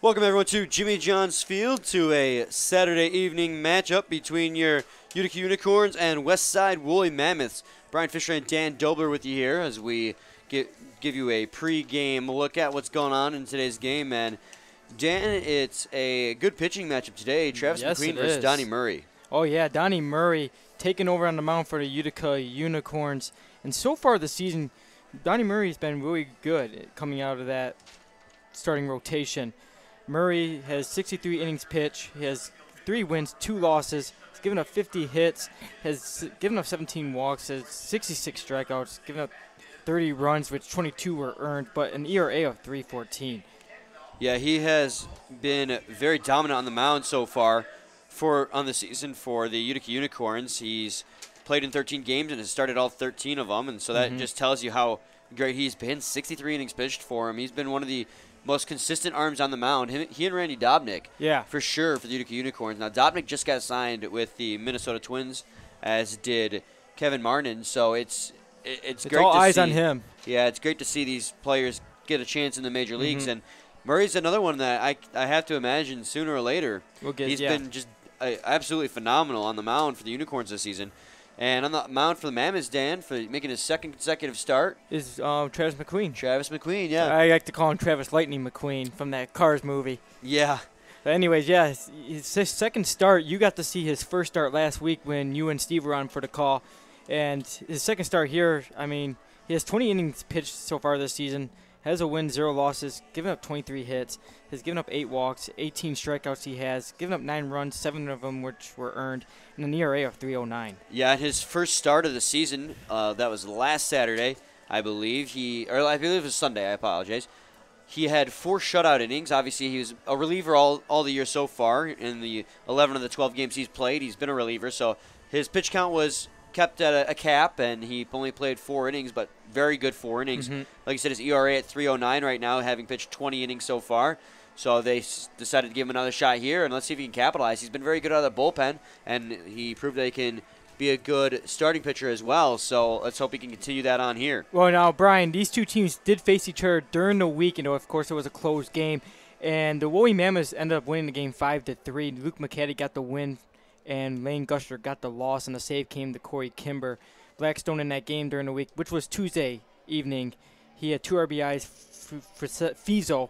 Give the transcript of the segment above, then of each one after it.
Welcome everyone to Jimmy John's Field, to a Saturday evening matchup between your Utica Unicorns and Westside Woolly Mammoths. Brian Fisher and Dan Dobler with you here as we give you a pre-game look at what's going on in today's game. And Dan, it's a good pitching matchup today. Travis McQueen versus Donnie Murray. Oh yeah, Donnie Murray taking over on the mound for the Utica Unicorns. And so far this season, Donnie Murray's been really good coming out of that starting rotation. Murray has 63 innings pitched. He has 3 wins, 2 losses. He's given up 50 hits, has given up 17 walks, has 66 strikeouts, given up 30 runs, which 22 were earned, but an ERA of 3.14. Yeah, he has been very dominant on the mound so far on the season for the Utica Unicorns. He's played in 13 games and has started all 13 of them, and so that just tells you how great he's been. 63 innings pitched for him. He's been one of the most consistent arms on the mound. He and Randy Dobnik, for sure, for the Utica Unicorns. Now, Dobnik just got signed with the Minnesota Twins, as did Kevin Martin, so it's great all to eyes see. on him. Yeah, it's great to see these players get a chance in the major leagues, and Murray's another one that I have to imagine sooner or later. He's been just absolutely phenomenal on the mound for the Unicorns this season. And on the mound for the Mammoths, Dan, for making his second consecutive start, is Travis McQueen. Travis McQueen, yeah. I like to call him Travis Lightning McQueen from that Cars movie. Yeah. But anyways, yeah, his second start, you got to see his first start last week when you and Steve were on for the call. And his second start here, I mean, he has 20 innings pitched so far this season, has a win, 0 losses, given up 23 hits, has given up 8 walks, 18 strikeouts he has, given up 9 runs, 7 of them which were earned, and an ERA of 3.09. Yeah, his first start of the season, that was last Saturday, I believe. I believe it was Sunday, I apologize. He had 4 shutout innings. Obviously, he was a reliever all the year so far. In the 11 of the 12 games he's played, he's been a reliever. So his pitch count was kept at a cap, and he only played 4 innings, but very good 4 innings. Like you said, his ERA at 3.09 right now, having pitched 20 innings so far. So they decided to give him another shot here, and let's see if he can capitalize. He's been very good out of the bullpen, and he proved that he can be a good starting pitcher as well. So let's hope he can continue that on here. Well, now, Brian, these two teams did face each other during the week, and of course it was a closed game. And the Woolly Mammoths ended up winning the game 5-3. Luke McCaddy got the win, and Lane Gusher got the loss, and the save came to Corey Kimber. Blackstone in that game during the week, which was Tuesday evening, he had 2 RBIs. Fizo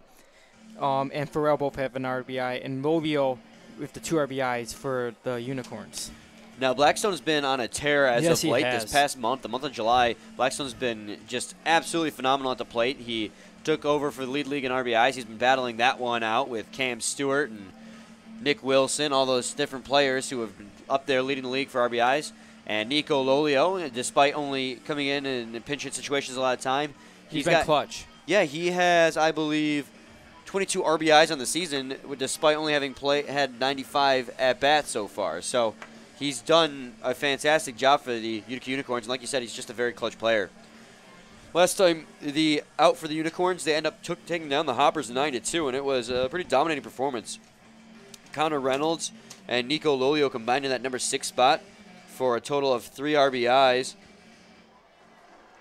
and Farrell both have an RBI, and Lovio with the 2 RBIs for the Unicorns. Now, Blackstone's been on a tear as of late. Has. This past month, the month of July, Blackstone's been just absolutely phenomenal at the plate. He took over for the lead league in RBIs. He's been battling that one out with Cam Stewart and Nick Wilson, all those different players who have been up there leading the league for RBIs. And Nico Lolio, despite only coming in pinch hit situations a lot of time, he's been clutch. Yeah, he has, I believe, 22 RBIs on the season, despite only having had 95 at-bats so far. So he's done a fantastic job for the Utica Unicorns, and like you said, he's just a very clutch player. Last time out for the Unicorns, they end up taking down the Hoppers 9-2, and it was a pretty dominating performance. Connor Reynolds and Nico Lolio combined in that number 6 spot for a total of 3 RBIs.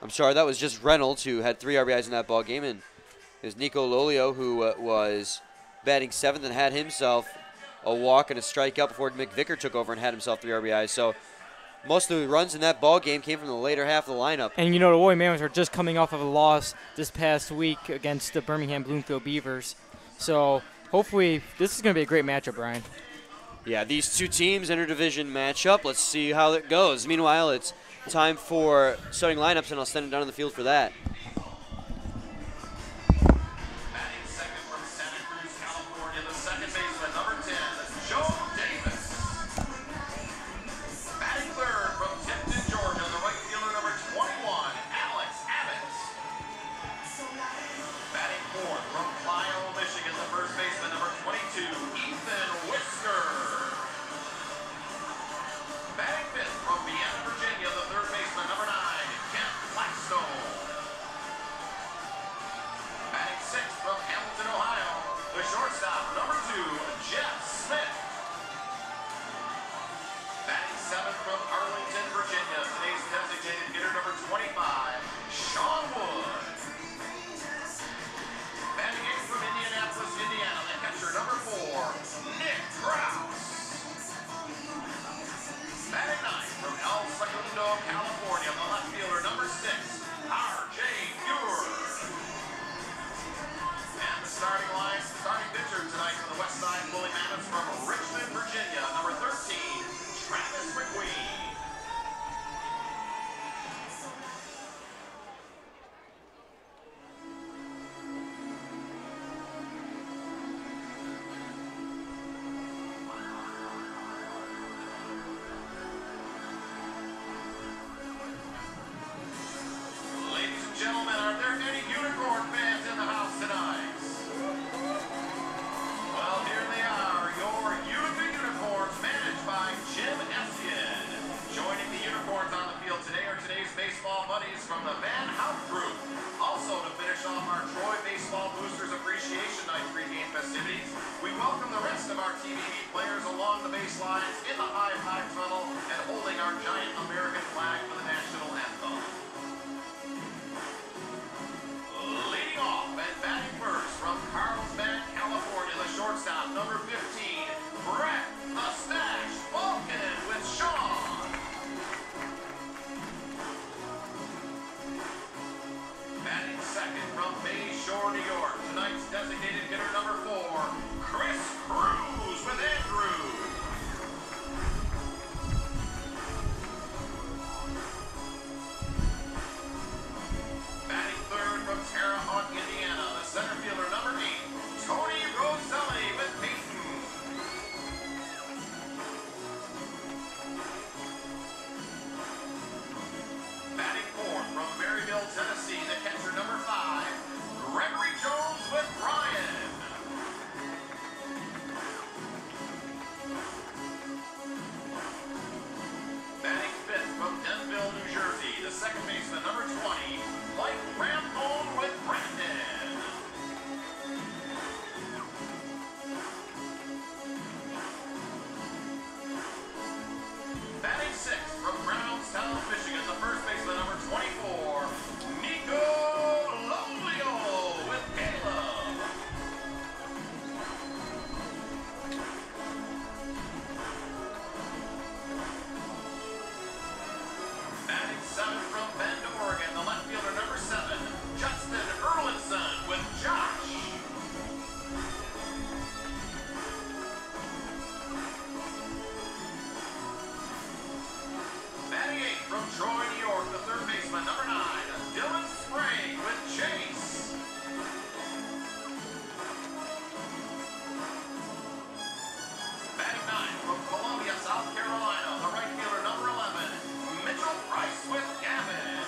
I'm sorry, that was just Reynolds who had 3 RBIs in that ball game, and it was Nico Lolio who was batting 7th and had himself a walk and a strikeout before Mick Vicker took over and had himself 3 RBIs. So most of the runs in that ball game came from the later half of the lineup. And you know, the Woolly Mammoths are just coming off of a loss this past week against the Birmingham Bloomfield Beavers. So hopefully this is going to be a great matchup, Brian. Yeah, these two teams, interdivision matchup. Let's see how it goes. Meanwhile, it's time for starting lineups, and I'll send it down on the field for that. welcome the rest of our TVB players along the baselines in the high tunnel and holding our giant American flag for the national anthem. Leading off and batting first from Carlsbad, California, the shortstop, number 15, Brett the Stash Balkin with Sean. Batting second from Bayshore, New York, tonight's designated hitter number 4, Chris Cruz with Andrew. Batting third from Terre Haute, Indiana, the center fielder number 8, Tony Roselli with Peyton. Batting fourth from Maryville, Tennessee, the catcher number 5, Gregory Jones with Brian. Batting fifth from Denville, New Jersey, the second baseman number 20, Mike Ramone with Brandon. Batting sixth from Brownstown, Michigan, the first baseman number 24, Nico Lolio with Caleb. Batting seventh from Bend, Oregon, the left fielder number 7, Justin Erlinson with Josh. Batting eighth from Troy, New York, the third baseman number 9, Dylan Sprague with Chase. Batting ninth from Columbia, South Carolina, the right fielder number 11, Mitchell Price with Gavin.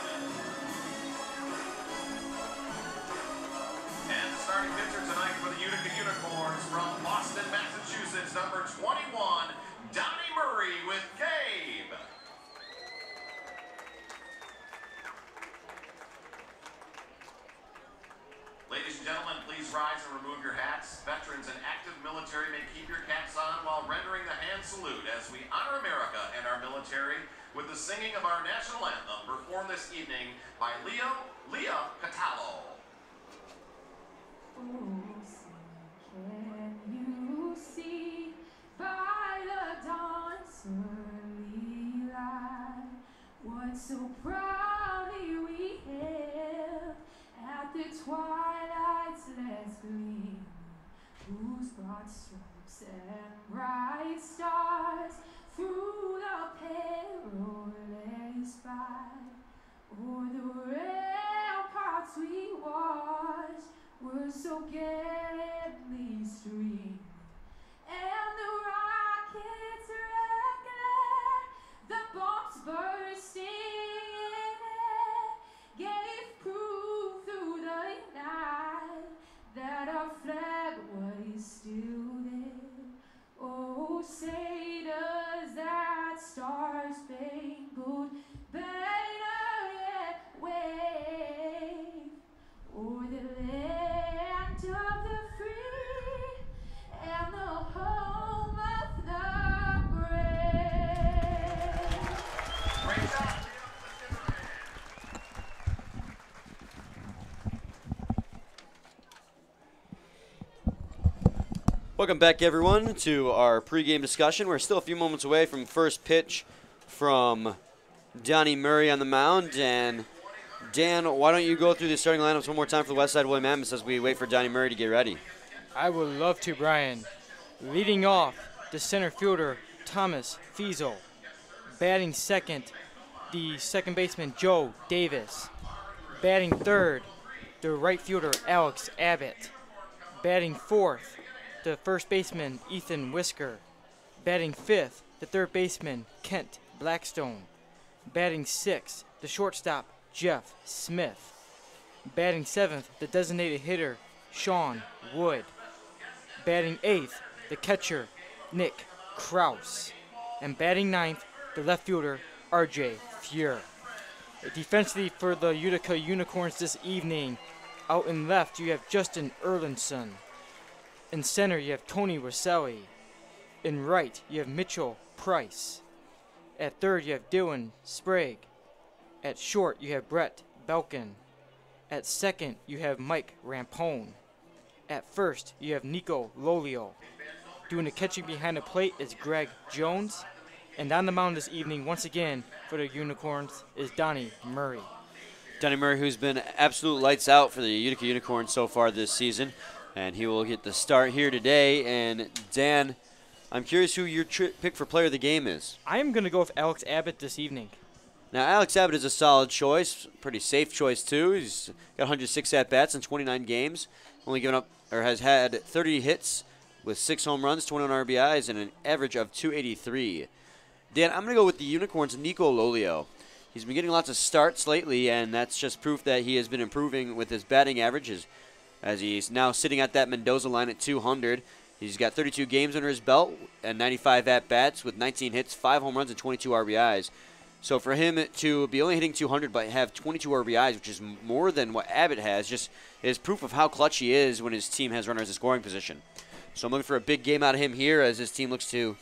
And the starting pitcher tonight for the Utica Unicorns from Boston, Massachusetts, number 21, Donnie Murray with Gabe. Ladies and gentlemen, please rise and remove your hats. Veterans and active military may keep your caps on while rendering the hand salute as we honor America and our military with the singing of our national anthem performed this evening by Leah Catallo. Oh, can you see by the dawn's early light what so proudly we hailed at the twilight's last gleam, whose broad stripes and bright stars through the perilous fight o'er the ramparts we watched were so gallantly streamed, and the rockets regular, the bombs bursting in air, gave proof through the night that our flag was still there. Oh, say does that star-spangled banner yet wave o'er the land of the free and the home of the brave. Great job. Welcome back, everyone, to our pregame discussion. We're still a few moments away from first pitch from Donnie Murray on the mound. And Dan, why don't you go through the starting lineups one more time for the Westside Woolly Mammoths as we wait for Donnie Murray to get ready? I would love to, Brian. Leading off, the center fielder, Thomas Fiesel. Batting second, the second baseman, Joe Davis. Batting third, the right fielder, Alex Abbott. Batting fourth, the first baseman, Ethan Whisker. Batting fifth, the third baseman, Kent Blackstone. Batting sixth, the shortstop, Jeff Smith. Batting seventh, the designated hitter, Sean Wood. Batting eighth, the catcher, Nick Kraus. And batting ninth, the left fielder, RJ Fuhr. Defensively for the Utica Unicorns this evening, out in left, you have Justin Erlinson. In center, you have Tony Rosselli. In right, you have Mitchell Price. At third, you have Dylan Sprague. At short, you have Brett Belkin. At second, you have Mike Rampone. At first, you have Nico Lolio. Doing the catching behind the plate is Greg Jones. And on the mound this evening, once again, for the Unicorns, is Donnie Murray. Donnie Murray, who's been absolute lights out for the Utica Unicorns so far this season. And he will get the start here today. And Dan, I'm curious who your pick for player of the game is. I am going to go with Alex Abbott this evening. Now, Alex Abbott is a solid choice, pretty safe choice too. He's got 106 at-bats in 29 games, only given up or has had 30 hits with 6 home runs, 21 RBIs, and an average of 283. Dan, I'm going to go with the Unicorns' Nico Lolio. He's been getting lots of starts lately, and that's just proof that he has been improving with his batting averages, as he's now sitting at that Mendoza line at 200. He's got 32 games under his belt and 95 at-bats with 19 hits, 5 home runs, and 22 RBIs. So for him to be only hitting 200 but have 22 RBIs, which is more than what Abbott has, just is proof of how clutch he is when his team has runners in scoring position. So I'm looking for a big game out of him here as his team looks to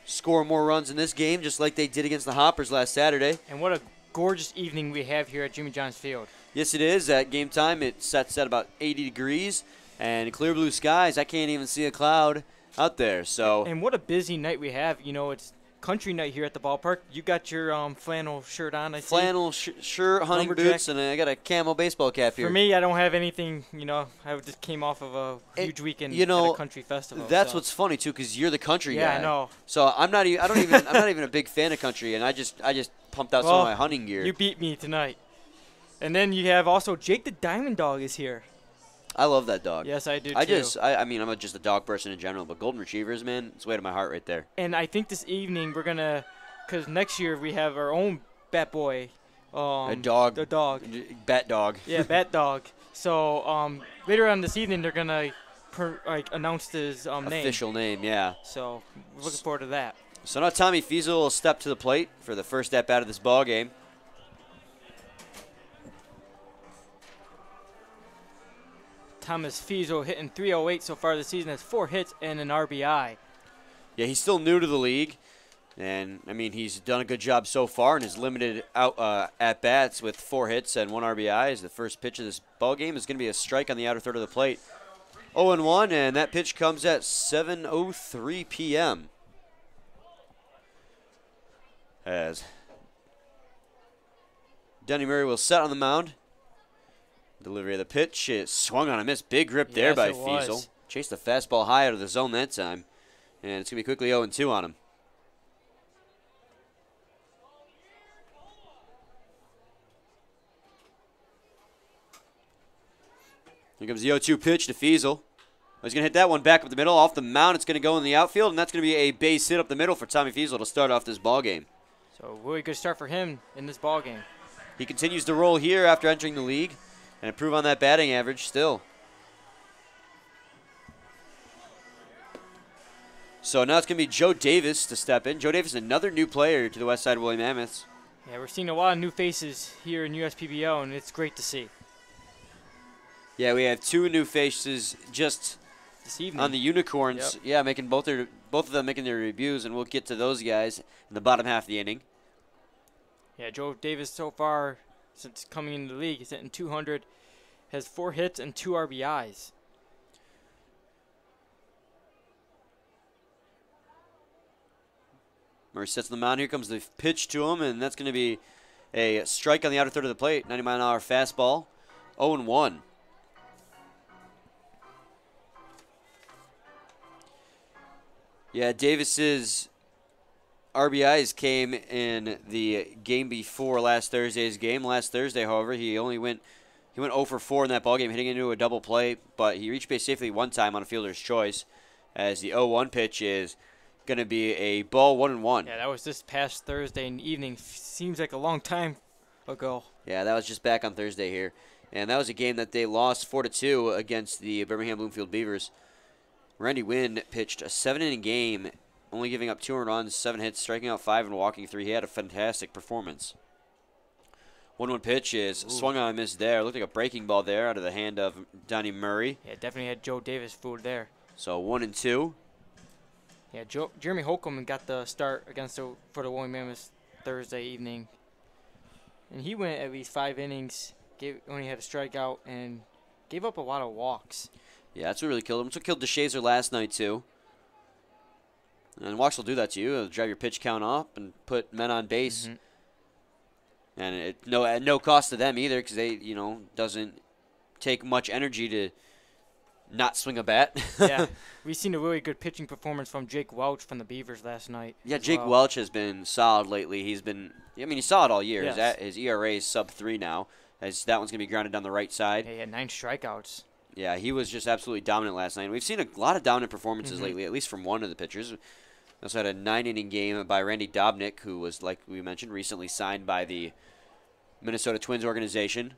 score more runs in this game, just like they did against the Hoppers last Saturday. And what a gorgeous evening we have here at Jimmy John's Field. Yes, it is. At game time, it sets at about 80 degrees and clear blue skies. I can't even see a cloud out there. So. And what a busy night we have. You know, it's country night here at the ballpark. You got your flannel shirt on, I see. Flannel shirt, hunting Lumberjack boots, and I got a camo baseball cap here. For me, I don't have anything. You know, I just came off of a huge weekend at a country festival. That's so. what's funny too, because you're the country guy. Yeah, I know. So I'm not even a big fan of country, and I just pumped out some of my hunting gear. You beat me tonight. And then you have also Jake the Diamond Dog is here. I love that dog. Yes, I do too. I mean, I'm just a dog person in general, but golden retrievers, man, it's way to my heart right there. And I think this evening we're gonna. Because next year we have our own Bat Boy. A dog. The dog. Bat dog. Yeah, Bat Dog. So later on this evening they're going to announce his name. Official name, yeah. So we're looking forward to that. So now Tommy Fiesel will step to the plate for the first at-bat of this ball game. Thomas Fiesel hitting .308 so far this season, has 4 hits and an RBI. Yeah, he's still new to the league. And, I mean, he's done a good job so far in his limited at-bats with 4 hits and 1 RBI. As the first pitch of this ball game is going to be a strike on the outer third of the plate. 0-1, and that pitch comes at 7:03 p.m. As Donnie Murray will set on the mound. Delivery of the pitch is swung on a miss. Big grip there by Fiesel. Chased the fastball high out of the zone that time. And it's going to be quickly 0-2 on him. Here comes the 0-2 pitch to Fiesel. He's going to hit that one back up the middle. Off the mound, it's going to go in the outfield, and that's going to be a base hit up the middle for Tommy Fiesel to start off this ball game. So really good start for him in this ball game. He continues to roll here after entering the league and improve on that batting average still. So now it's going to be Joe Davis to step in. Joe Davis, another new player to the Westside Woolly Mammoths. Yeah, we're seeing a lot of new faces here in USPBL, and it's great to see. Yeah, we have 2 new faces just this evening on the Unicorns. Yep. Yeah, making both of them making their debuts, and we'll get to those guys in the bottom half of the inning. Yeah, Joe Davis so far since coming into the league, he's hitting .200, has 4 hits and 2 RBIs. Murray sets on the mound. Here comes the pitch to him, and that's going to be a strike on the outer third of the plate. 90-mile-an-hour fastball. 0-1. Yeah, Davis's RBIs came in the game before last Thursday's game. Last Thursday, however, he went 0 for 4 in that ballgame, hitting into a double play, but he reached base safely one time on a fielder's choice, as the 0-1 pitch is going to be a ball 1-1. Yeah, that was this past Thursday evening. Seems like a long time ago. Yeah, that was just back on Thursday here. And that was a game that they lost 4-2 against the Birmingham Bloomfield Beavers. Randy Wynn pitched a 7-inning game, only giving up 2 runs, 7 hits, striking out 5 and walking 3. He had a fantastic performance. 1-1 pitch is swung on a miss there. Looked like a breaking ball there out of the hand of Donnie Murray. Yeah, definitely had Joe Davis fooled there. So 1-2. Yeah, Jeremy Holcomb got the start for the Woolly Mammoths Thursday evening. And he went at least 5 innings, only had a strikeout, and gave up a lot of walks. Yeah, that's what really killed him. That's what killed DeShazer last night, too. And walks will do that to you. It'll drive your pitch count up and put men on base. And at no cost to them either, because they, doesn't take much energy to not swing a bat. Yeah, we've seen a really good pitching performance from Jake Welch from the Beavers last night. Yeah, Jake Welch has been solid lately. He's solid all year. Yes. His ERA is sub-3 now, as that one's going to be grounded down the right side. Yeah, he had 9 strikeouts. Yeah, he was just absolutely dominant last night. We've seen a lot of dominant performances lately, at least from one of the pitchers. We also had a 9-inning game by Randy Dobnik, who was, like we mentioned, recently signed by the Minnesota Twins organization.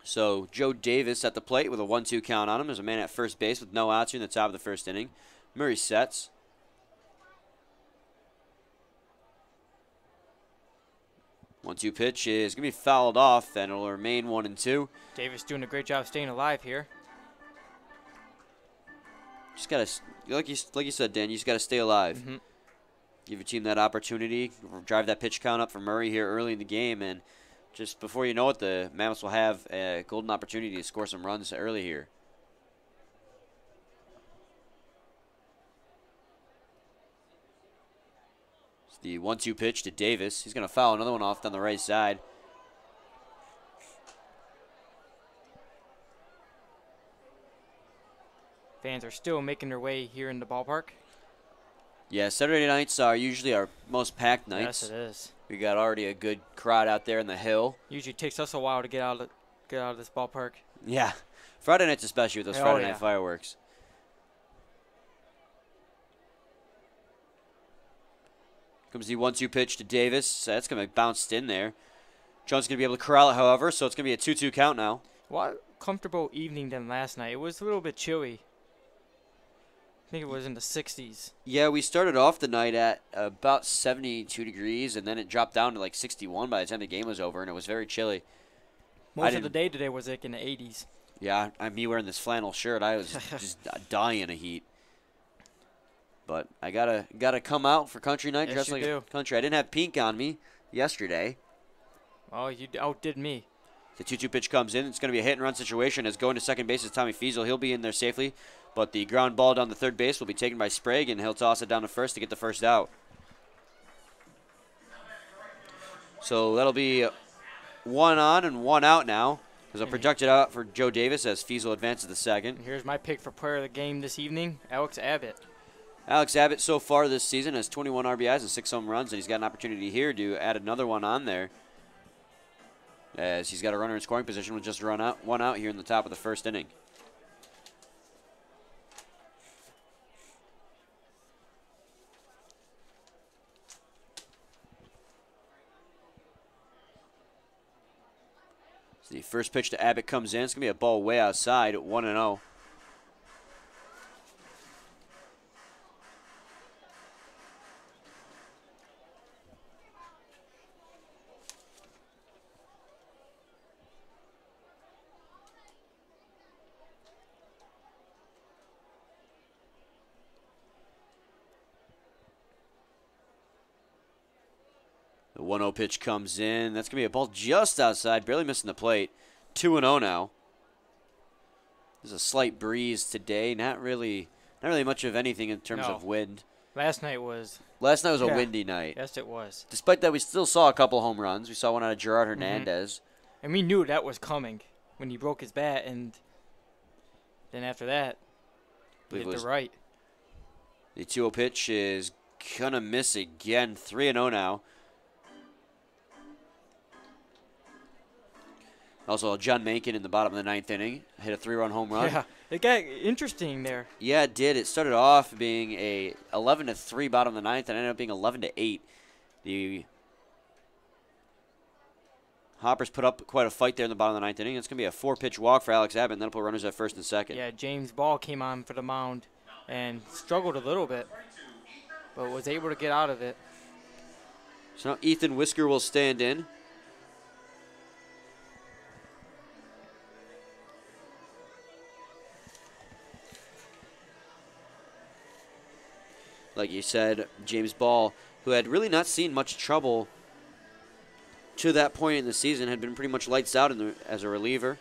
So Joe Davis at the plate with a 1-2 count on him. There's a man at first base with no outs here in the top of the first inning. Murray sets. 1-2 pitch is going to be fouled off, and it'll remain 1-2. Davis doing a great job staying alive here. Just got to, like you said, Dan, you just got to stay alive. Give your team that opportunity, drive that pitch count up for Murray here early in the game, and just before you know it, the Mammoths will have a golden opportunity to score some runs early here. It's the 1-2 pitch to Davis. He's going to foul another one off down the right side. Fans are still making their way here in the ballpark. Yeah, Saturday nights are usually our most packed nights. Yes, it is. We got already a good crowd out there in the hill. Usually takes us a while to get out of this ballpark. Yeah, Friday nights especially with those Friday night fireworks. Comes the 1-2 pitch to Davis. That's going to be bounced in there. Jones going to be able to corral it, however, so it's going to be a 2-2 count now. What comfortable evening than last night. It was a little bit chilly. I think it was in the 60s. Yeah, we started off the night at about 72 degrees, and then it dropped down to like 61 by the time the game was over, and it was very chilly. Most of the day today was like in the 80s. Yeah, me wearing this flannel shirt, I was just dying of heat. But I gotta come out for country night, dressed like a country. I didn't have pink on me yesterday. Oh, you outdid me. The 2-2 pitch comes in. It's going to be a hit-and-run situation as going to second base is Tommy Fiesel. He'll be in there safely, but the ground ball down the third base will be taken by Sprague, and he'll toss it down to first to get the first out. So that'll be 1 on and 1 out now. There's a projected out for Joe Davis as Fiesel advances to second. And here's my pick for player of the game this evening, Alex Abbott. Alex Abbott so far this season has 21 RBIs and 6 home runs, and he's got an opportunity here to add another one on there, as he's got a runner in scoring position with just one out here in the top of the first inning. So the first pitch to Abbott comes in. It's going to be a ball way outside at 1-0. The 1-0 pitch comes in. That's going to be a ball just outside, barely missing the plate. 2-0 now. There's a slight breeze today. Not really much of anything in terms of wind. Last night was a windy night. Yes, it was. Despite that, we still saw a couple home runs. We saw one out of Gerard Hernandez. And we knew that was coming when he broke his bat, and then after that, he hit the right. The 2-0 pitch is going to miss again. 3-0 now. Also, John Mankin in the bottom of the 9th inning hit a 3-run home run. Yeah, it got interesting there. Yeah, it did. It started off being a 11-3 bottom of the 9th and ended up being 11-8. The Hoppers put up quite a fight there in the bottom of the 9th inning. It's going to be a 4-pitch walk for Alex Abbott, and that'll put runners at first and second. Yeah, James Ball came on for the mound and struggled a little bit, but was able to get out of it. So now Ethan Whisker will stand in. like you said, James Ball, who had really not seen much trouble to that point in the season, had been pretty much lights out as a reliever.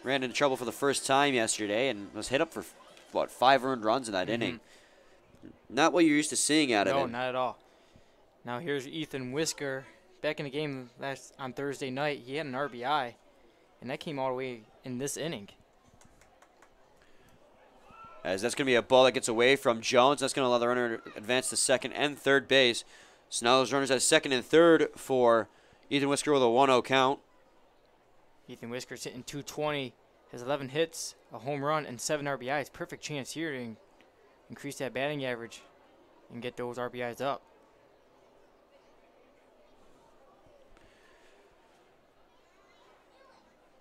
Ran into trouble for the first time yesterday and was hit up for, 5 earned runs in that inning. Not what you're used to seeing out of him. No, not at all. Now here's Ethan Whisker. Back in the game on Thursday night, he had an RBI, and that came all the way in this inning. As that's going to be a ball that gets away from Jones. That's going to allow the runner to advance to second and third base. So now those runners at second and third for Ethan Whisker with a 1-0 count. Ethan Whisker's hitting .220, has 11 hits, a home run, and 7 RBIs. Perfect chance here to increase that batting average and get those RBIs up.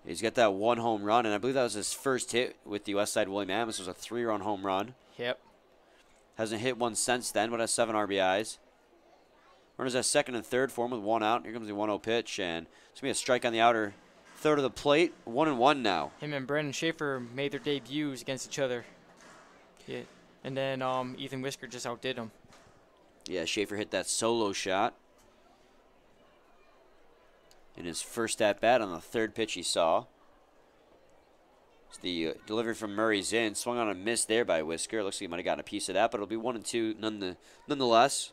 He's got that 1 home run, and I believe that was his first hit with the Westside Woolly Mammoths. It was a 3-run home run. Yep. Hasn't hit one since then, but has 7 RBIs. Runners at second and third for him with 1 out. Here comes the 1-0 pitch, and it's going to be a strike on the outer third of the plate. 1-1 now. Him and Brendan Schaefer made their debuts against each other. Yeah. And then Ethan Whisker just outdid him. Yeah, Schaefer hit that solo shot in his first at-bat on the third pitch he saw. It's the delivery from Murray's in. Swung on a miss there by Whisker. Looks like he might have gotten a piece of that, but it'll be 1-2 nonetheless.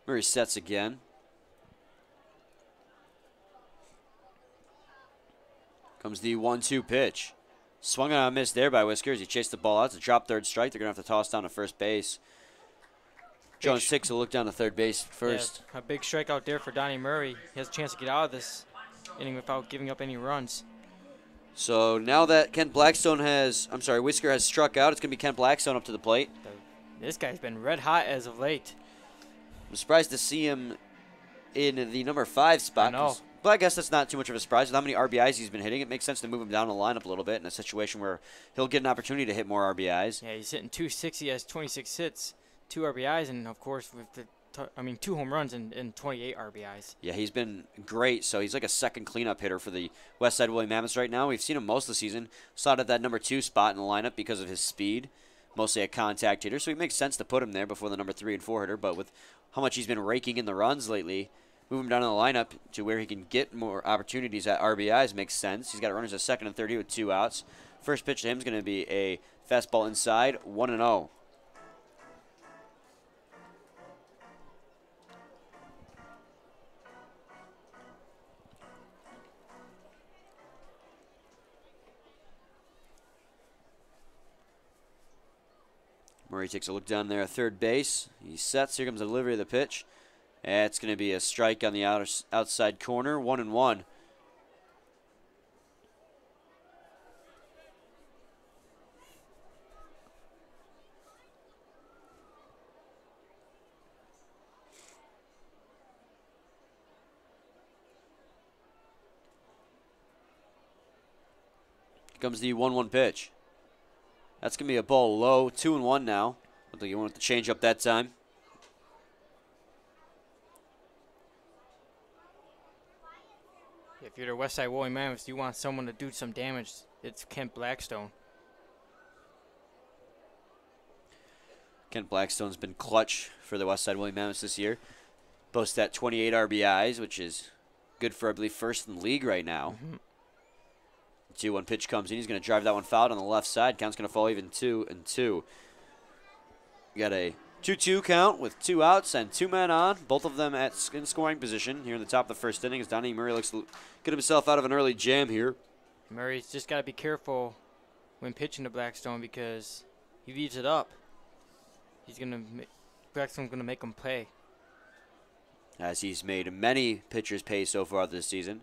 Murray sets again. Comes the 1-2 pitch. Swung on a miss there by Whisker as he chased the ball out. It's a drop third strike. They're going to have to toss down to first base. Jones takes a look down to third base first. Yeah, a big strikeout there for Donnie Murray. He has a chance to get out of this inning without giving up any runs. So now that Whisker has struck out, it's going to be Kent Blackstone up to the plate. This guy's been red hot as of late. I'm surprised to see him in the number 5 spot. I know. But I guess that's not too much of a surprise. With how many RBIs he's been hitting, it makes sense to move him down the lineup a little bit in a situation where he'll get an opportunity to hit more RBIs. Yeah, he's hitting .260, has 26 hits, 2 RBIs, and of course with the 2 home runs and 28 RBIs. Yeah, he's been great. So he's like a second cleanup hitter for the Westside Woolly Mammoths right now. We've seen him most of the season. Slotted at that number 2 spot in the lineup because of his speed. Mostly a contact hitter, so it makes sense to put him there before the number 3 and 4 hitter. But with how much he's been raking in the runs lately, move him down in the lineup to where he can get more opportunities at RBIs makes sense. He's got runners at second and third with 2 outs. First pitch to him is going to be a fastball inside, 1-0. Murray takes a look down there at third base. He sets. Here comes the delivery of the pitch. It's going to be a strike on the outside corner, 1-1. Here comes the 1-1 pitch. That's going to be a ball low, 2-1 now. Looks like you want to change up that time. If you're the Westside Woolly Mammoths, you want someone to do some damage, it's Kent Blackstone. Kent Blackstone's been clutch for the Westside Woolly Mammoths this year. Boasts that 28 RBIs, which is good for, I believe, first in the league right now. 2-1 pitch comes in. He's going to drive that one foul on the left side. Count's going to fall even 2-2. You got a 2-2 count with 2 outs and 2 men on. Both of them in scoring position here in the top of the first inning as Donnie Murray looks to get himself out of an early jam here. Murray's just got to be careful when pitching to Blackstone because he leaves it up. Blackstone's going to make him pay. As he's made many pitchers pay so far this season.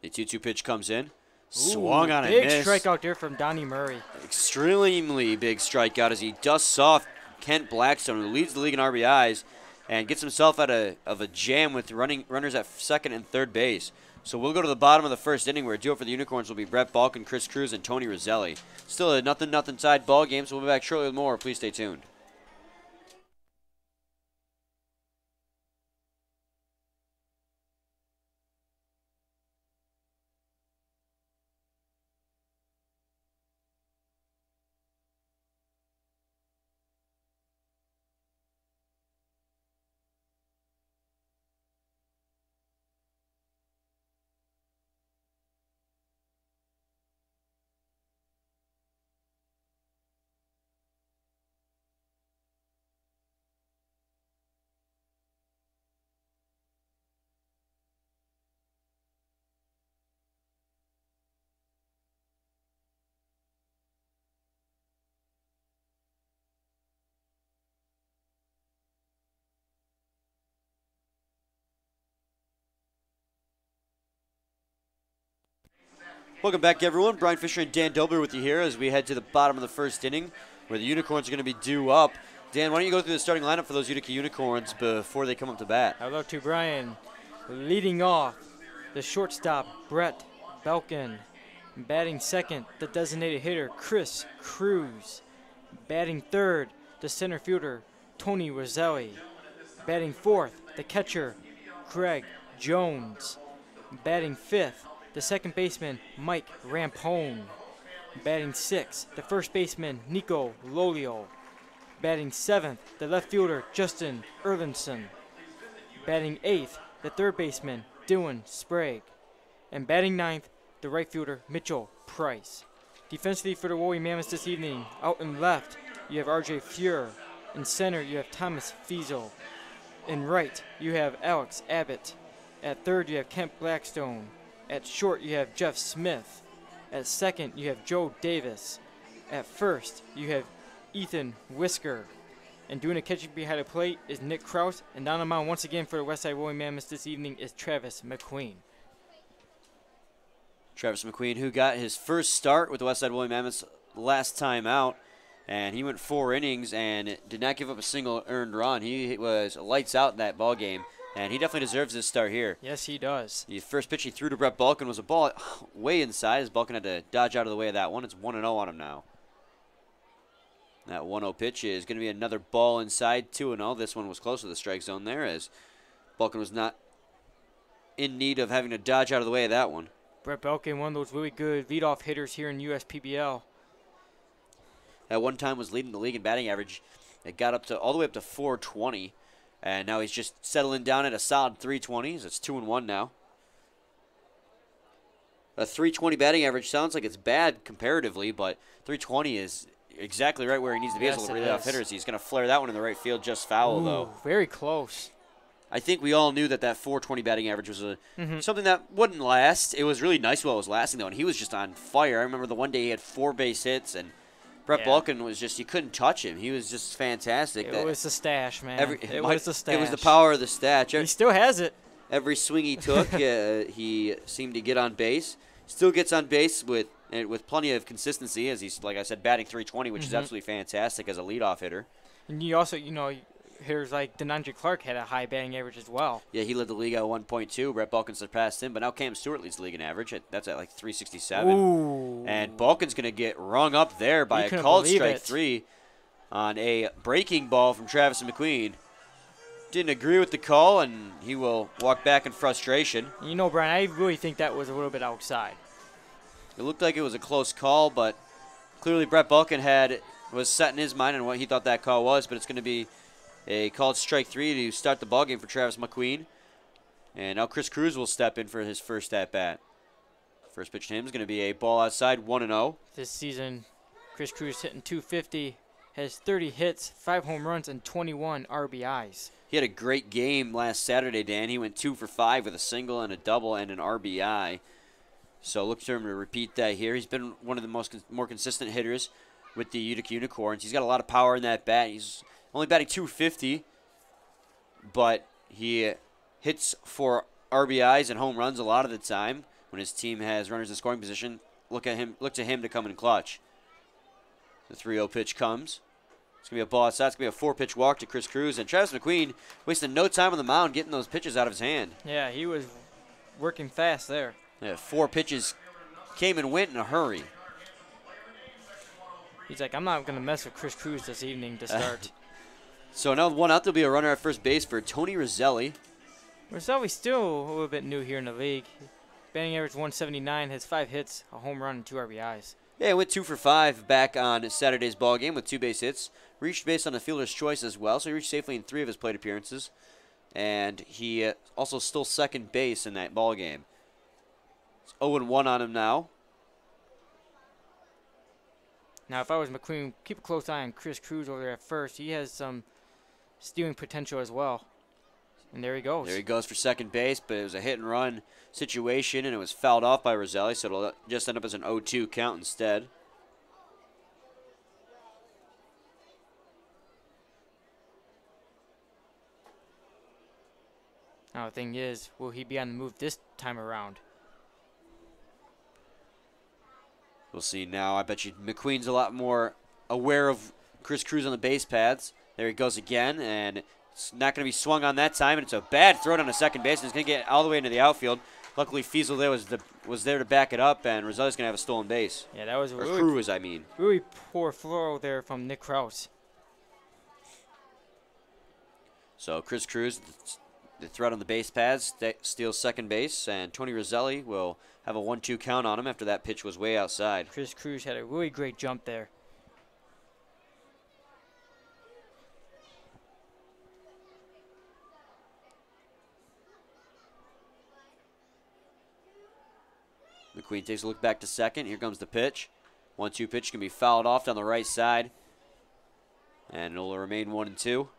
The 2-2 pitch comes in. Swung on a miss. Big strikeout there from Donnie Murray. Extremely big strikeout as he dusts off Kent Blackstone, who leads the league in RBIs. and gets himself out of a jam with runners at second and third base. So we'll go to the bottom of the first inning where duo for the Unicorns will be Brett Balkin, Chris Cruz, and Tony Roselli. Still a 0-0 tied ball game, so we'll be back shortly with more. Please stay tuned. Welcome back, everyone. Brian Fisher and Dan Dobler with you here as we head to the bottom of the first inning where the Unicorns are going to be due up. Dan, why don't you go through the starting lineup for those Utica Unicorns before they come up to bat? I'd love to, Brian. Leading off, the shortstop, Brett Belkin. Batting second, the designated hitter, Chris Cruz. Batting third, the center fielder, Tony Roselli. Batting fourth, the catcher, Greg Jones. Batting fifth, the second baseman, Mike Rampone. Batting sixth, the first baseman, Nico Lolio. Batting seventh, the left fielder, Justin Erlinson. Batting eighth, the third baseman, Dylan Sprague. And batting ninth, the right fielder, Mitchell Price. Defensively for the Woolly Mammoths this evening, out in left, you have RJ Fuhr. In center, you have Thomas Fiesel. In right, you have Alex Abbott. At third, you have Kent Blackstone. At short, you have Jeff Smith. At second, you have Joe Davis. At first, you have Ethan Whisker. And doing a catching behind the plate is Nick Kraus. And down the mound once again for the Westside Woolly Mammoths this evening is Travis McQueen. Travis McQueen, who got his first start with the Westside Woolly Mammoths last time out, and he went 4 innings and did not give up a single earned run. He was lights out in that ball game, and he definitely deserves this start here. Yes, he does. The first pitch he threw to Brett Balkin was a ball way inside, as Balkin had to dodge out of the way of that one. It's 1-0 on him now. That 1-0 pitch is going to be another ball inside, 2-0. This one was close to the strike zone there, as Balkin was not in need of having to dodge out of the way of that one. Brett Belkin, one of those really good leadoff hitters here in USPBL. At one time was leading the league in batting average. It got up to all the way up to 420, and now he's just settling down at a solid 320s. It's 2-1 now. A 320 batting average sounds like it's bad comparatively, but 320 is exactly right where he needs to be as a leadoff hitter. He's going to flare that one in the right field, just foul though. Very close. I think we all knew that 420 batting average was something that wouldn't last. It was really nice while it was lasting, though, and he was just on fire. I remember the one day he had 4 base hits, and Brett Balkin was just, you couldn't touch him. He was just fantastic. It was the stash, man. It was the stash. It was the power of the stash. He still has it. Every swing he took, he seemed to get on base. Still gets on base with plenty of consistency, as he's, like I said, batting 320, which is absolutely fantastic as a leadoff hitter. And you also, hitters like Denandre Clark had a high batting average as well. Yeah, he led the league at 1.2. Brett Balkin surpassed him, but now Cam Stewart leads the league in average. That's at like 367. Ooh. And Balkin's going to get rung up there by a called strike 3 on a breaking ball from Travis McQueen. Didn't agree with the call, and he will walk back in frustration. Brian, I really think that was a little bit outside. It looked like it was a close call, but clearly Brett Balkin was set in his mind on what he thought that call was, but it's going to be a called strike 3 to start the ballgame for Travis McQueen. And now Chris Cruz will step in for his first at-bat. First pitch to him is going to be a ball outside, 1-0. This season, Chris Cruz hitting .250, has 30 hits, 5 home runs, and 21 RBIs. He had a great game last Saturday, Dan. He went 2 for 5 with a single and a double and an RBI. So look for him to repeat that here. He's been one of the more consistent hitters with the Utica Unicorns. He's got a lot of power in that bat. He's only batting .250, but he hits for RBIs and home runs a lot of the time when his team has runners in scoring position. Look to him to come in clutch. The 3-0 pitch comes. It's going to be a ball outside. It's going to be a 4-pitch walk to Chris Cruz. And Travis McQueen wasted no time on the mound getting those pitches out of his hand. Yeah, he was working fast there. Yeah, 4 pitches came and went in a hurry. He's like, I'm not going to mess with Chris Cruz this evening to start. So now 1 out, there'll be a runner at first base for Tony Roselli. Roselli's still a little bit new here in the league. Batting average 179, has 5 hits, a home run, and 2 RBIs. Yeah, went 2 for 5 back on Saturday's ball game with 2 base hits. Reached base on the fielder's choice as well, so he reached safely in 3 of his plate appearances. And he also stole second base in that ball game. It's 0-1 on him now. Now, if I was McQueen, keep a close eye on Chris Cruz over there at first. He has some stealing potential as well. And there he goes. There he goes for second base, but it was a hit-and-run situation, and it was fouled off by Roselli, so it'll just end up as an 0-2 count instead. Now, the thing is, will he be on the move this time around? We'll see now. I bet you McQueen's a lot more aware of Chris Cruz on the base paths. There he goes again, and it's not going to be swung on that time, and it's a bad throw down to second base, and it's going to get all the way into the outfield. Luckily, Fiesel there was there to back it up, and Roselli's going to have a stolen base. Yeah, that was a Cruz, I mean. Really poor throw there from Nick Krause. So Chris Cruz, the threat on the base paths, steals second base, and Tony Roselli will have a 1-2 count on him after that pitch was way outside. Chris Cruz had a really great jump there. McQueen takes a look back to second. Here comes the pitch. 1-2 pitch can be fouled off down the right side. And it'll remain 1-2.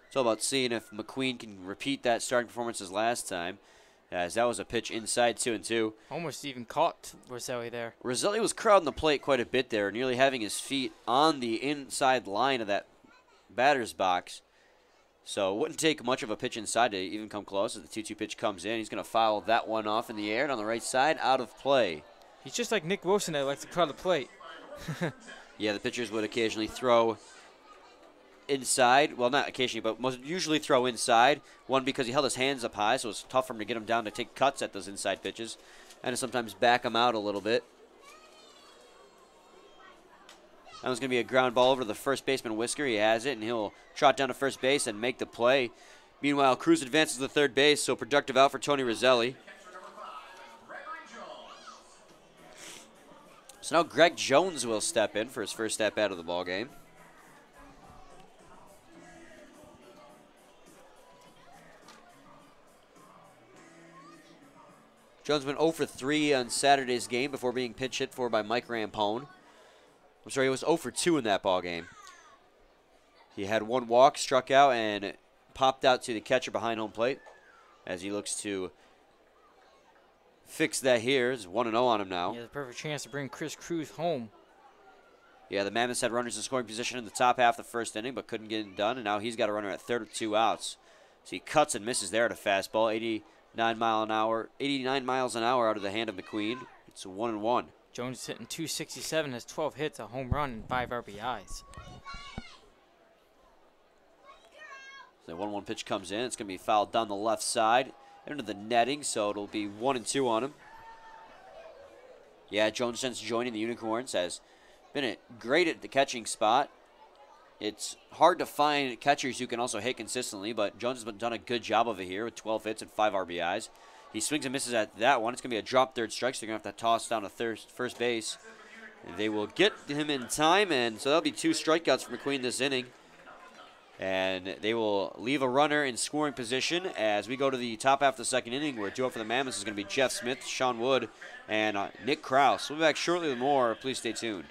It's all about seeing if McQueen can repeat that starting performance as last time, as that was a pitch inside 2-2. Almost even caught Roselli there. Roselli was crowding the plate quite a bit there, nearly having his feet on the inside line of that batter's box. So it wouldn't take much of a pitch inside to even come close. As the 2-2 pitch comes in, he's going to foul that one off in the air on the right side, out of play. He's just like Nick Wilson that likes to crowd the plate. Yeah, the pitchers would occasionally throw inside. Well, not occasionally, but most usually throw inside. One, because he held his hands up high, so it's tough for him to get him down to take cuts at those inside pitches, and to sometimes back him out a little bit. That was going to be a ground ball over to the first baseman, Whisker. He has it, and he'll trot down to first base and make the play. Meanwhile, Cruz advances to third base, so productive out for Tony Roselli. So now Greg Jones will step in for his first step out of the ball game. Jones went 0 for 3 on Saturday's game before being pinch hit for by Mike Rampone. I'm sorry, he was 0 for 2 in that ball game. He had 1 walk, struck out, and popped out to the catcher behind home plate as he looks to fix that here. It's 1-0 on him now. He has a perfect chance to bring Chris Cruz home. Yeah, the Mammoths had runners in scoring position in the top half of the first inning, but couldn't get it done, and now he's got a runner at third with 2 outs. So he cuts and misses there at a fastball, 89 miles an hour out of the hand of McQueen. It's 1-1. Jones is hitting .267, has 12 hits, a home run, and 5 RBIs. The 1-1 pitch comes in. It's going to be fouled down the left side into the netting, so it'll be 1-2 on him. Yeah, Jones, since joining the Unicorns, has been great at the catching spot. It's hard to find catchers who can also hit consistently, but Jones has done a good job of it here with 12 hits and 5 RBIs. He swings and misses at that one. It's going to be a drop third strike, so they're going to have to toss down to first base. And they will get him in time, and so that'll be 2 strikeouts for McQueen this inning. And they will leave a runner in scoring position as we go to the top half of the second inning, where due up for the Mammoths is going to be Jeff Smith, Sean Wood, and Nick Krause. We'll be back shortly with more. Please stay tuned.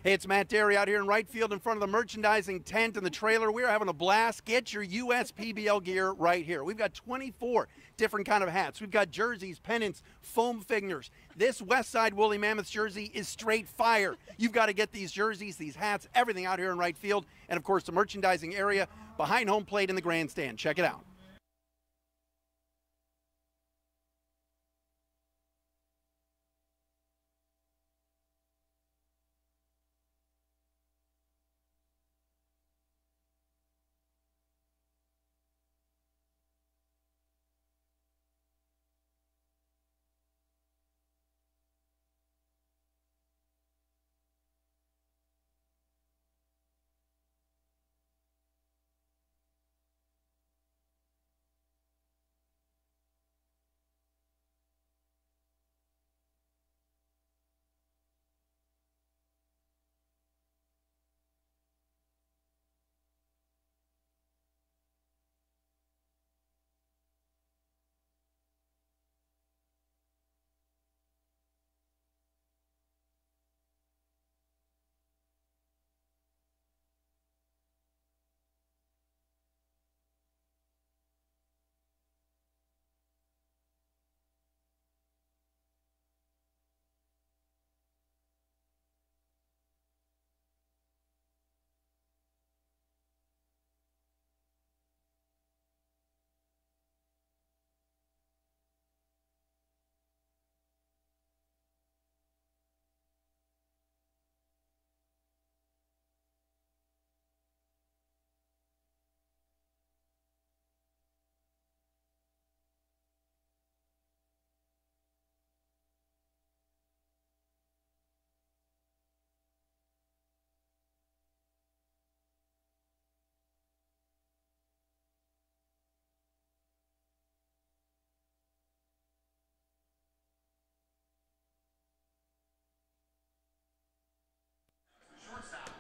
Hey, it's Matt Derry out here in right field in front of the merchandising tent and the trailer. We're having a blast. Get your USPBL gear right here. We've got 24 different kind of hats. We've got jerseys, pennants, foam figures. This Westside Woolly Mammoths jersey is straight fire. You've got to get these jerseys, these hats, everything out here in right field. And, of course, the merchandising area behind home plate in the grandstand. Check it out.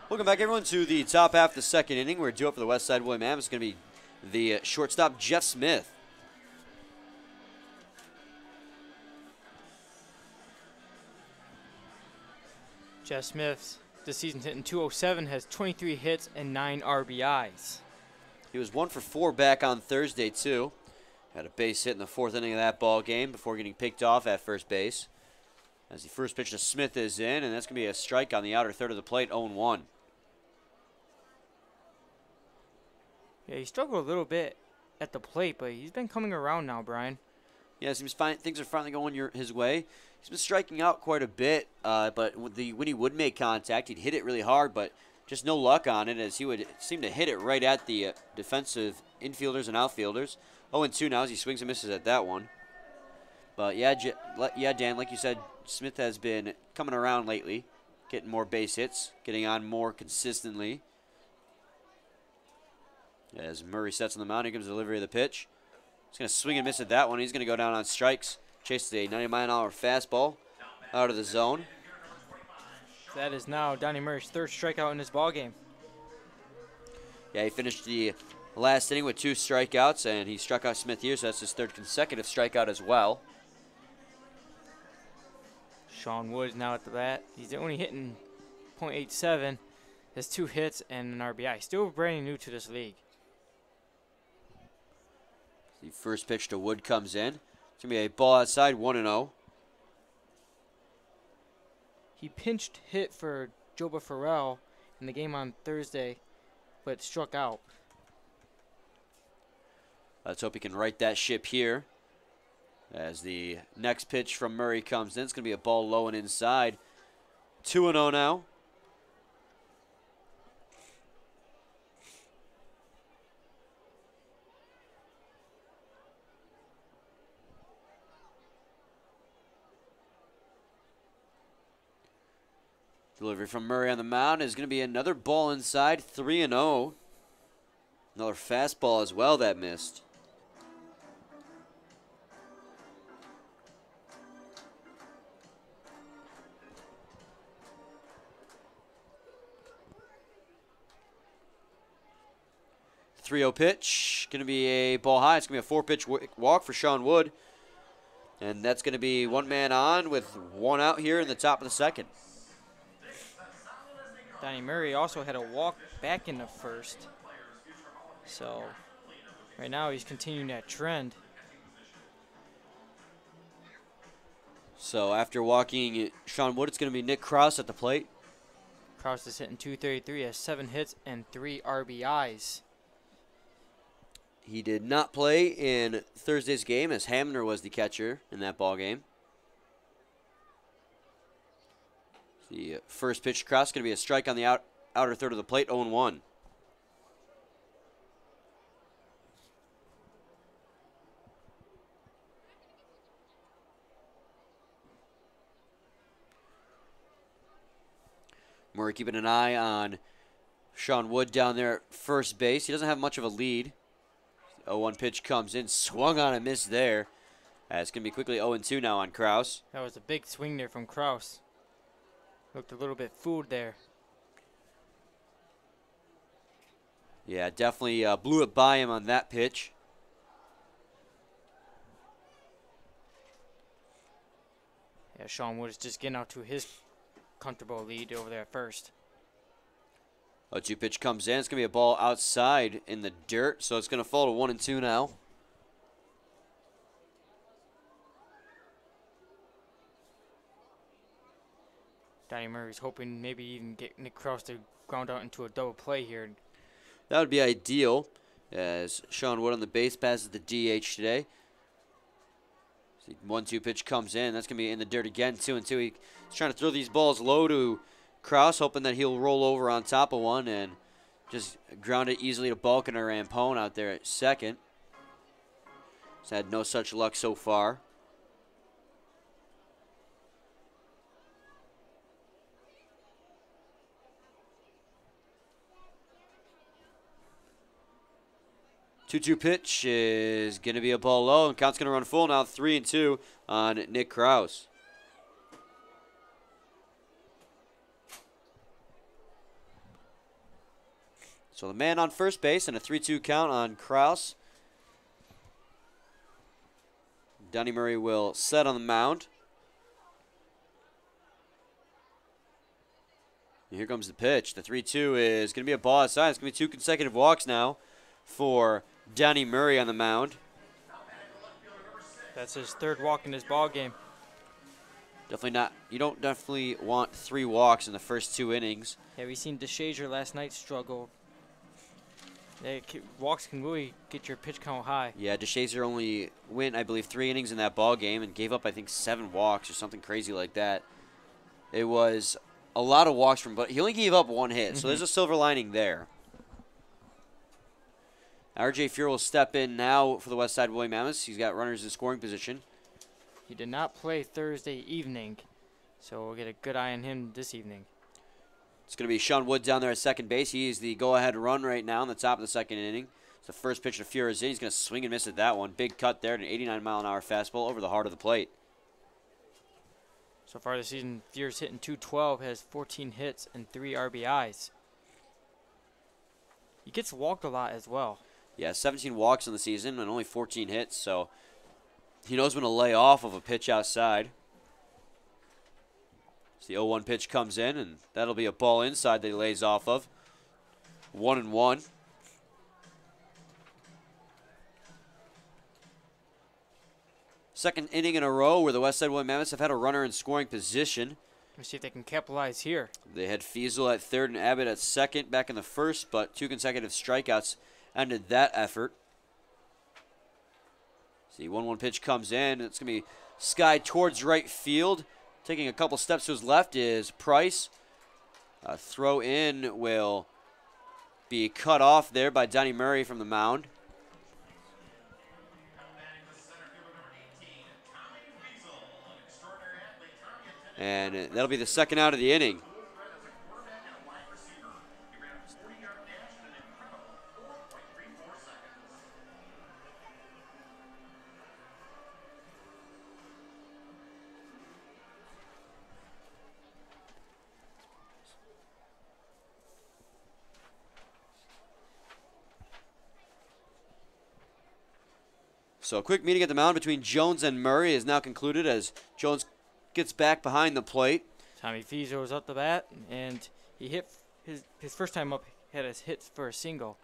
Welcome back, everyone, to the top half of the second inning. We're due up for the Westside Woolly Mammoths. It's going to be the shortstop, Jeff Smith. Jeff Smith, this season's hitting .207, has 23 hits and 9 RBIs. He was 1 for 4 back on Thursday, too. Had a base hit in the 4th inning of that ball game before getting picked off at first base. As the first pitch to Smith is in, and that's going to be a strike on the outer third of the plate, 0-1. Yeah, he struggled a little bit at the plate, but he's been coming around now, Brian. Yeah, it seems things are finally going his way. He's been striking out quite a bit, but when he would make contact, he'd hit it really hard, but just no luck on it, as he would seem to hit it right at the defensive infielders and outfielders. 0-2 now as he swings and misses at that one. But yeah, Dan, like you said, Smith has been coming around lately, getting more base hits, getting on more consistently. As Murray sets on the mound, here comes the delivery of the pitch. He's going to swing and miss at that one. He's going to go down on strikes. Chases a 90-mile-an-hour fastball out of the zone. That is now Donnie Murray's 3rd strikeout in this ballgame. Yeah, he finished the last inning with 2 strikeouts, and he struck out Smith here, so that's his 3rd consecutive strikeout as well. Sean Woods now at the bat. He's only hitting .87, has 2 hits and an RBI. Still brand new to this league. The first pitch to Wood comes in. It's going to be a ball outside, 1-0. He pinched hit for Joba Farrell in the game on Thursday, but struck out. Let's hope he can right that ship here. As the next pitch from Murray comes in, it's going to be a ball low and inside. 2-0 now. Delivery from Murray on the mound is going to be another ball inside, 3-0. Another fastball as well that missed. The 3-0 pitch, going to be a ball high. It's going to be a 4-pitch walk for Sean Wood. And that's going to be 1 man on with 1 out here in the top of the second. Donnie Murray also had a walk back in the first. So right now he's continuing that trend. So after walking Sean Wood, it's going to be Nick Krause at the plate. Krause is hitting .233, has 7 hits and 3 RBIs. He did not play in Thursday's game as Hamner was the catcher in that ball game. The first pitch to Krause going to be a strike on the outer third of the plate, 0-1. Murray keeping an eye on Sean Wood down there at first base. He doesn't have much of a lead. 0-1 pitch comes in, swung on a miss there. It's going to be quickly 0-2 now on Krause. That was a big swing there from Krause. Looked a little bit fooled there. Yeah, definitely blew it by him on that pitch. Yeah, Sean Wood is just getting out to his comfortable lead over there at first. 0-2 pitch comes in. It's going to be a ball outside in the dirt, so it's going to fall to 1-2 now. Donnie Murray's hoping maybe even get Nick Krause to ground out into a double play here. That would be ideal, as Sean Wood on the base passes the DH today. 1-2 pitch comes in. That's going to be in the dirt again, 2-2. He's trying to throw these balls low to Krause, hoping that he'll roll over on top of one and just ground it easily to Balkin or Rampone out there at second. He's had no such luck so far. Two-two pitch is going to be a ball low, and count's going to run full now, 3-2 on Nick Krause. So the man on first base and a 3-2 count on Krause. Donnie Murray will set on the mound. And here comes the pitch. The 3-2 is going to be a ball outside. It's going to be 2 consecutive walks now for Donnie Murray on the mound. That's his 3rd walk in this ball game. Definitely not. You don't definitely want 3 walks in the first 2 innings. Yeah, we seen DeShazer last night struggle. Walks can really get your pitch count high. Yeah, DeShazer only went, I believe, 3 innings in that ball game and gave up, I think, 7 walks or something crazy like that. It was a lot of walks from, but he only gave up 1 hit, so there's a silver lining there. RJ Fuhr will step in now for the Westside Woolly Mammoths. He's got runners in scoring position. He did not play Thursday evening, so we'll get a good eye on him this evening. It's going to be Sean Wood down there at second base. He is the go-ahead run right now in the top of the 2nd inning. It's the first pitch to Fuhr is in. He's going to swing and miss at that one. Big cut there, an 89-mile-an-hour fastball over the heart of the plate. So far this season, Fuhr's hitting .212, has 14 hits and 3 RBIs. He gets walked a lot as well. Yeah, 17 walks in the season and only 14 hits, so he knows when to lay off of a pitch outside. So the 0-1 pitch comes in, and that'll be a ball inside that he lays off of. 1-1. Second inning in a row where the Westside Woolly Mammoths have had a runner in scoring position. Let's see if they can capitalize here. They had Fiesel at 3rd and Abbott at 2nd back in the 1st, but 2 consecutive strikeouts ended that effort. See, 1-1 pitch comes in. It's going to be skied towards right field. Taking a couple steps to his left is Price. A throw in will be cut off there by Donnie Murray from the mound. And that'll be the 2nd out of the inning. So a quick meeting at the mound between Jones and Murray is now concluded as Jones gets back behind the plate. Tommy Fiesel is up the bat, and he hit his first time up had us hit for a single.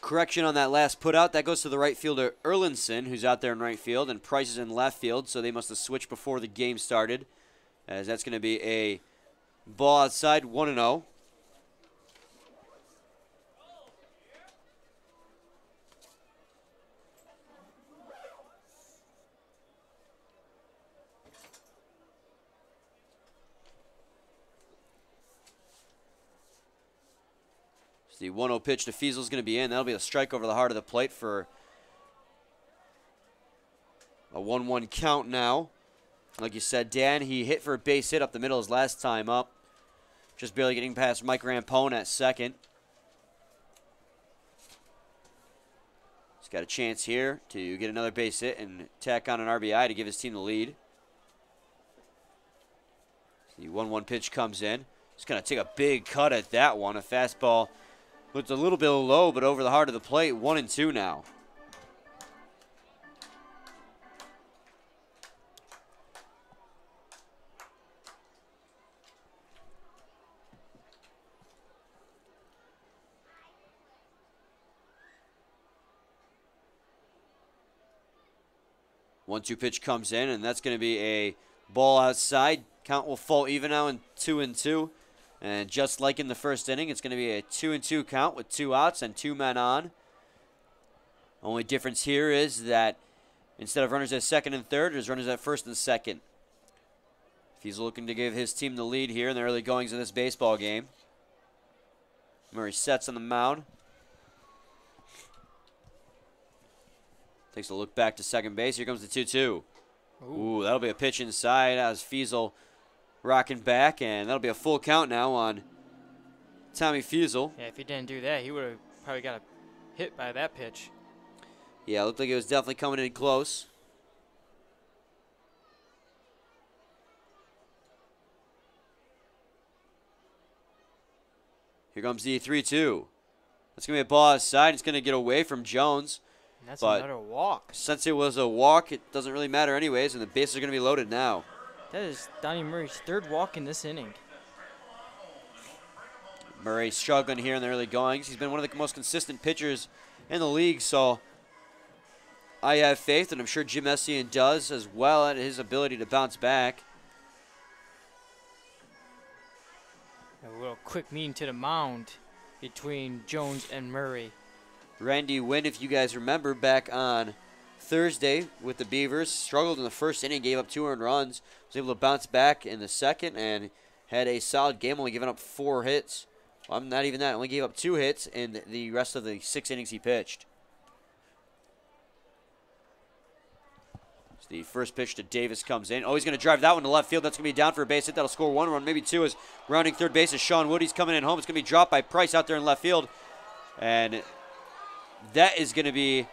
Correction on that last put out. That goes to the right fielder Erlinson, who's out there in right field, and Price is in left field, so they must have switched before the game started, as that's going to be a ball outside, 1-0. The 1-0 pitch to Fiesel is going to be in. That'll be a strike over the heart of the plate for a 1-1 count now. Like you said, Dan, he hit for a base hit up the middle his last time up. Just barely getting past Mike Rampone at second. He's got a chance here to get another base hit and tack on an RBI to give his team the lead. The 1-1 pitch comes in. He's going to take a big cut at that one. A fastball. It's a little bit low, but over the heart of the plate, 1-2 now. One-two pitch comes in, and that's going to be a ball outside. Count will fall even now in 2-2. And just like in the first inning, it's going to be a 2-2 count with 2 outs and 2 men on. Only difference here is that instead of runners at second and third, there's runners at first and second. He's looking to give his team the lead here in the early goings of this baseball game. Murray sets on the mound. Takes a look back to second base. Here comes the 2-2. Ooh, that'll be a pitch inside as Fiesel rocking back, and that'll be a full count now on Tommy Fiesel. Yeah, if he didn't do that, he would have probably got hit by that pitch. Yeah, it looked like it was definitely coming in close. Here comes the 3-2. That's going to be a ball outside. It's going to get away from Jones. And that's another walk. Since it was a walk, it doesn't really matter anyways, and the bases are going to be loaded now. That is Donnie Murray's 3rd walk in this inning. Murray struggling here in the early goings. He's been one of the most consistent pitchers in the league, so I have faith, and I'm sure Jim Essien does as well, at his ability to bounce back. A little quick meeting to the mound between Jones and Murray. Randy Wynn, if you guys remember, back on Thursday with the Beavers, struggled in the first inning, gave up 2 earned runs, was able to bounce back in the second, and had a solid game, only giving up 4 hits. Well, not even that, only gave up 2 hits in the rest of the 6 innings he pitched. So the first pitch to Davis comes in. Oh, he's going to drive that one to left field. That's going to be down for a base hit. That'll score 1 run, maybe 2, as rounding third base is Sean Woody's coming in home. It's going to be dropped by Price out there in left field. And that is going to be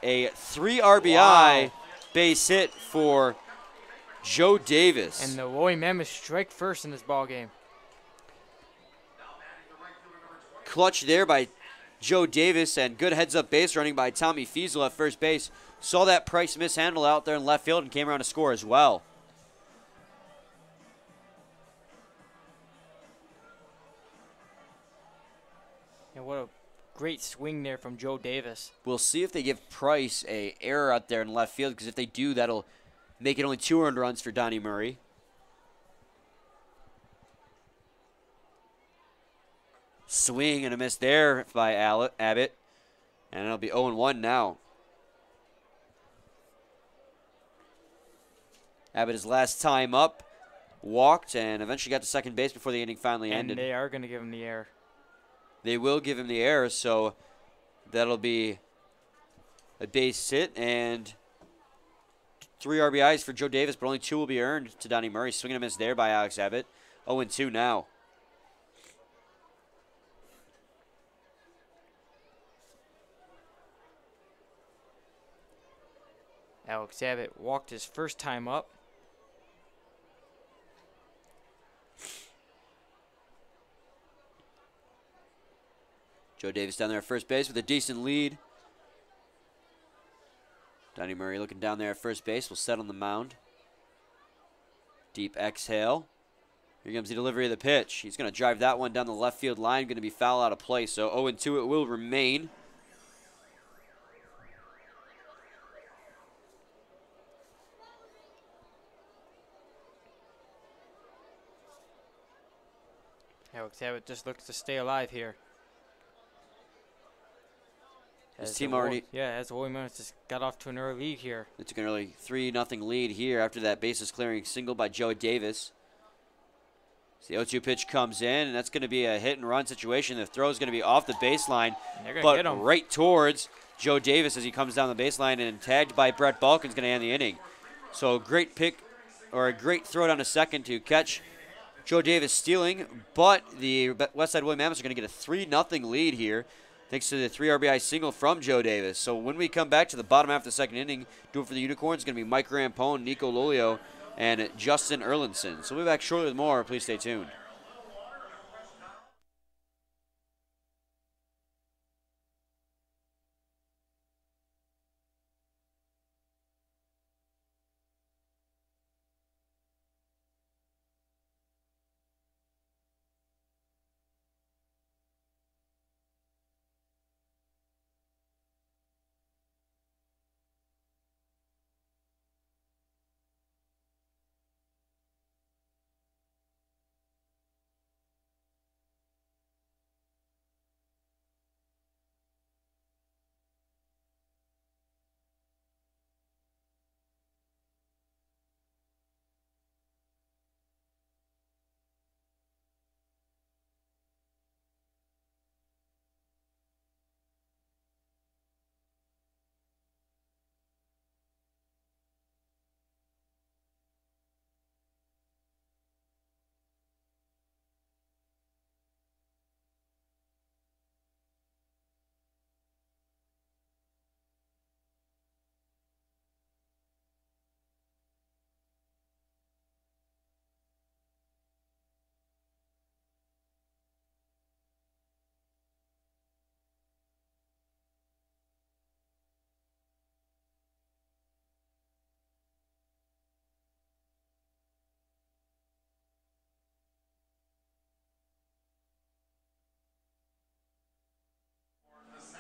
a 3 RBI base hit for Joe Davis. And the Woolly Mammoths strike first in this ball game. Clutch there by Joe Davis, and good heads-up base running by Tommy Fiesel at first base. Saw that Price mishandle out there in left field and came around to score as well. And what a great swing there from Joe Davis. We'll see if they give Price a error out there in left field, because if they do, that'll make it only 2 earned runs for Donnie Murray. Swing and a miss there by Abbott. And it'll be 0-1 now. Abbott, his last time up, walked and eventually got to second base before the inning finally ended. And they are going to give him the error. They will give him the error, so that'll be a base hit and 3 RBIs for Joe Davis, but only 2 will be earned to Donnie Murray. Swing and a miss there by Alex Abbott. 0-2 now. Alex Abbott walked his first time up. Joe Davis down there at first base with a decent lead. Donnie Murray looking down there at first base. Will set on the mound. Deep exhale. Here comes the delivery of the pitch. He's going to drive that one down the left field line. Going to be foul out of play. So 0-2 it will remain. Alex Abbott just looks to stay alive here. His team already... As the Woolly Mammoths just got off to an early lead here. They took an early 3-0 lead here after that bases clearing single by Joe Davis. So the 0-2 pitch comes in, and that's going to be a hit and run situation. The throw is going to be off the baseline, but right towards Joe Davis as he comes down the baseline, and tagged by Brett Balkin's going to end the inning. So a great pick, or a great throw down to second to catch Joe Davis stealing, but the Westside Woolly Mammoths are going to get a 3-0 lead here thanks to the 3 RBI single from Joe Davis. So when we come back to the bottom half of the second inning, doing for the Unicorns, it's going to be Mike Rampone, Nico Lolio, and Justin Erlinson. So we'll be back shortly with more. Please stay tuned.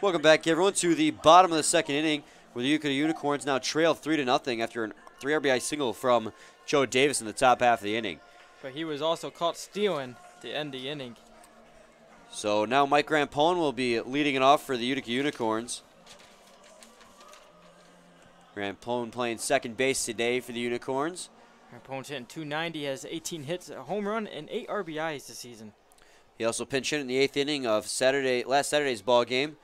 Welcome back, everyone, to the bottom of the second inning, where the Utica Unicorns now trail 3-0 after a 3 RBI single from Joe Davis in the top half of the inning. But he was also caught stealing to end the inning. So now Mike Rampone will be leading it off for the Utica Unicorns. Rampone playing second base today for the Unicorns. Rampone's hitting .290, has 18 hits, a home run, and 8 RBIs this season. He also pinch hit in the 8th inning of last Saturday's ball game,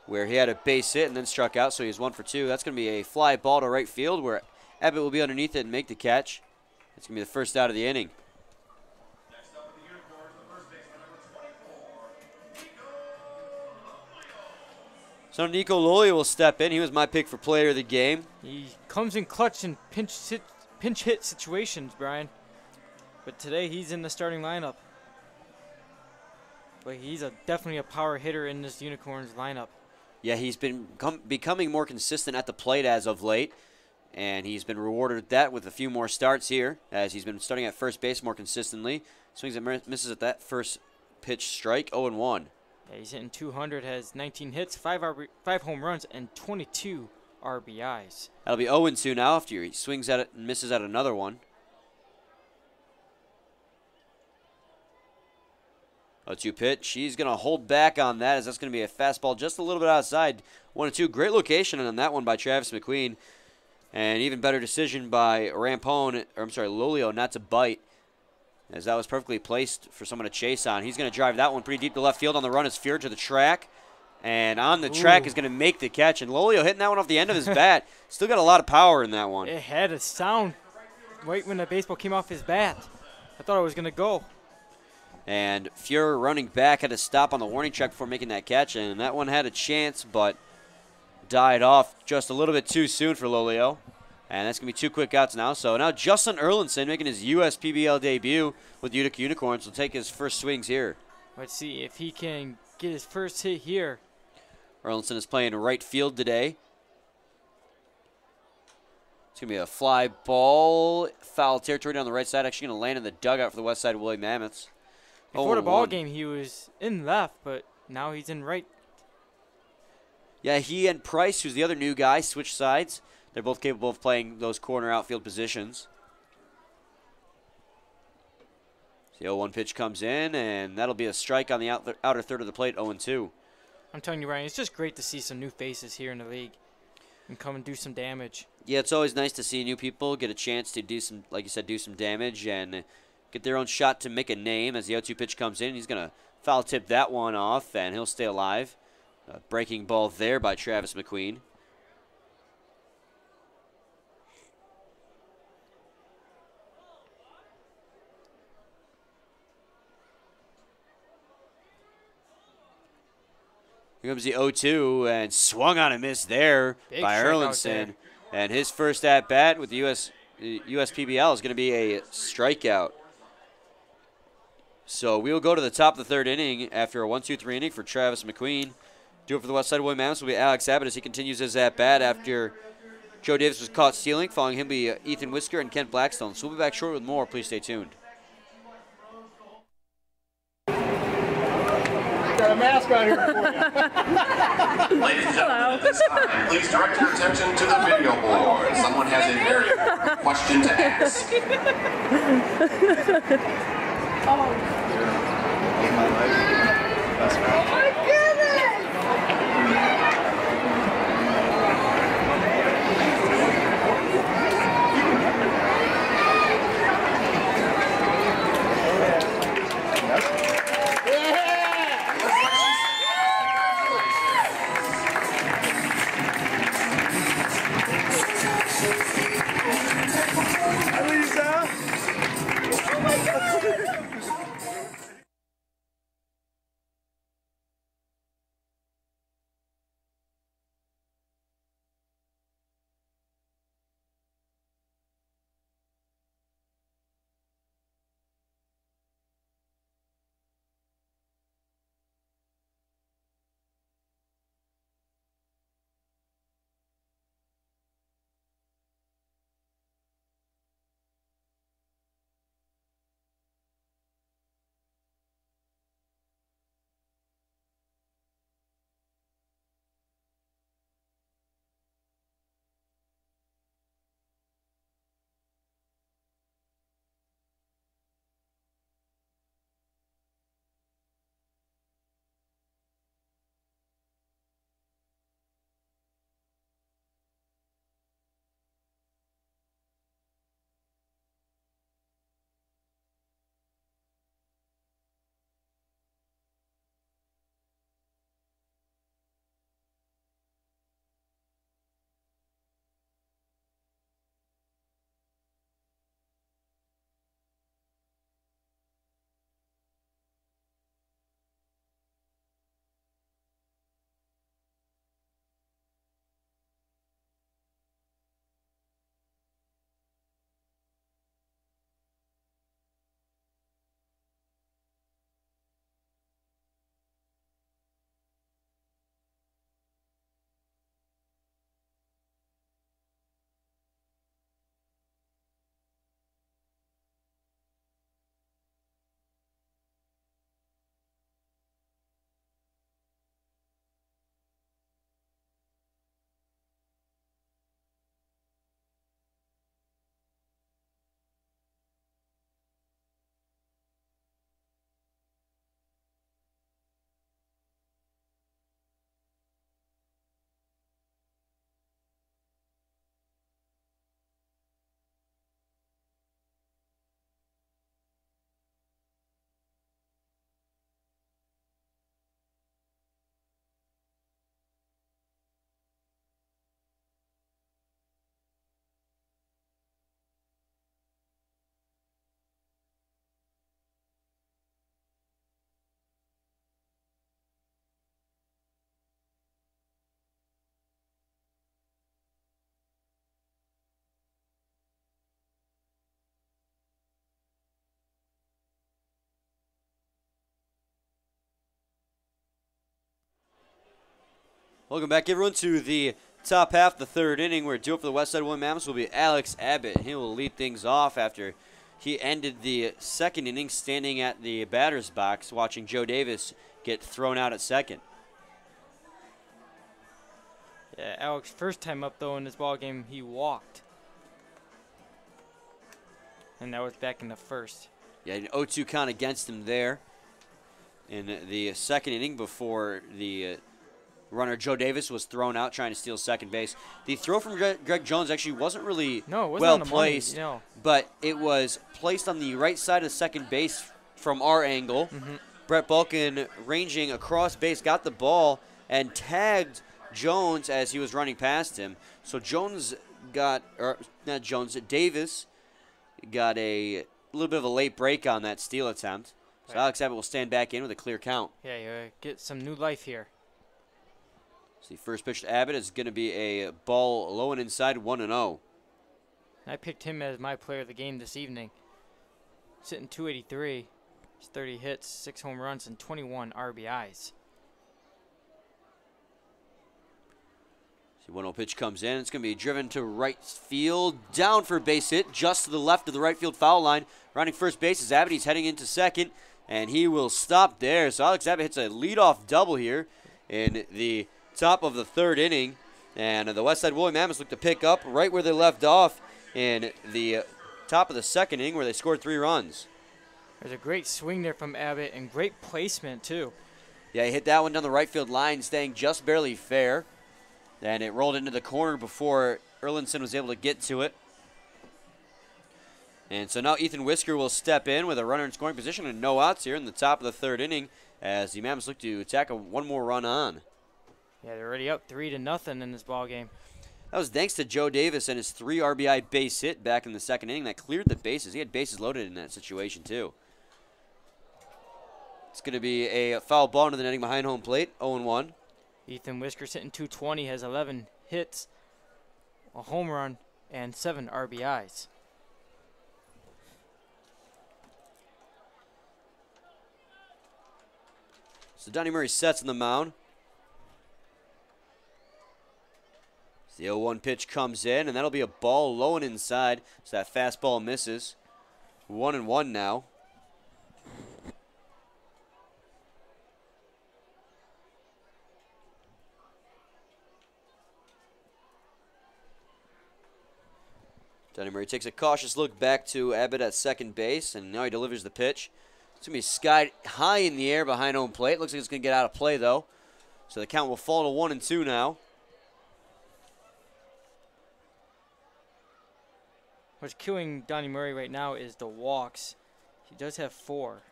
where he had a base hit and then struck out, so he's 1 for 2. That's going to be a fly ball to right field, where Abbott will be underneath it and make the catch. It's going to be the first out of the inning. Next up with the Unicorns, the first baseman, number 24, So Nico Lolio will step in. He was my pick for player of the game. He comes in clutch in pinch hit situations, Brian. But today he's in the starting lineup. But he's definitely a power hitter in this Unicorns lineup. Yeah, he's been becoming more consistent at the plate as of late, and he's been rewarded with that with a few more starts here, as he's been starting at first base more consistently. Swings and misses at that first pitch strike, 0-1. Yeah, he's hitting .200, has 19 hits, 5 home runs, and 22 RBIs. That'll be 0-2 now after he swings at it and misses at another one. 0-2 pitch. He's going to hold back on that, as that's going to be a fastball just a little bit outside. 1-2. Great location on that one by Travis McQueen. And even better decision by Lolio not to bite, as that was perfectly placed for someone to chase on. He's going to drive that one pretty deep to left field on the run. Is Fear to the track. And on the track is going to make the catch. And Lolio hitting that one off the end of his bat. Still got a lot of power in that one. It had a sound right when the baseball came off his bat. I thought it was going to go. And Fuhrer running back had to stop on the warning track before making that catch, and that one had a chance, but died off just a little bit too soon for Lolio. And that's going to be 2 quick outs now. So now Justin Erlinson making his USPBL debut with the Utica Unicorns will take his first swings here. Let's see if he can get his first hit here. Erlinson is playing right field today. It's going to be a fly ball, foul territory down the right side. Actually going to land in the dugout for the Westside Woolly Mammoths. Before the ball 0-1. game, he was in left, but now he's in right. Yeah, he and Price, who's the other new guy, switch sides. They're both capable of playing those corner outfield positions. The 0-1 pitch comes in, and that'll be a strike on the outer third of the plate, 0-2. I'm telling you, Ryan, it's just great to see some new faces here in the league and come and do some damage. Yeah, it's always nice to see new people get a chance to do some, like you said, do some damage and get their own shot to make a name. As the 0-2 pitch comes in, he's going to foul tip that one off, and he'll stay alive. Breaking ball there by Travis McQueen. Here comes the 0-2, and swung on a miss there Big by strikeout Erlinson. there. And his first at-bat with the USPBL is going to be a strikeout. So we'll go to the top of the third inning after a 1-2-3 inning for Travis McQueen. Do it for the Westside Woolly Mammoths will be Alex Abbott as he continues his at-bat after Joe Davis was caught stealing. Following him will be Ethan Whisker and Kent Blackstone. So we'll be back shortly with more. Please stay tuned. Got a mask on here for you. Ladies and gentlemen, at this time, please direct your attention to the video board. Someone has a very important question to ask. Welcome back, everyone, to the top half of the third inning. We're due for the Westside Woolly Mammoths will be Alex Abbott. He will lead things off after he ended the second inning standing at the batter's box watching Joe Davis get thrown out at second. Yeah, Alex, first time up, though, in this ball game, he walked. And that was back in the first. Yeah, an 0-2 count against him there in the second inning before the runner Joe Davis was thrown out trying to steal second base. The throw from Greg Jones actually wasn't really well placed, but it was placed on the right side of second base from our angle. Brett Balkin ranging across base, got the ball, and tagged Jones as he was running past him. So Davis got a little bit of a late break on that steal attempt. So Alex Abbott will stand back in with a clear count. Yeah, you get some new life here. So the first pitch to Abbott is going to be a ball low and inside, 1-0. I picked him as my player of the game this evening. Sitting 283, 30 hits, 6 home runs, and 21 RBIs. See, 1-0 pitch comes in. It's going to be driven to right field, down for a base hit, just to the left of the right field foul line. Rounding first base is Abbott. He's heading into second, and he will stop there. So Alex Abbott hits a leadoff double here in the top of the third inning, and the Westside Woolly Mammoths look to pick up right where they left off in the top of the second inning where they scored 3 runs. There's a great swing there from Abbott and great placement, too. Yeah, he hit that one down the right field line, staying just barely fair. And it rolled into the corner before Erlinson was able to get to it. And so now Ethan Whisker will step in with a runner in scoring position and no outs here in the top of the third inning as the Mammoths look to tack one more run on. Yeah, they're already up 3-0 in this ball game. That was thanks to Joe Davis and his 3 RBI base hit back in the second inning that cleared the bases. He had bases loaded in that situation too. It's going to be a foul ball into the netting behind home plate, 0-1. Ethan Whisker sitting 220, has 11 hits, a home run, and 7 RBIs. So Donnie Murray sets on the mound. The 0-1 pitch comes in, and that'll be a ball low and inside. So that fastball misses. 1-1 now. Donnie Murray takes a cautious look back to Abbott at second base, and now he delivers the pitch. It's going to be skied high in the air behind home plate. Looks like it's going to get out of play, though. So the count will fall to 1-2 now. What's killing Donnie Murray right now is the walks. He does have 4.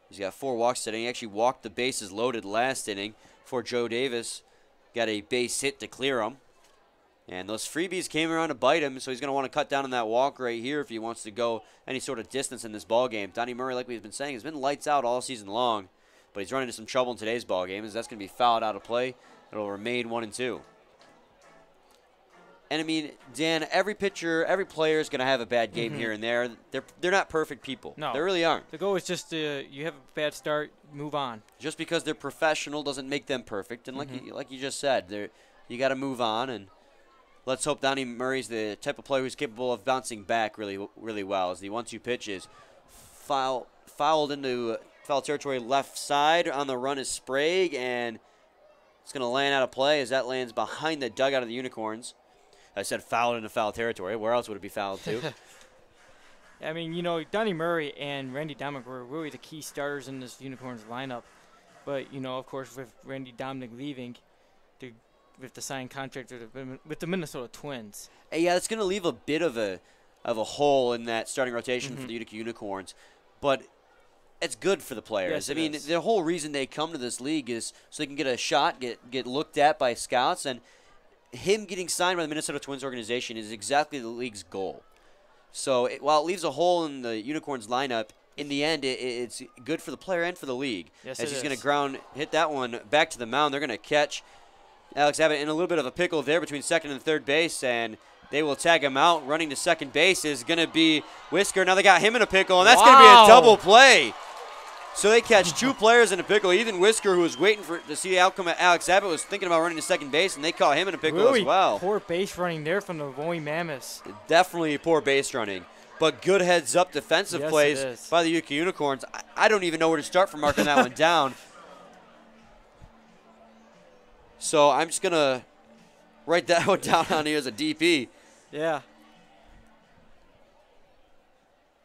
He's got 4 walks today. He actually walked the bases loaded last inning before Joe Davis got a base hit to clear him. And those freebies came around to bite him, so he's going to want to cut down on that walk right here if he wants to go any sort of distance in this ball game. Donnie Murray, like we've been saying, has been lights out all season long, but he's running into some trouble in today's ball game, as that's going to be fouled out of play. It'll remain 1-2. And I mean, Dan, every pitcher, every player is going to have a bad game here and there. They're not perfect people. No, they really aren't. The goal is just you have a bad start, move on. Just because they're professional doesn't make them perfect. And like you just said, you got to move on. And let's hope Donnie Murray's the type of player who's capable of bouncing back really, really well. As the 1-2 pitch is fouled into foul territory left side. On the run is Sprague, and it's going to land out of play as that lands behind the dugout of the Unicorns. I said fouled into foul territory. Where else would it be fouled to? I mean, you know, Donnie Murray and Randy Dominic were really the key starters in this Unicorns lineup. But, you know, of course, with Randy Dominic leaving, with the signed contract with the Minnesota Twins. Yeah, it's going to leave a bit of a hole in that starting rotation for the Utica Unicorns. But it's good for the players. Yes, I mean, the whole reason they come to this league is so they can get a shot, get looked at by scouts, and him getting signed by the Minnesota Twins organization is exactly the league's goal. So while it leaves a hole in the Unicorns lineup, in the end, it's good for the player and for the league. Yes, as he's going to hit that one back to the mound. They're going to catch Alex Abbott in a little bit of a pickle there between second and third base, and they will tag him out. Running to second base is going to be Whisker. Now they got him in a pickle, and that's going to be a double play. So they catch two players in a pickle. Ethan Whisker, who was waiting to see the outcome at Alex Abbott, was thinking about running to second base, and they caught him in a pickle really as well. Poor base running there from the Wowie Mammoths. Definitely poor base running. But good heads-up defensive plays by the Utica Unicorns. I don't even know where to start for marking that one down. So I'm just going to write that one down on here as a DP. Yeah.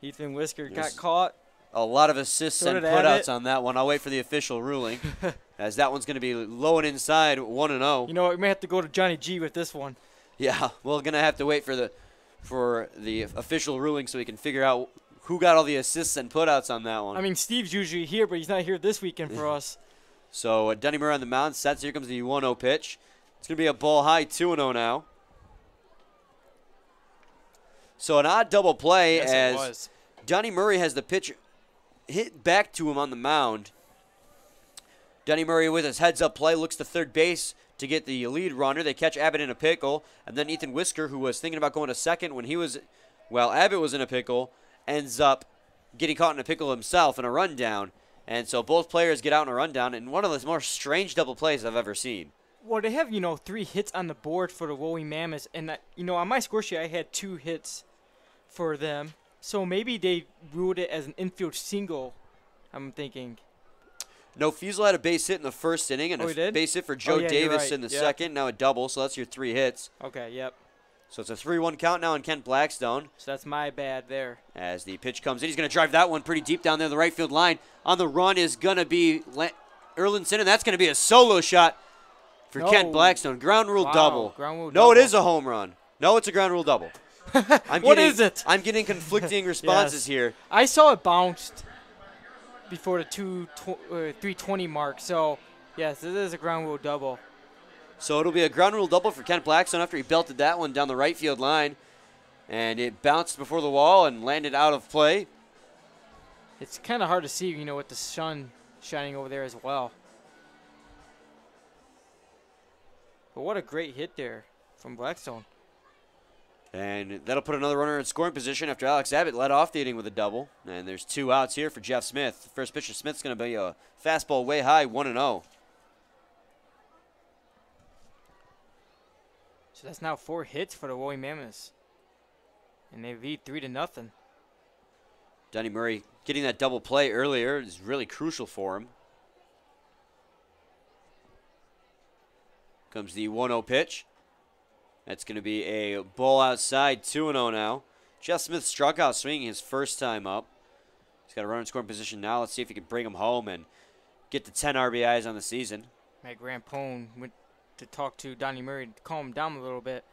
Ethan Whisker got caught. A lot of assists and putouts on that one. I'll wait for the official ruling, as that one's going to be low and inside, 1-0. You know what? We may have to go to Johnny G with this one. Yeah, we're going to have to wait for the official ruling so we can figure out who got all the assists and putouts on that one. I mean, Steve's usually here, but he's not here this weekend for us. So Denny Murray on the mound sets. Here comes the 1-0 pitch. It's going to be a ball high, 2-0 now. So an odd double play as Donnie Murray has the pitch hit back to him on the mound. Denny Murray with his heads-up play looks to third base to get the lead runner. They catch Abbott in a pickle, and then Ethan Whisker, who was thinking about going to second when Abbott was in a pickle, ends up getting caught in a pickle himself in a rundown. And so both players get out in a rundown, and one of the more strange double plays I've ever seen. Well, they have, 3 hits on the board for the Wowie Mammoths, and, on my score sheet I had 2 hits for them. So maybe they ruled it as an infield single, I'm thinking. No, Fiesel had a base hit in the first inning and a base hit for Joe Davis in the second. Now a double, so that's your 3 hits. Okay, yep. So it's a 3-1 count now on Kent Blackstone. So that's my bad there. As the pitch comes in, he's going to drive that one pretty deep down there the right field line. On the run is going to be Erlinson, and that's going to be a solo shot for Kent Blackstone. Ground rule double. No, it is a home run. No, it's a ground rule double. What is it? I'm getting conflicting responses here. I saw it bounced before the 320 mark. So, yes, this is a ground rule double. So it'll be a ground rule double for Kent Blackstone after he belted that one down the right field line. And it bounced before the wall and landed out of play. It's kind of hard to see, with the sun shining over there as well. But what a great hit there from Blackstone. And that'll put another runner in scoring position after Alex Abbott led off the inning with a double. And there's 2 outs here for Jeff Smith. First pitch of Smith's going to be a fastball way high, 1-0. So that's now 4 hits for the Wowie Mammoths. And they lead 3-0. Denny Murray getting that double play earlier is really crucial for him. Comes the 1-0 pitch. That's going to be a ball outside, 2-0 now. Jeff Smith struck out swinging his first time up. He's got a runner in scoring position now. Let's see if he can bring him home and get to 10 RBIs on the season. Matt Grampone went to talk to Donnie Murray to calm him down a little bit.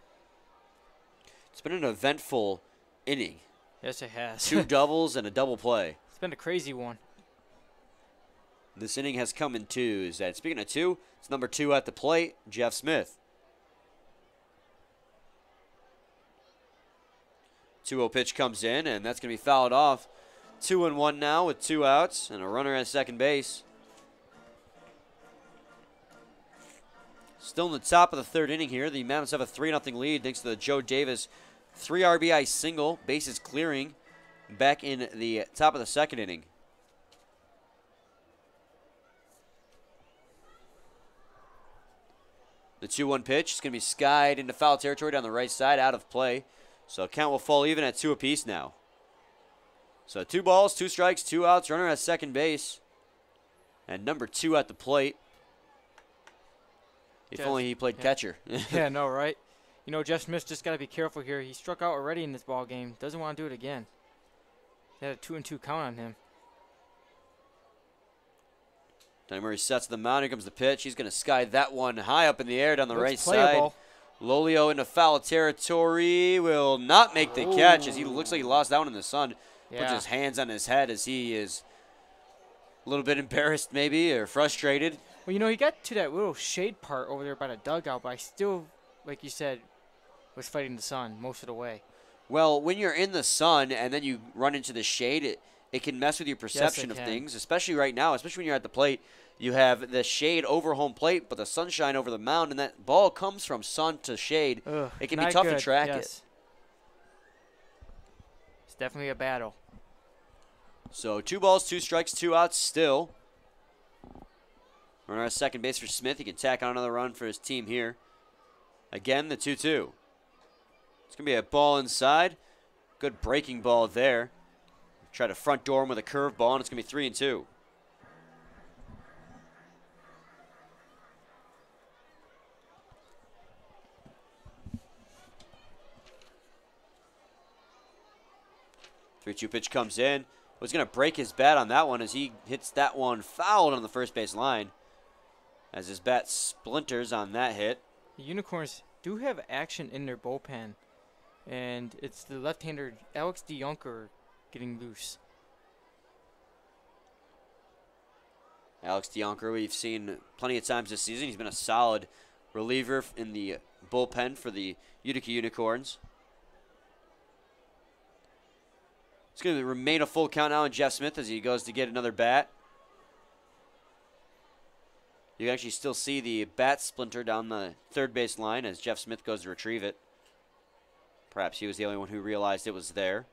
It's been an eventful inning. Yes, it has. 2 doubles and a double play. It's been a crazy one. This inning has come in 2s. And speaking of 2, it's number 2 at the plate, Jeff Smith. 2-0 pitch comes in, and that's going to be fouled off. 2-1 now with 2 outs and a runner at second base. Still in the top of the 3rd inning here. The Mammoths have a 3-0 lead thanks to the Joe Davis 3 RBI single. Bases clearing back in the top of the 2nd inning. The 2-1 pitch is going to be skied into foul territory down the right side, out of play. So count will fall even at 2 apiece now. So 2 balls, 2 strikes, 2 outs, runner at second base. And number 2 at the plate. If only he played catcher. Yeah, no, right? Jeff Smith just got to be careful here. He struck out already in this ball game. Doesn't want to do it again. They had a 2-2 count on him. Donnie Murray sets the mound. Here comes the pitch. He's going to sky that one high up in the air down the right playable. side. Lolio into foul territory. Will not make the catch as he looks like he lost that one in the sun. Yeah. Puts his hands on his head as he is a little bit embarrassed maybe or frustrated. Well, he got to that little shade part over there by the dugout, but I still, like you said, was fighting the sun most of the way. Well, when you're in the sun and then you run into the shade, it can mess with your perception of things, especially right now, especially when you're at the plate. You have the shade over home plate, but the sunshine over the mound, and that ball comes from sun to shade. Ugh, it can be tough to track it. It's definitely a battle. So 2 balls, 2 strikes, 2 outs still. Runner at second base for Smith. He can tack on another run for his team here. Again, the 2-2. It's going to be a ball inside. Good breaking ball there. Try to front door him with a curve ball, and it's going to be 3-2. Three-two pitch comes in. Was going to break his bat on that one as he hits that one fouled on the first base line. As his bat splinters on that hit. The Unicorns do have action in their bullpen, and it's the left-hander Alex DeJonker getting loose. Alex DeJonker, we've seen plenty of times this season. He's been a solid reliever in the bullpen for the Utica Unicorns. It's going to remain a full count now on Jeff Smith as he goes to get another bat. You can actually still see the bat splinter down the third base line as Jeff Smith goes to retrieve it. Perhaps he was the only one who realized it was there.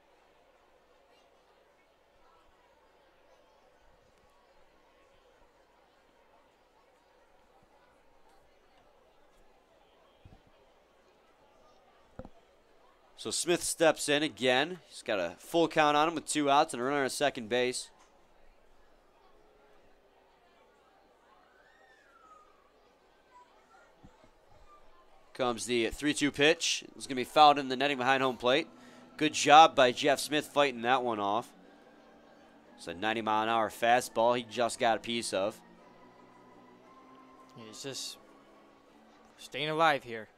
So Smith steps in again. He's got a full count on him with 2 outs and a runner at second base. Comes the 3-2 pitch. It's going to be fouled in the netting behind home plate. Good job by Jeff Smith fighting that one off. It's a 90-mile-an-hour fastball he just got a piece of. He's just staying alive here.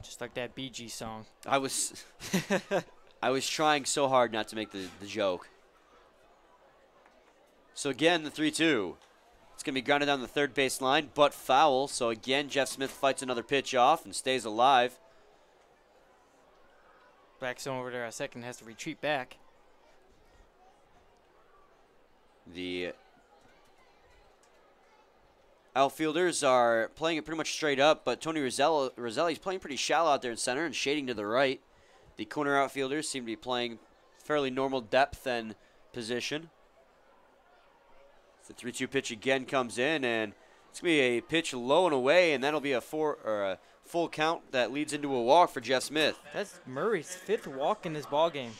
Just like that Bee Gees song. I was trying so hard not to make the joke. So again, the 3-2. It's going to be grounded down the third base line, but foul. So again, Jeff Smith fights another pitch off and stays alive. Black zone over there at second has to retreat back. The outfielders are playing it pretty much straight up, but Tony Roselli's playing pretty shallow out there in center and shading to the right. The corner outfielders seem to be playing fairly normal depth and position. The 3-2 pitch again comes in, and it's going to be a pitch low and away, and that'll be a full count that leads into a walk for Jeff Smith. That's Murray's 5th walk in this ball game.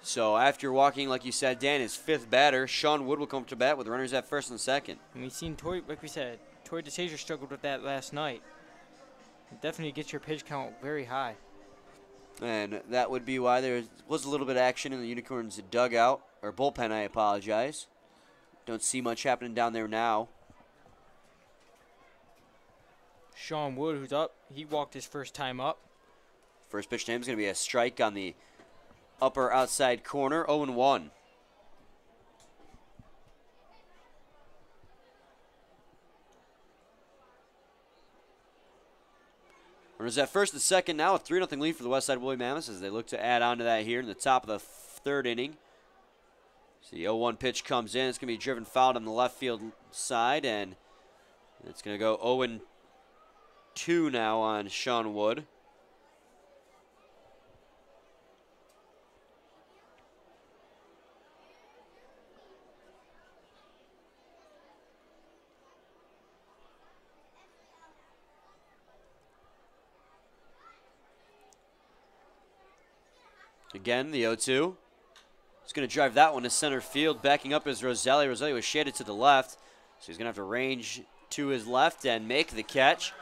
So after walking, like you said, Dan, his 5th batter, Sean Wood will come to bat with runners at first and second. And we've seen like we said, Tory DeSager struggled with that last night. It definitely gets your pitch count very high. And that would be why there was a little bit of action in the Unicorns' dugout, or bullpen, I apologize. Don't see much happening down there now. Sean Wood, who's up, he walked his first time up. First pitch to him is going to be a strike on the upper outside corner, 0-1. Runners at first and second now, a 3-0 lead for the Westside Woolly Mammoths as they look to add on to that here in the top of the third inning. So the 0-1 pitch comes in. It's going to be driven foul on the left field side, and it's going to go 0-2 now on Sean Wood. Again, the 0-2. He's going to drive that one to center field. Backing up is Roselli. Roselli was shaded to the left, so he's going to have to range to his left and make the catch.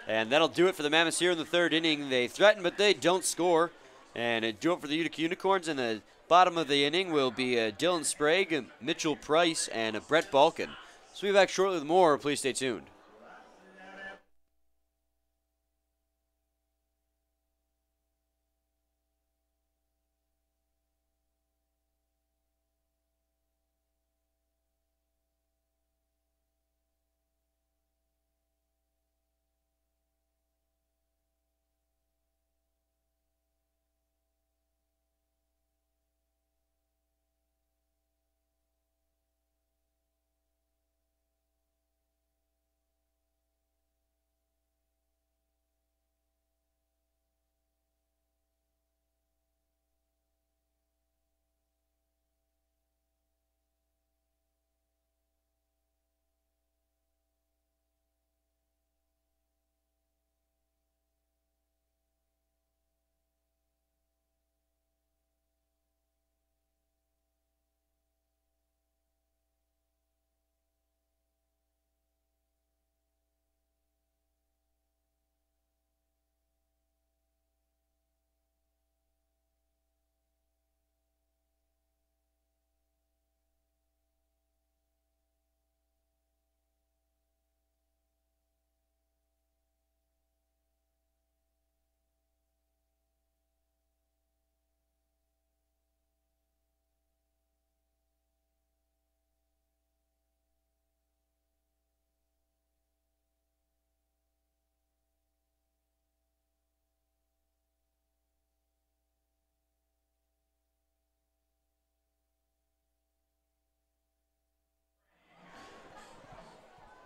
And that'll do it for the Mammoths here in the third inning. They threaten, but they don't score. And it do it for the Utica Unicorns. In the bottom of the inning will be Dylan Sprague, Mitchell Price, and Brett Balkin. So we'll be back shortly with more. Please stay tuned.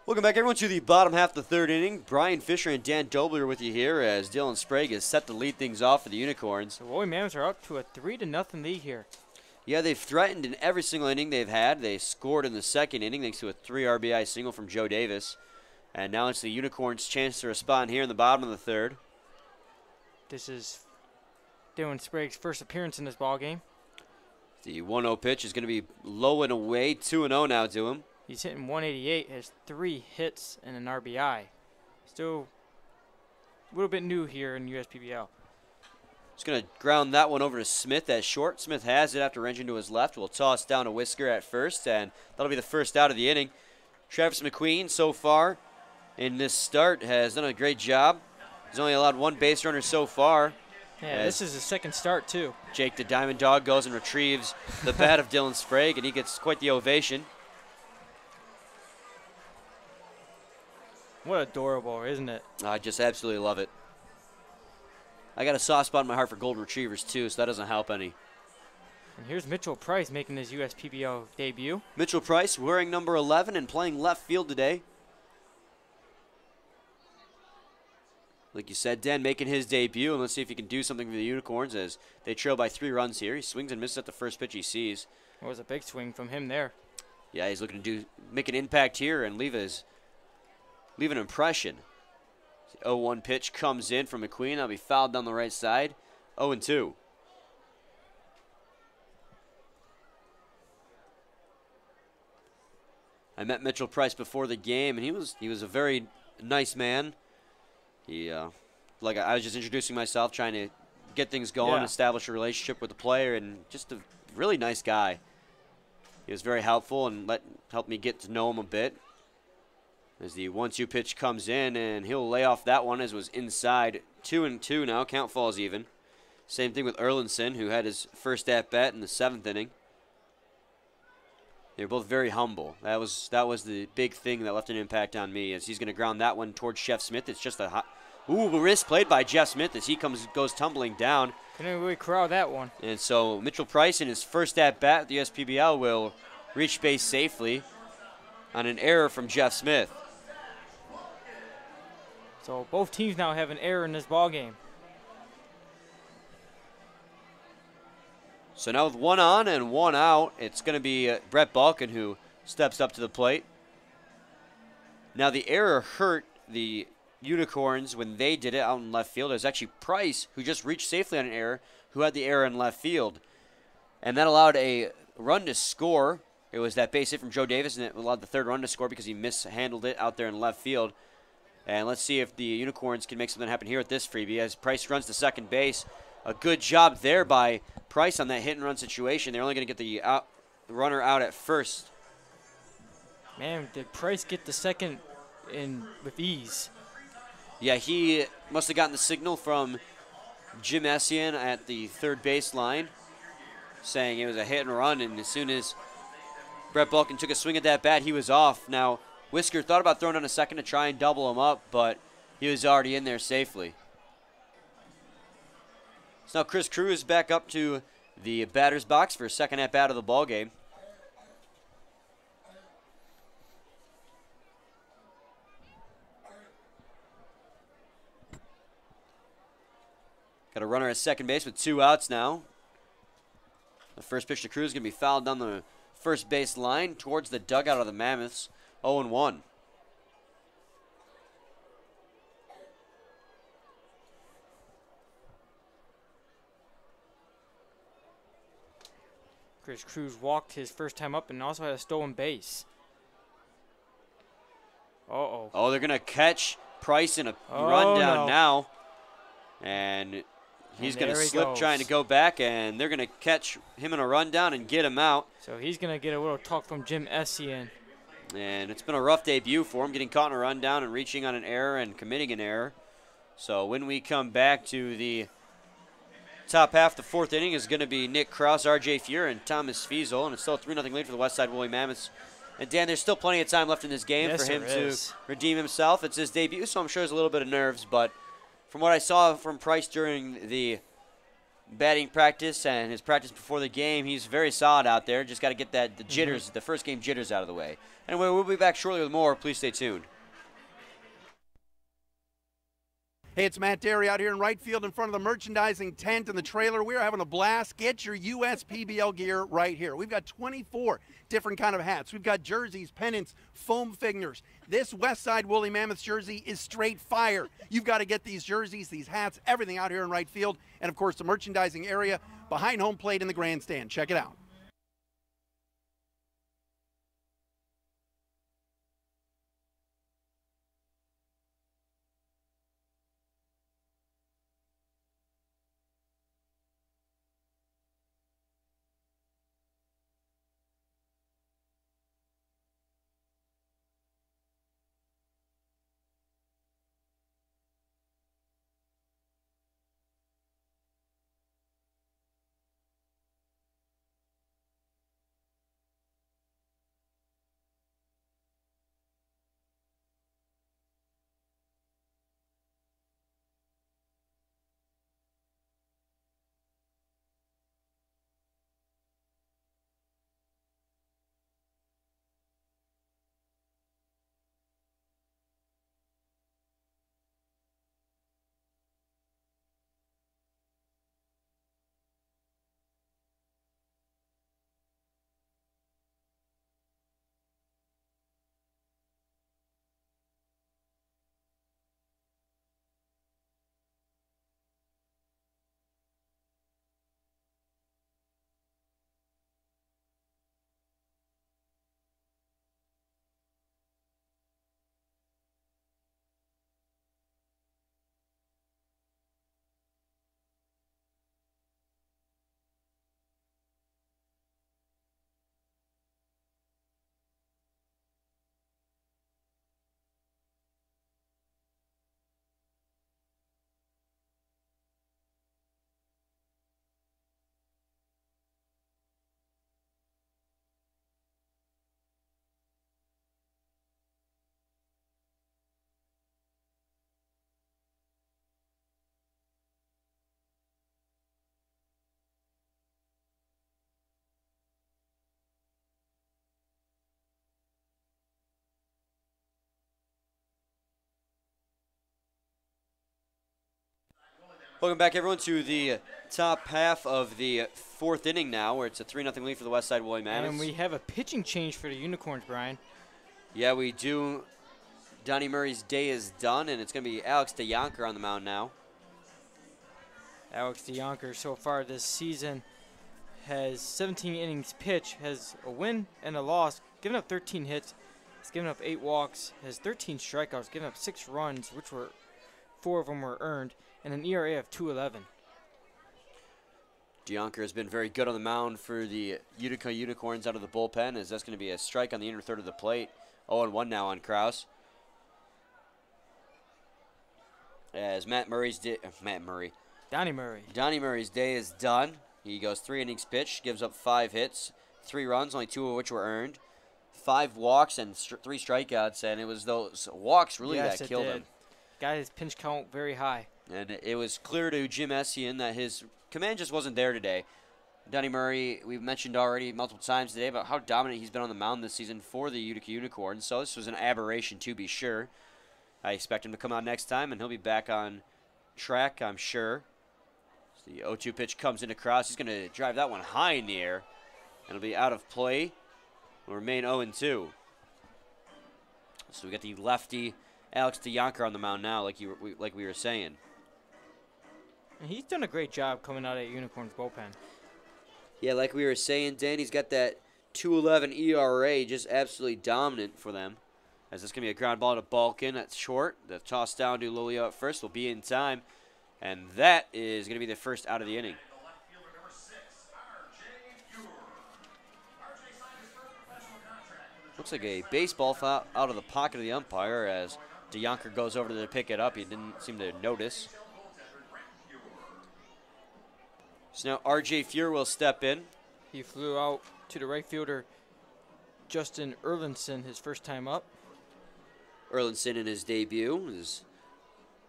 Welcome back, everyone, to the bottom half of the third inning. Brian Fisher and Dan Dobler with you here as Dylan Sprague is set to lead things off for the Unicorns. The Woolly Mammoths are up to a 3-0 lead here. Yeah, they've threatened in every single inning they've had. They scored in the second inning thanks to a 3 RBI single from Joe Davis. And now it's the Unicorns' chance to respond here in the bottom of the third. This is Dylan Sprague's first appearance in this ballgame. The 1-0 pitch is going to be low and away, 2-0 now to him. He's hitting 188, has 3 hits and an RBI. Still a little bit new here in USPBL. He's going to ground that one over to Smith at short. Smith has it after ranging to his left. Will toss down to Whisker at first, and that'll be the first out of the inning. Travis McQueen so far in this start has done a great job. He's only allowed 1 base runner so far. Yeah, this is his second start, too. Jake the Diamond Dog goes and retrieves the bat of Dylan Sprague, and he gets quite the ovation. What adorable, isn't it? I just absolutely love it. I got a soft spot in my heart for golden retrievers, too, so that doesn't help any. And here's Mitchell Price making his USPBL debut. Mitchell Price wearing number 11 and playing left field today. Like you said, Dan making his debut, and let's see if he can do something for the Unicorns as they trail by 3 runs here. He swings and misses at the first pitch he sees. It was a big swing from him there. Yeah, he's looking to make an impact here and leave an impression. The 0-1 pitch comes in from McQueen. That'll be fouled down the right side. 0-2. I met Mitchell Price before the game, and he was a very nice man. He, like I was just introducing myself, trying to get things going, establish a relationship with the player, and just a really nice guy. He was very helpful and helped me get to know him a bit. As the 1-2 pitch comes in, and he'll lay off that one as it was inside. 2-2 now, count falls even. Same thing with Erlinson, who had his first at-bat in the 7th inning. They were both very humble. That was the big thing that left an impact on me, as he's going to ground that one towards Jeff Smith. It's just a wrist played by Jeff Smith as he goes tumbling down. Couldn't really corral that one. And so Mitchell Price in his first at-bat at the USPBL will reach base safely on an error from Jeff Smith. So both teams now have an error in this ball game. So now with 1 on and 1 out, it's going to be Brett Balkin who steps up to the plate. Now the error hurt the Unicorns when they did it out in left field. It was actually Price who just reached safely on an error who had the error in left field. And that allowed a run to score. It was that base hit from Joe Davis, and it allowed the 3rd run to score because he mishandled it out there in left field. And let's see if the Unicorns can make something happen here at this freebie as Price runs to second base. A good job there by Price on that hit-and-run situation. They're only going to get the runner out at first. Man, did Price get the second in with ease? Yeah, he must have gotten the signal from Jim Essien at the third base line saying it was a hit-and-run, and as soon as Brett Balkin took a swing at that bat, he was off. Now, Whisker thought about throwing on a second to try and double him up, but he was already in there safely. So now Chris Cruz back up to the batter's box for a second at-bat of the ball game. Got a runner at second base with 2 outs now. The first pitch to Cruz is going to be fouled down the first base line towards the dugout of the Mammoths. 0-1. Chris Cruz walked his first time up and also had a stolen base. Uh-oh. Oh, they're going to catch Price in a rundown now. And he's going to slip trying to go back, and they're going to catch him in a rundown and get him out. So he's going to get a little talk from Jim Essien. And it's been a rough debut for him, getting caught in a rundown and reaching on an error and committing an error. So when we come back to the top half, the 4th inning is going to be Nick Krause, R.J. Fuhr, and Thomas Fiesel. And it's still a 3-0 lead for the Westside Woolly Mammoths. And, Dan, there's still plenty of time left in this game for him to redeem himself. It's his debut, so I'm sure there's a little bit of nerves. But from what I saw from Price during the batting practice and his practice before the game. He's very solid out there. Just got to get the jitters, the first game jitters out of the way. Anyway, we'll be back shortly with more. Please stay tuned. Hey, it's Matt Derry out here in right field in front of the merchandising tent and the trailer. We're having a blast. Get your USPBL gear right here. We've got 24 different kind of hats. We've got jerseys, pennants, foam figures. This Westside Woolly Mammoths jersey is straight fire. You've got to get these jerseys, these hats, everything out here in right field. And, of course, the merchandising area behind home plate in the grandstand. Check it out. Welcome back, everyone, to the top half of the fourth inning now, where it's a 3-0 lead for the Westside Woolly Mammoths. And we have a pitching change for the Unicorns, Brian. Yeah, we do. Donnie Murray's day is done, and it's going to be Alex DeYonker on the mound now. Alex DeYonker so far this season has 17 innings pitched, has a win and a loss, given up 13 hits, has given up 8 walks, has 13 strikeouts, given up 6 runs, which were 4 of them were earned, and an ERA of 2.11. DeYonker has been very good on the mound for the Utica Unicorns out of the bullpen, as that's going to be a strike on the inner third of the plate. 0-1 now on Kraus. As Donnie Murray's day is done. He goes 3 innings pitched, gives up 5 hits, 3 runs, only 2 of which were earned, 5 walks and 3 strikeouts, and it was those walks really that killed him. Got his pinch count very high. And it was clear to Jim Essian that his command just wasn't there today. Donnie Murray, we've mentioned already multiple times today about how dominant he's been on the mound this season for the Utica Unicorns, so this was an aberration to be sure. I expect him to come out next time, and he'll be back on track, I'm sure. So the 0-2 pitch comes into Kraus. He's going to drive that one high in the air, and it'll be out of play. We'll remain 0-2. So we got the lefty Alex DeYonker on the mound now, like we were saying. And he's done a great job coming out at Unicorns bullpen. Yeah, like we were saying, Dan, he's got that 2.11 ERA, just absolutely dominant for them. As it's going to be a ground ball to Balkin. That's short. The toss down to Lolio at first will be in time. And that is going to be the first out of the inning. Looks like a baseball foul out of the pocket of the umpire as DeYonker goes over to pick it up. He didn't seem to notice. So now R.J. Fuhr will step in. He flew out to the right fielder, Justin Erlinson, his first time up. Erlinson in his debut is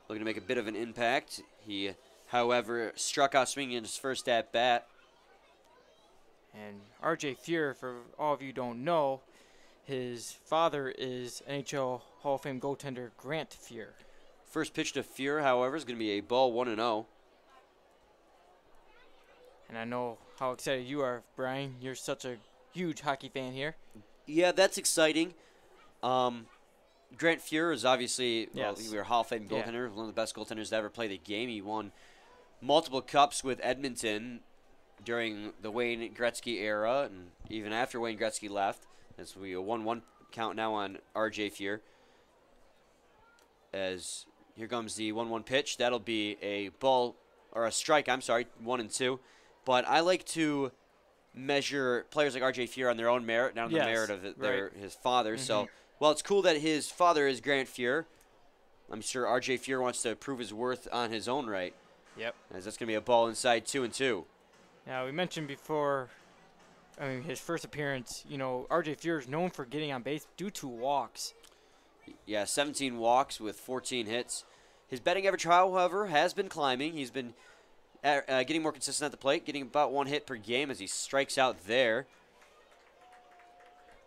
looking to make a bit of an impact. He however, struck out swinging in his first at bat. And R.J. Fuhr, for all of you who don't know, his father is NHL Hall of Fame goaltender Grant Fuhr. First pitch to Fuhr, however, is going to be a ball 1-0. And I know how excited you are, Brian. You're such a huge hockey fan here. Yeah, that's exciting. Grant Fuhr is obviously Yes. he was a Hall of Fame goaltender, one of the best goaltenders to ever play the game. He won multiple cups with Edmonton during the Wayne Gretzky era, and even after Wayne Gretzky left. This will be a 1-1 count now on R.J. Fuhr. As here comes the 1-1 pitch. That'll be a ball, or a strike, 1-2. But I like to measure players like R.J. Fuhr on their own merit, not on the merit of his father. So, while it's cool that his father is Grant Fuhr, I'm sure R.J. Fuhr wants to prove his worth on his own right. Yep. As that's going to be a ball inside 2-2. Now, we mentioned before, his first appearance, R.J. Fuhr is known for getting on base due to walks. Yeah, 17 walks with 14 hits. His batting average, however, has been climbing. He's been getting more consistent at the plate, getting about 1 hit per game as he strikes out there.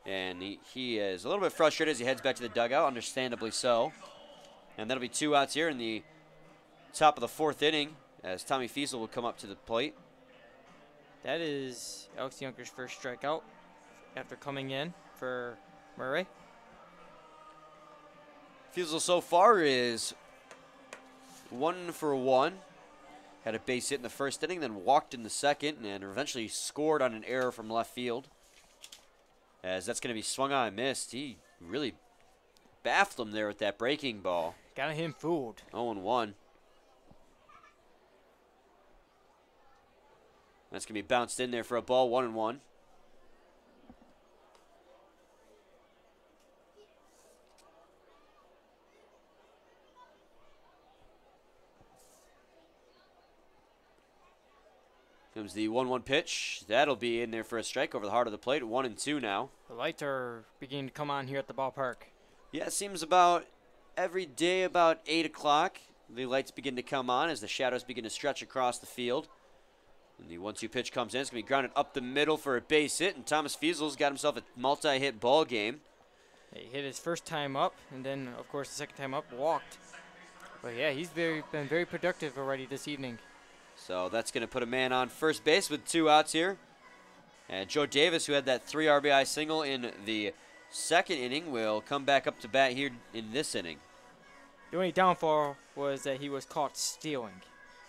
And he is a little bit frustrated as he heads back to the dugout, understandably so. And that'll be 2 outs here in the top of the 4th inning as Tommy Fiesel will come up to the plate. That is Alex Younker's first strikeout after coming in for Murray. Fiesel so far is 1 for 1. Had a base hit in the first inning, then walked in the second, and eventually scored on an error from left field. As that's going to be swung on and missed. He really baffled him there with that breaking ball. Got him fooled. 0-1. That's going to be bounced in there for a ball, 1-1. Comes the 1-1 pitch. That'll be in there for a strike over the heart of the plate. 1-2 now. The lights are beginning to come on here at the ballpark. Yeah, it seems about every day about 8 o'clock, the lights begin to come on as the shadows begin to stretch across the field. And the 1-2 pitch comes in. It's going to be grounded up the middle for a base hit, and Thomas Fiesel's got himself a multi-hit ball game. He hit his first time up, and then, of course, the second time up, walked. But, yeah, he's been very productive already this evening. So that's going to put a man on first base with 2 outs here. And Joe Davis, who had that 3 RBI single in the second inning, will come back up to bat here in this inning. The only downfall was that he was caught stealing.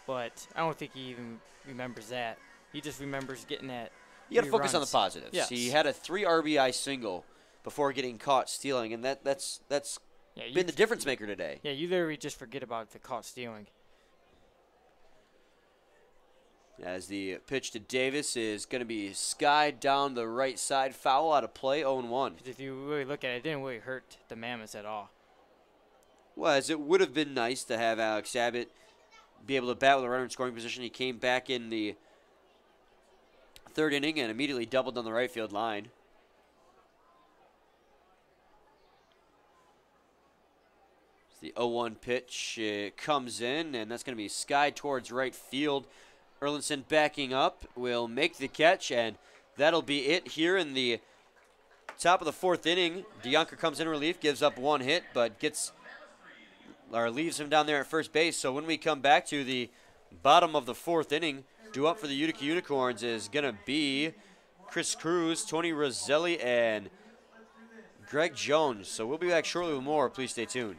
But I don't think he even remembers that. He just remembers getting that. You got to focus on the positives. Yes. He had a 3 RBI single before getting caught stealing, and that's been the difference maker today. Yeah, you literally just forget about the caught stealing. As the pitch to Davis is going to be skied down the right side, foul out of play, 0-1. If you really look at it, it didn't really hurt the Mammoths at all. Well, as it would have been nice to have Alex Abbott be able to bat with a runner in scoring position. He came back in the 3rd inning and immediately doubled on the right field line. The 0-1 pitch comes in, and that's going to be skied towards right field. Erlinson backing up will make the catch, and that'll be it here in the top of the 4th inning. DeYonker comes in relief, gives up 1 hit, but leaves him down there at first base. So when we come back to the bottom of the 4th inning, due up for the Utica Unicorns is going to be Chris Cruz, Tony Roselli, and Greg Jones. So we'll be back shortly with more. Please stay tuned.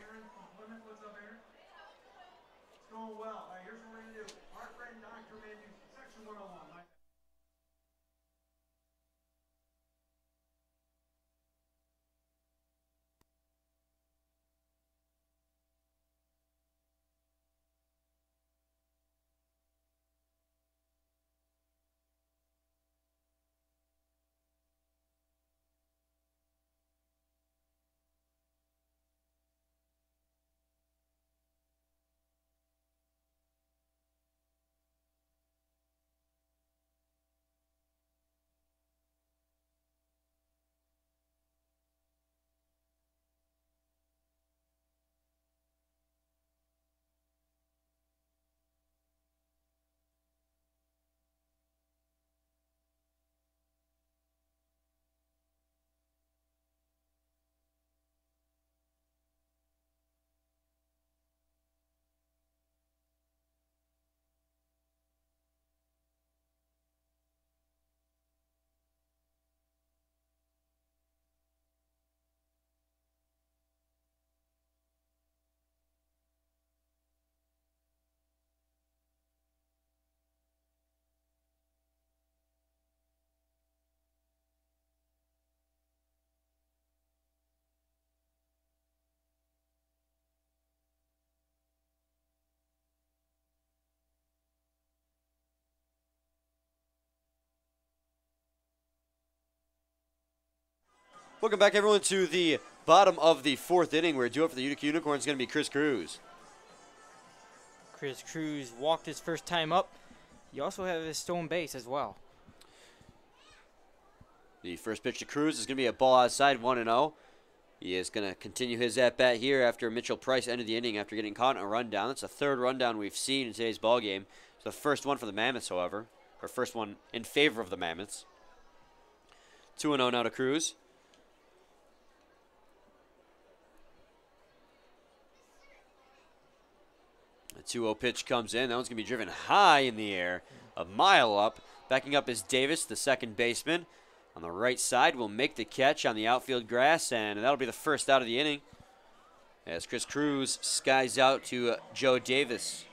Welcome back, everyone, to the bottom of the 4th inning. We're due up for the Utica Unicorns. It's going to be Chris Cruz. Chris Cruz walked his first time up. You also have his stolen base as well. The first pitch to Cruz is going to be a ball outside, 1-0. He is going to continue his at-bat here after Mitchell Price ended the inning after getting caught in a rundown. That's the 3rd rundown we've seen in today's ball game. It's the first one for the Mammoths, however, or first one in favor of the Mammoths. 2-0 now to Cruz. The 2-0 pitch comes in. That one's going to be driven high in the air, a mile up. Backing up is Davis, the second baseman. On the right side, will make the catch on the outfield grass, and that'll be the first out of the inning. As Chris Cruz skies out to Joe Davis.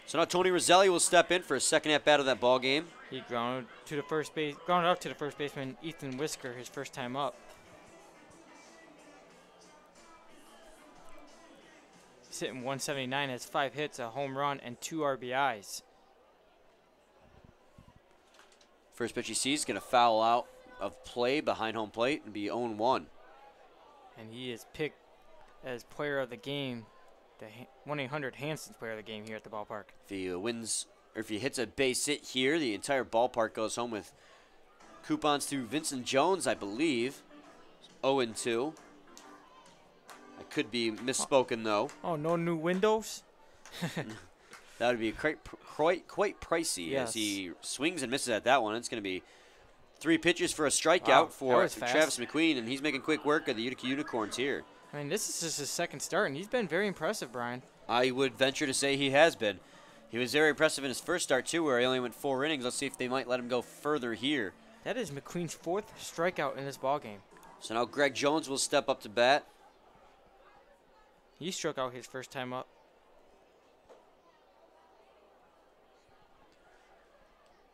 So now Tony Roselli will step in for a second at-bat of that ball game. He grounded up to the first baseman, Ethan Whisker, his first time up. He's hitting 179, has 5 hits, a home run, and 2 RBIs. First pitch he sees is going to foul out of play behind home plate and be 0-1. And he is picked as player of the game, the 1-800-Hanson's player of the game here at the ballpark. If he wins, or if he hits a base hit here, the entire ballpark goes home with coupons to Vincent Jones, I believe. 0-2. I could be misspoken, though. Oh, no new windows? That would be quite pricey. Yes. As he swings and misses at that one. It's going to be 3 pitches for a strikeout for Travis McQueen, and he's making quick work of the Utica Unicorns here. I mean, this is just his second start, and he's been very impressive, Brian. I would venture to say he has been. He was very impressive in his first start, too, where he only went 4 innings. Let's see if they might let him go further here. That is McQueen's 4th strikeout in this ballgame. So now Greg Jones will step up to bat. He struck out his first time up.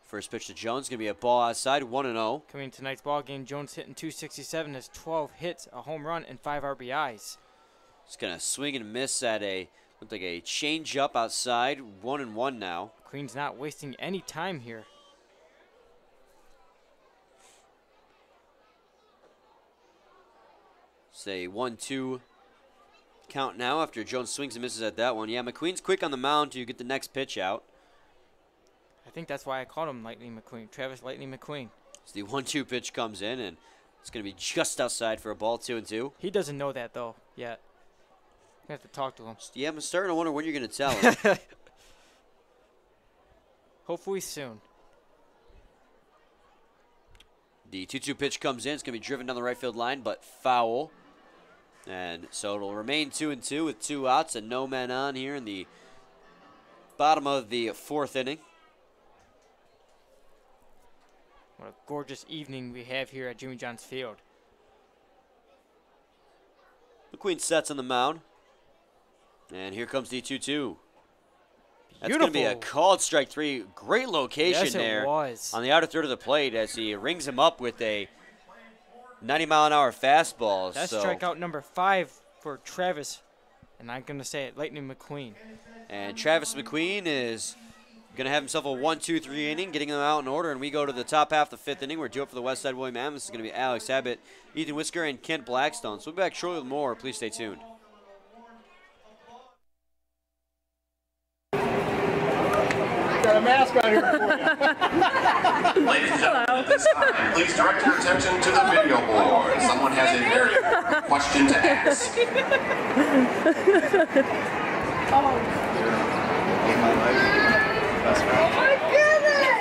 First pitch to Jones, going to be a ball outside, 1-0. Coming in tonight's ball game, Jones hitting 267, has 12 hits, a home run, and 5 RBIs. He's going to swing and miss at looked like a change-up outside, 1-1 now. McQueen's not wasting any time here. Say 1-2 count now after Jones swings and misses at that one. Yeah, McQueen's quick on the mound to get the next pitch out. I think that's why I called him Lightning McQueen, Travis Lightning McQueen. So the 1-2 pitch comes in, and it's going to be just outside for a ball, 2-2. He doesn't know that, though, yet. I have to talk to him. Yeah, I'm starting to wonder when you're going to tell him. Hopefully soon. The 2-2 pitch comes in. It's going to be driven down the right field line, but foul. And so it'll remain 2-2 with 2 outs and no men on here in the bottom of the 4th inning. What a gorgeous evening we have here at Jimmy John's Field. McQueen sets on the mound. And here comes the 2-2. That's going to be a called strike 3. Great location there on the outer third of the plate as he rings him up with a 90-mile-an-hour fastball. That's strikeout number 5 for Travis, and I'm going to say it, Lightning McQueen. And Travis McQueen is going to have himself a 1-2-3 inning, getting them out in order, and we go to the top half of the 5th inning. We're due up for the Westside William Mammoths. It's going to be Alex Abbott, Ethan Whisker, and Kent Blackstone. So we'll be back shortly with more. Please stay tuned. Got a mask on here for you. Ladies and gentlemen, at this time, please direct your attention to the video board. Someone has a very important question to ask. Oh my goodness!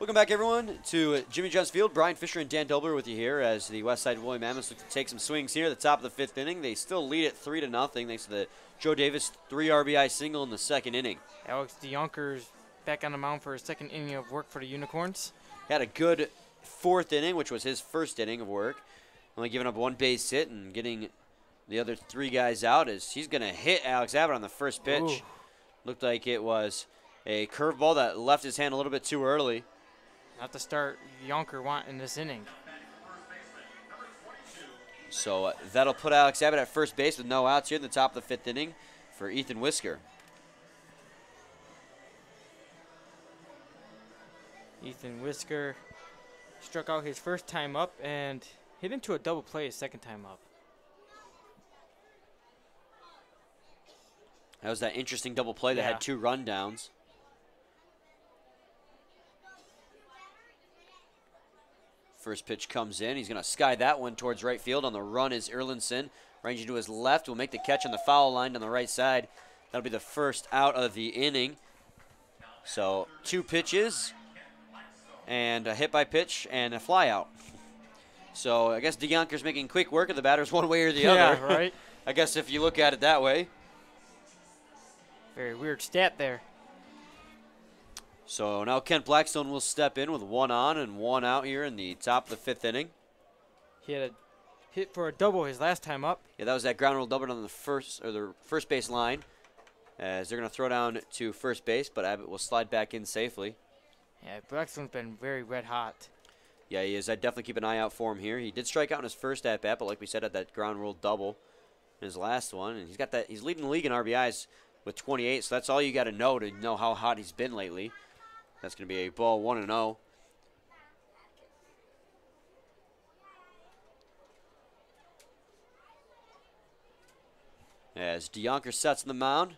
Welcome back, everyone, to Jimmy John's Field. Brian Fisher and Dan Dobler with you here as the Westside Woolly Mammoths look to take some swings here at the top of the 5th inning. They still lead it 3-0 thanks to the Joe Davis 3 RBI single in the 2nd inning. Alex DeYonker's back on the mound for his 2nd inning of work for the Unicorns. Had a good 4th inning, which was his 1st inning of work. Only giving up 1 base hit and getting the other 3 guys out as he's going to hit Alex Abbott on the first pitch. Ooh. Looked like it was a curveball that left his hand a little bit too early. Not the start Yonker want in this inning. So that'll put Alex Abbott at first base with no outs here in the top of the 5th inning for Ethan Whisker. Ethan Whisker struck out his first time up and hit into a double play his 2nd time up. That was that interesting double play that had 2 rundowns. First pitch comes in. He's going to sky that one towards right field. On the run is Erlinson. Ranging to his left. Will make the catch on the foul line on the right side. That'll be the first out of the inning. So 2 pitches and a hit by pitch and a fly out. So I guess DeYonker's making quick work of the batters one way or the other. Yeah, right. I guess if you look at it that way. Very weird stat there. So now Kent Blackstone will step in with 1 on and 1 out here in the top of the 5th inning. He had a hit for a double his last time up. Yeah, that was that ground rule double on the first base line. As they're going to throw down to first base, but Abbott will slide back in safely. Yeah, Blackstone's been very red hot. Yeah, he is. I'd definitely keep an eye out for him here. He did strike out in his first at bat, but like we said, had that ground rule double in his last one, and he's leading the league in RBIs with 28. So that's all you got to know how hot he's been lately. That's going to be a ball 1-0. As DeYonker sets on the mound,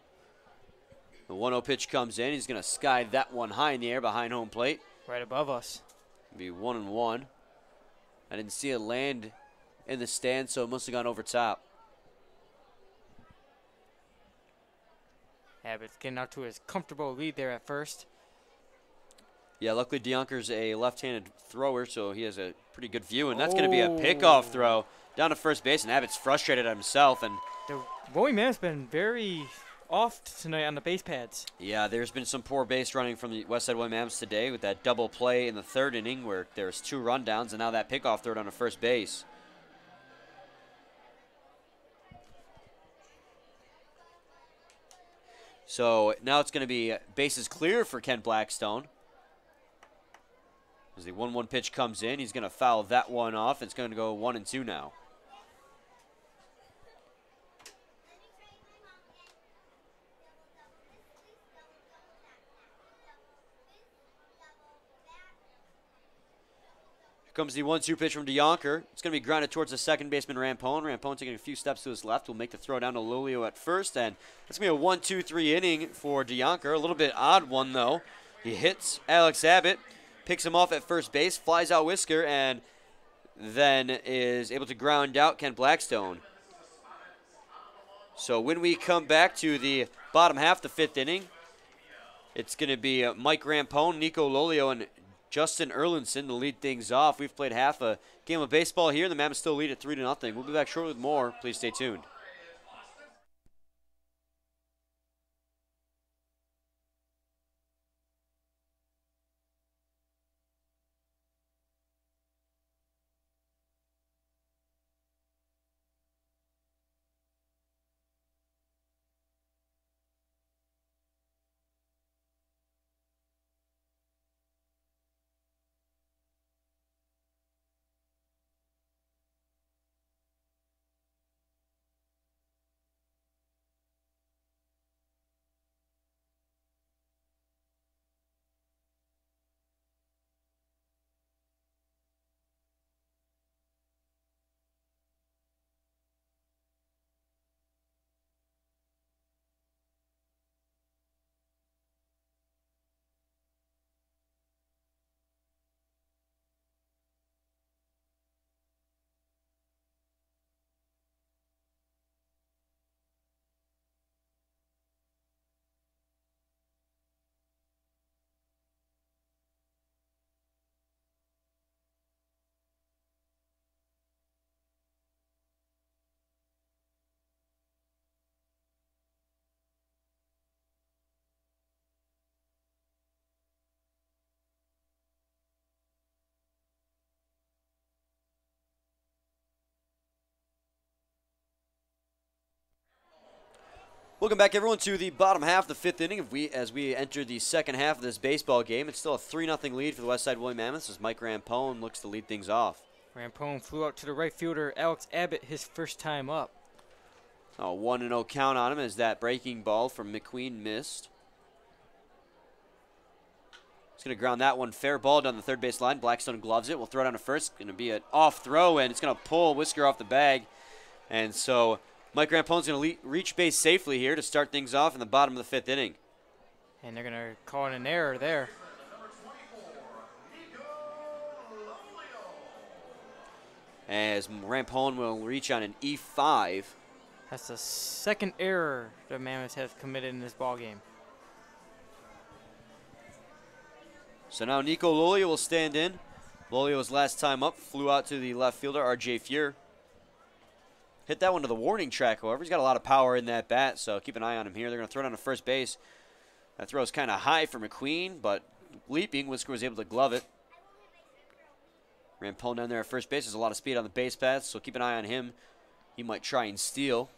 the 1-0 pitch comes in. He's going to sky that one high in the air behind home plate. Right above us. It'll be 1-1. I didn't see it land in the stand, so it must have gone over top. Abbott's getting out to his comfortable lead there at first. Yeah, luckily DeYonker's a left-handed thrower, so he has a pretty good view, and that's going to be a pickoff throw down to first base, and Abbott's frustrated at himself. And the Woolly Mammoths been very off tonight on the base pads. Yeah, there's been some poor base running from the Westside Woolly Mammoths today with that double play in the 3rd inning where there's 2 rundowns, and now that pickoff throw down to first base. So now it's going to be bases clear for Ken Blackstone. As the 1-1 pitch comes in, he's going to foul that one off. It's going to go 1-2 now. Here comes the 1-2 pitch from DeYonker. It's going to be grounded towards the second baseman, Rampone. Rampone taking a few steps to his left will make the throw down to Lolio at first. And it's going to be a 1-2-3 inning for DeYonker. A little bit odd one, though. He hits Alex Abbott, picks him off at first base, flies out Whisker, and then is able to ground out Ken Blackstone. So when we come back to the bottom half, the 5th inning, it's going to be Mike Rampone, Nico Lolio, and Justin Erlinson to lead things off. We've played half a game of baseball here. The Mammoths still lead at 3-0. We'll be back shortly with more. Please stay tuned. Welcome back, everyone, to the bottom half of the fifth inning. As we enter the second half of this baseball game, it's still a 3-0 lead for the Westside Woolly Mammoths as Mike Rampone looks to lead things off. Rampone flew out to the right fielder, Alex Abbott, his first time up. A 1-0 count on him as that breaking ball from McQueen missed. He's going to ground that one. Fair ball down the third base line. Blackstone gloves it. We'll throw it down to first. Going to be an off throw, and it's going to pull Whisker off the bag. And so Mike Rampone's going to reach base safely here to start things off in the bottom of the fifth inning. And they're going to call it an error there. As Rampone will reach on an E5. That's the second error the Mammoths have committed in this ballgame. So now Nico Lolio will stand in. Lolio's last time up flew out to the left fielder, R.J. Fuhr. Hit that one to the warning track, however. He's got a lot of power in that bat, so keep an eye on him here. They're going to throw it on to first base. That throw is kind of high for McQueen, but leaping, Whisker was able to glove it. Rampone down there at first base. There's a lot of speed on the base path, so keep an eye on him. He might try and steal.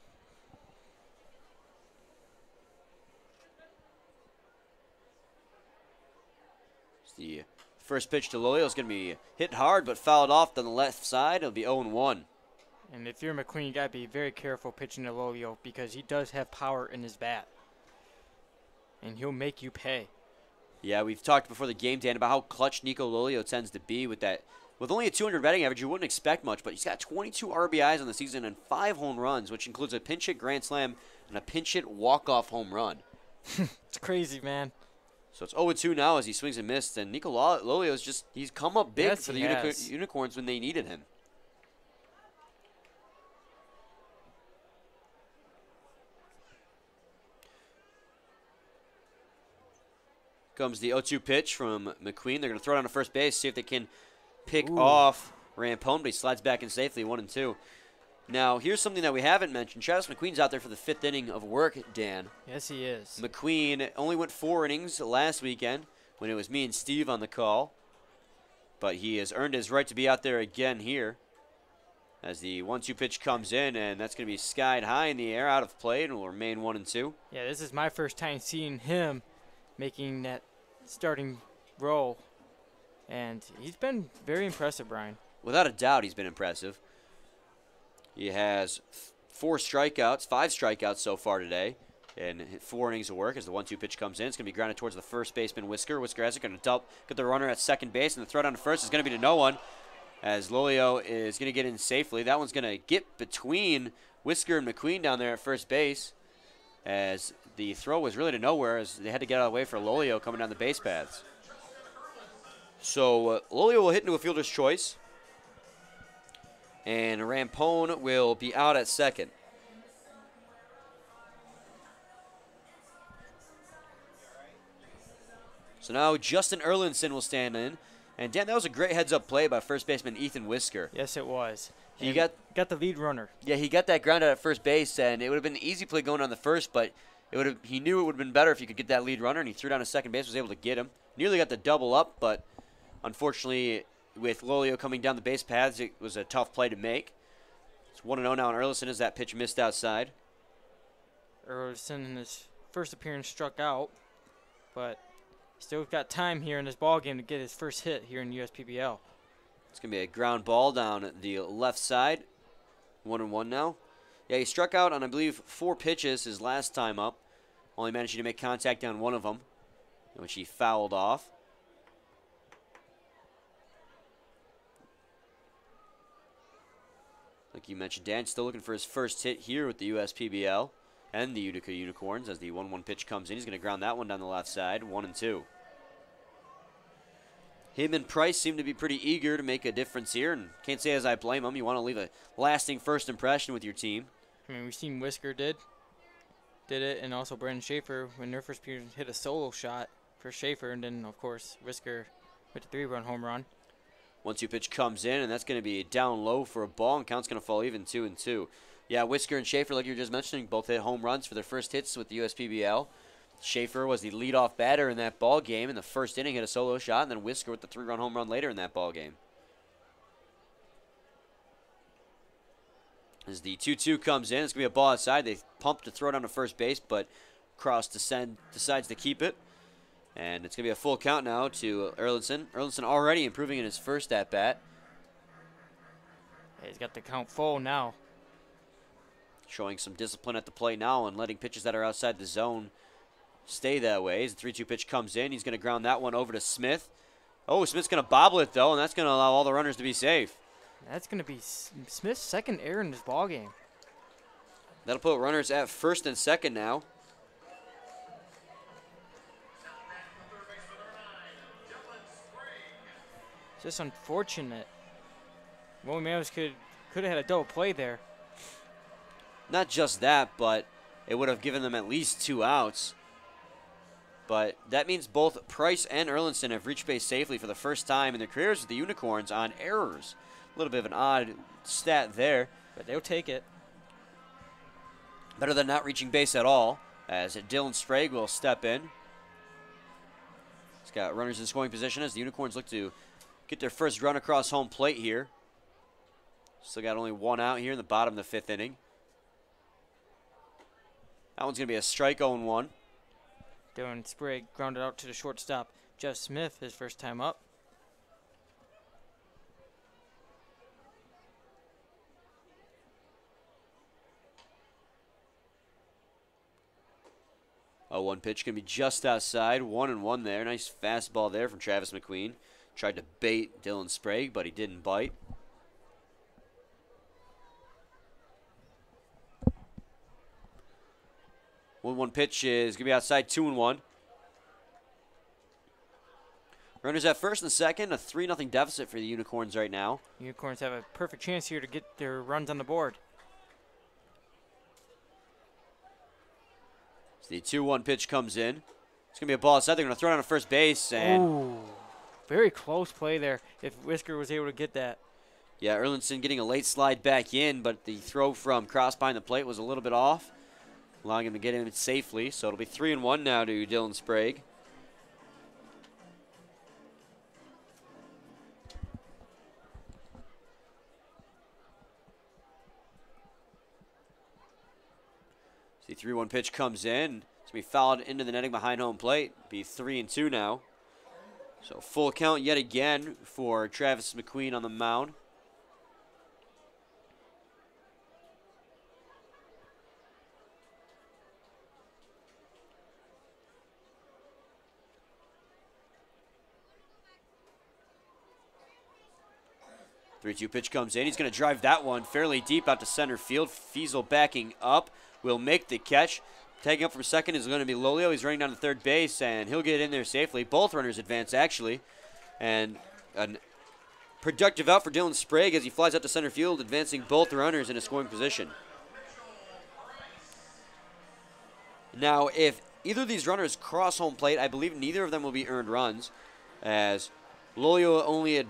The first pitch to Lolio is going to be hit hard, but fouled off on the left side. It'll be 0-1. And if you're McQueen, you got to be very careful pitching to Lolio because he does have power in his bat. And he'll make you pay. Yeah, we've talked before the game, Dan, about how clutch Nico Lolio tends to be with that. With only a 200 batting average, you wouldn't expect much, but he's got 22 RBIs on the season and 5 home runs, which includes a pinch hit grand slam and a pinch hit walk-off home run. It's crazy, man. So it's 0-2 now as he swings and misses. And Nico Lolio's he's come up big Yes, for the Unicorns when they needed him. Comes the 0-2 pitch from McQueen. They're going to throw it on to first base, see if they can pick off Rampone, but he slides back in safely, 1-2. Now, here's something that we haven't mentioned. Travis McQueen's out there for the fifth inning of work, Dan. Yes, he is. McQueen only went 4 innings last weekend when it was me and Steve on the call, but he has earned his right to be out there again here as the 1-2 pitch comes in, and that's going to be skied high in the air, out of play, and will remain 1-2. Yeah, this is my first time seeing him making that starting role, and he's been very impressive, Brian. Without a doubt, he's been impressive. He has 5 strikeouts so far today, and 4 innings of work as the 1-2 pitch comes in. It's going to be grounded towards the first baseman, Whisker. Whisker has it, going to get the runner at second base, and the throw down to first is going to be to no one, as Lolio is going to get in safely. That one's going to get between Whisker and McQueen down there at first base, as the throw was really to nowhere, as they had to get out of the way for Lolio coming down the base paths. So Lolio will hit into a fielder's choice, and Rampone will be out at second. So now Justin Erlinson will stand in. And Dan, that was a great heads-up play by first baseman Ethan Whisker. Yes, it was. He got the lead runner. Yeah, he got that ground out at first base, and it would have been an easy play going on the first, but he knew it would have been better if he could get that lead runner, and he threw down to second base, was able to get him. Nearly got the double up, but unfortunately, with Lolio coming down the base paths, it was a tough play to make. It's 1-0 now on Erlinson as that pitch missed outside. Erlinson in his first appearance struck out, but still got time here in this ballgame to get his first hit here in USPBL. It's going to be a ground ball down the left side. 1-1 now. Yeah, he struck out on, I believe, 4 pitches his last time up. Only managing to make contact on one of them, which he fouled off. Like you mentioned, Dan still looking for his first hit here with the USPBL and the Utica Unicorns as the 1-1 pitch comes in. He's going to ground that one down the left side, 1-2. Him and Price seem to be pretty eager to make a difference here, and can't say as I blame him. You want to leave a lasting first impression with your team. I mean, we've seen Whisker did it, and also Brandon Schaefer when their first period hit a solo shot for Schaefer, and then, of course, Whisker with the 3-run home run. 1-2 pitch comes in, and that's going to be down low for a ball, and count's going to fall even 2-2. Yeah, Whisker and Schaefer, like you were just mentioning, both hit home runs for their first hits with the USPBL. Schaefer was the leadoff batter in that ball game in the first inning, hit a solo shot, and then Whisker with the 3-run home run later in that ball game. As the 2-2 comes in, it's going to be a ball outside. They pumped to throw down to first base, but Cross decides to keep it. And it's going to be a full count now to Erlinson. Erlinson already improving in his first at-bat. He's got the count full now. Showing some discipline at the plate now and letting pitches that are outside the zone stay that way. As the 3-2 pitch comes in, he's going to ground that one over to Smith. Oh, Smith's going to bobble it, though, and that's going to allow all the runners to be safe. That's going to be Smith's second error in this ballgame. That'll put runners at first and second now. Just unfortunate. Well, Mammoths could have had a double play there. Not just that, but it would have given them at least 2 outs. But that means both Price and Erlinson have reached base safely for the first time in their careers with the Unicorns on errors. A little bit of an odd stat there. But they'll take it. Better than not reaching base at all, as Dylan Sprague will step in. He's got runners in scoring position as the Unicorns look to get their first run across home plate here. Still got only 1 out here in the bottom of the 5th inning. That one's going to be a strike 0-1. Dylan Sprague grounded out to the shortstop. Jeff Smith, his first time up. A 1 pitch going to be just outside. 1-1 there. Nice fastball there from Travis McQueen. Tried to bait Dylan Sprague, but he didn't bite. One pitch is going to be outside, 2-1. Runners at first and second, a 3-0 deficit for the Unicorns right now. Unicorns have a perfect chance here to get their runs on the board. So the 2-1 pitch comes in. It's going to be a ball outside. They're going to throw it on to first base. And ooh, very close play there if Whisker was able to get that. Yeah, Erlinson getting a late slide back in, but the throw from Cross behind the plate was a little bit off, allowing him to get in safely. So it'll be 3-1 now to Dylan Sprague. The 3-1 pitch comes in. It's going to be fouled into the netting behind home plate. Be 3-2 now. So full count yet again for Travis McQueen on the mound. The 3-2 pitch comes in. He's going to drive that one fairly deep out to center field. Fiesel backing up will make the catch. Taking up from second is going to be Lolio. He's running down to third base, and he'll get in there safely. Both runners advance, actually. And a productive out for Dylan Sprague as he flies out to center field, advancing both runners in a scoring position. Now, if either of these runners cross home plate, I believe neither of them will be earned runs, as Lolio only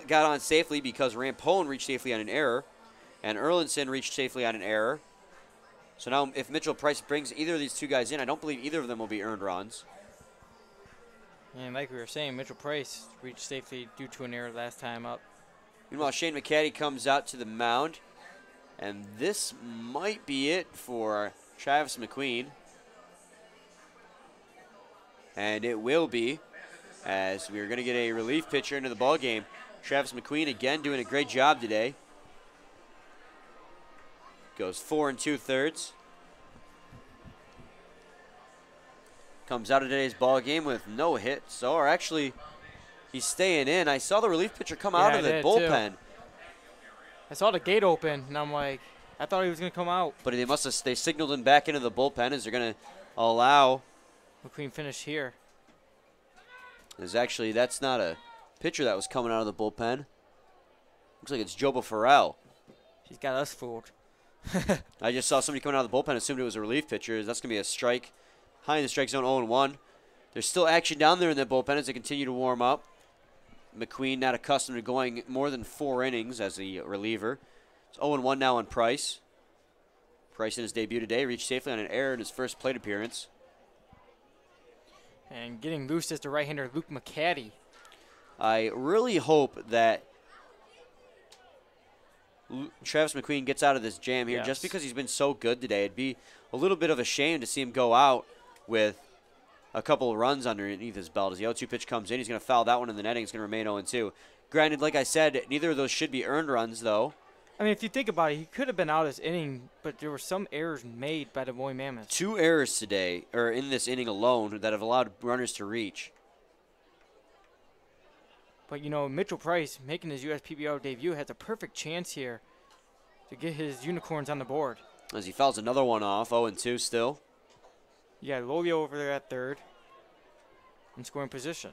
got on safely because Rampone reached safely on an error, and Erlinson reached safely on an error. So now if Mitchell Price brings either of these two guys in, I don't believe either of them will be earned runs. And like we were saying, Mitchell Price reached safely due to an error last time up. Meanwhile, Shane McCaddy comes out to the mound, and this might be it for Travis McQueen. And it will be, as we're going to get a relief pitcher into the ballgame. Travis McQueen again doing a great job today. Goes 4 2/3. Comes out of today's ball game with no hits, or actually, he's staying in. I saw the relief pitcher come out of the bullpen. Too. I saw the gate open, and I'm like, I thought he was going to come out. But they signaled him back into the bullpen as they're going to allow McQueen finish here. That's not a pitcher that was coming out of the bullpen. Looks like it's Joba Farrell. He's got us fooled. I just saw somebody coming out of the bullpen, assumed it was a relief pitcher. That's going to be a strike. High in the strike zone, 0-1. There's still action down there in the bullpen as they continue to warm up. McQueen not accustomed to going more than 4 innings as a reliever. It's 0-1 now on Price. Price in his debut today reached safely on an error in his first plate appearance. And getting loose is the right-hander Luke McCaddy. I really hope that Travis McQueen gets out of this jam here, just because he's been so good today. It'd be a little bit of a shame to see him go out with a couple of runs underneath his belt. As the 0-2 pitch comes in, he's going to foul that one in the netting. He's going to remain 0-2. Granted, like I said, neither of those should be earned runs, though. I mean, if you think about it, he could have been out this inning, but there were some errors made by the Woolly Mammoths. 2 errors today, or in this inning alone, that have allowed runners to reach. But, you know, Mitchell Price, making his USPBL debut, has a perfect chance here to get his Unicorns on the board. As he fouls another one off, 0-2 still. You got Lolio over there at third in scoring position.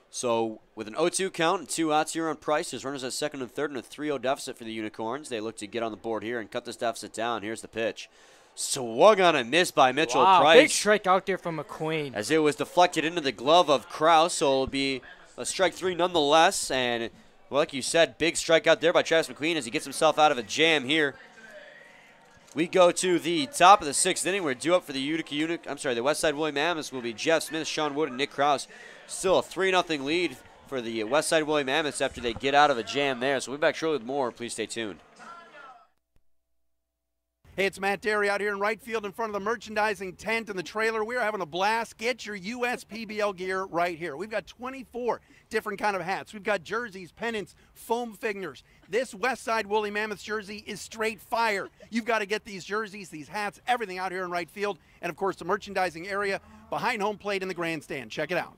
So with an 0-2 count and 2 outs here on Price, there's runners at second and third and a 3-0 deficit for the Unicorns. They look to get on the board here and cut this deficit down. Here's the pitch. Swung on a miss by Mitchell Price. Big strike out there from McQueen. As it was deflected into the glove of Krause, so it'll be a strike 3 nonetheless. And well, like you said, big strikeout there by Travis McQueen as he gets himself out of a jam here. We go to the top of the 6th inning. We're due up for the the Westside Woolly Mammoths will be Jeff Smith, Sean Wood, and Nick Krause. Still a 3-0 lead for the Westside Woolly Mammoths after they get out of a jam there. So we'll be back shortly with more. Please stay tuned. Hey, it's Matt Derry out here in right field in front of the merchandising tent and the trailer. We're having a blast. Get your USPBL gear right here. We've got 24 different kind of hats. We've got jerseys, pennants, foam figures. This Westside Woolly Mammoths jersey is straight fire. You've got to get these jerseys, these hats, everything out here in right field. And, of course, the merchandising area behind home plate in the grandstand. Check it out.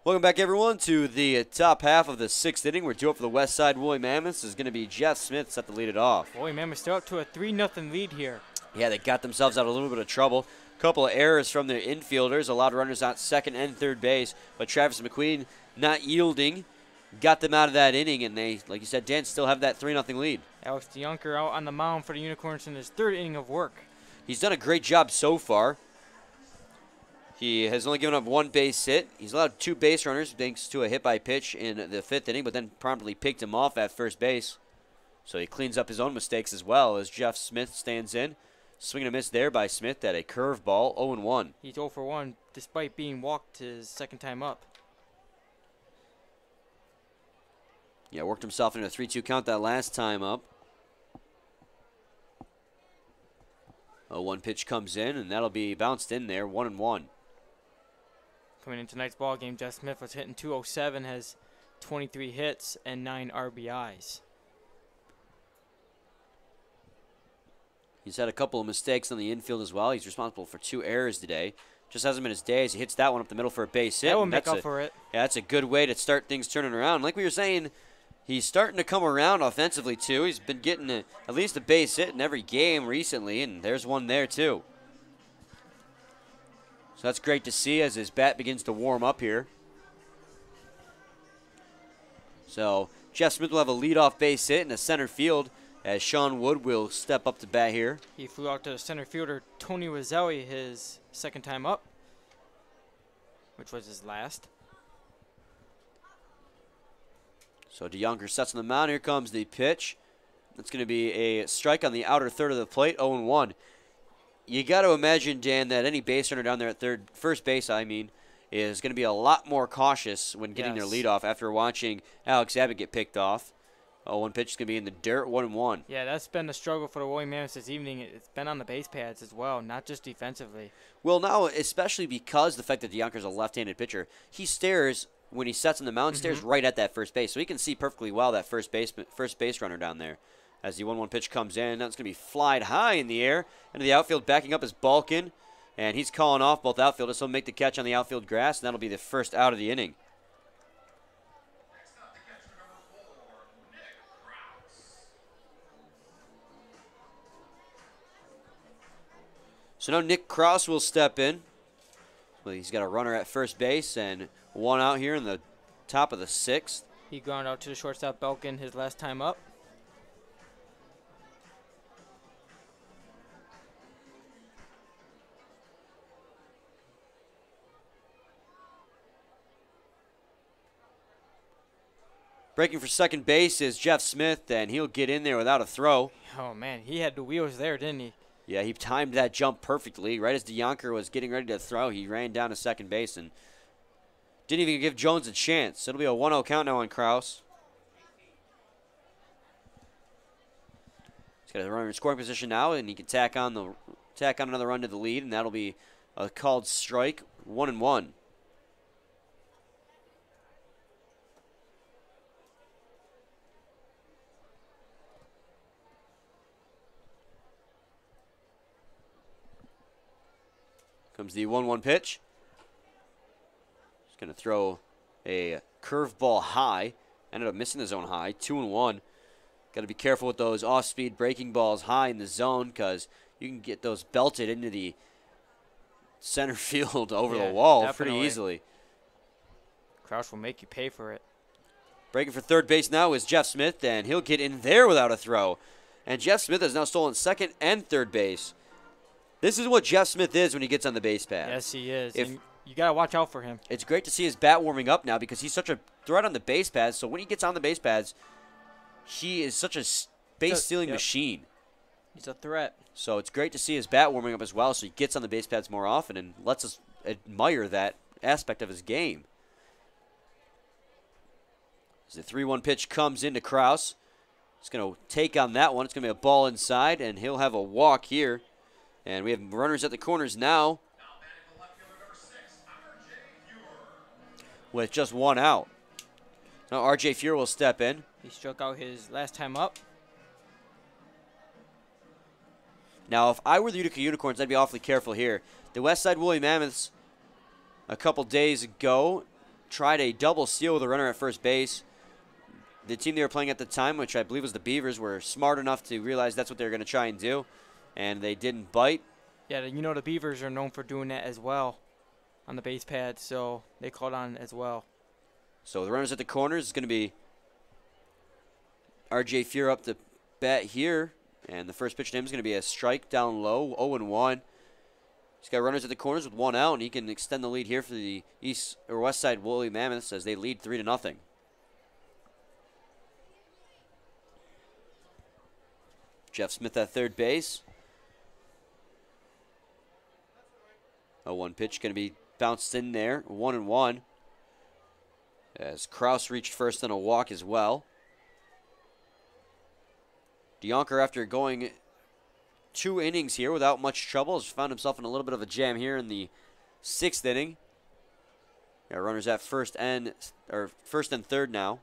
Welcome back, everyone, to the top half of the 6th inning. We're due up for the Westside Woolly Mammoths. Is going to be Jeff Smith set to lead it off. Woolly Mammoths still up to a 3-0 lead here. Yeah, they got themselves out of a little bit of trouble. A couple of errors from their infielders, allowed runners out second and third base, but Travis McQueen not yielding, got them out of that inning, and they, like you said, Dan, still have that 3-0 lead. Alex DeJonker out on the mound for the Unicorns in his 3rd inning of work. He's done a great job so far. He has only given up 1 base hit. He's allowed 2 base runners thanks to a hit by pitch in the 5th inning, but then promptly picked him off at first base. So he cleans up his own mistakes as well as Jeff Smith stands in. Swing and a miss there by Smith at a curveball, 0-1. He's 0 for 1 despite being walked his 2nd time up. Yeah, worked himself into a 3-2 count that last time up. A 1 pitch comes in, and that'll be bounced in there, 1-1. Coming into tonight's ball game, Jeff Smith was hitting .207, has 23 hits and 9 RBIs. He's had a couple of mistakes on the infield as well. He's responsible for 2 errors today. Just hasn't been his day as he hits that one up the middle for a base hit. That will make up for it. Yeah, that's a good way to start things turning around. Like we were saying, he's starting to come around offensively, too. He's been getting at least a base hit in every game recently, and there's one there, too. So that's great to see as his bat begins to warm up here. So Jeff Smith will have a leadoff base hit in the center field as Sean Wood will step up to bat here. He flew out to the center fielder Tony Roselli his 2nd time up, which was his last. So DeYonker sets on the mound. Here comes the pitch. It's going to be a strike on the outer third of the plate, 0-1. You got to imagine, Dan, that any base runner down there at first base, is going to be a lot more cautious when getting their lead off after watching Alex Abbott get picked off. 0-1 pitch is going to be in the dirt, 1-1. Yeah, that's been the struggle for the Woolly Mammoths this evening. It's been on the base pads as well, not just defensively. Well, now, especially because the fact that DeYonker's a left-handed pitcher, he stares when he sets on the mound, stares right at that first base. So he can see perfectly well that first base runner down there. As the 1-1 pitch comes in, that's going to be flied high in the air. Into the outfield, backing up is Balkin. And he's calling off both outfielders, so he'll make the catch on the outfield grass, and that'll be the first out of the inning. Next up, the catcher number 4, Nick Krause. So now Nick Krause will step in. Well, he's got a runner at first base and one out here in the top of the 6th. He grounded out to the shortstop Belkin his last time up. Breaking for second base is Jeff Smith, and he'll get in there without a throw. Oh, man, he had the wheels there, didn't he? Yeah, he timed that jump perfectly. Right as DeYonker was getting ready to throw, he ran down to second base and didn't even give Jones a chance. It'll be a 1-0 count now on Krause. He's got a runner in scoring position now, and he can tack on another run to the lead, and that'll be a called strike, 1-1. Comes the 1-1 pitch. He's going to throw a curveball high. Ended up missing the zone high. 2-1. Got to be careful with those off-speed breaking balls high in the zone because you can get those belted into the center field over the wall pretty easily. Krause will make you pay for it. Breaking for third base now is Jeff Smith, and he'll get in there without a throw. And Jeff Smith has now stolen second and third base. This is what Jeff Smith is when he gets on the base pad. Yes, he is. And you got to watch out for him. It's great to see his bat warming up now because he's such a threat on the base pads. So when he gets on the base pads, he is such a base-stealing machine. He's a threat. So it's great to see his bat warming up as well, so he gets on the base pads more often and lets us admire that aspect of his game. As the 3-1 pitch comes into Krause, he's going to take on that one. It's going to be a ball inside, and he'll have a walk here. And we have runners at the corners now with just one out. Now R.J. Fuhr will step in. He struck out his last time up. Now, if I were the Utica Unicorns, I'd be awfully careful here. The Westside Woolly Mammoths, a couple days ago, tried a double steal with a runner at first base. The team they were playing at the time, which I believe was the Beavers, were smart enough to realize that's what they were going to try and do. And they didn't bite. Yeah, you know the Beavers are known for doing that as well on the base pad, so they caught on as well. So the runners at the corners is going to be R.J. Fuhr up the bat here. And the first pitch to him is going to be a strike down low, 0-1. He's got runners at the corners with one out, and he can extend the lead here for the Westside Woolly Mammoths as they lead 3-0. Jeff Smith at third base. 0-1 pitch going to be bounced in there, 1-1. As Krause reached first on a walk as well. DeYonker, after going 2 innings here without much trouble, has found himself in a little bit of a jam here in the 6th inning. Got runners at first and third now.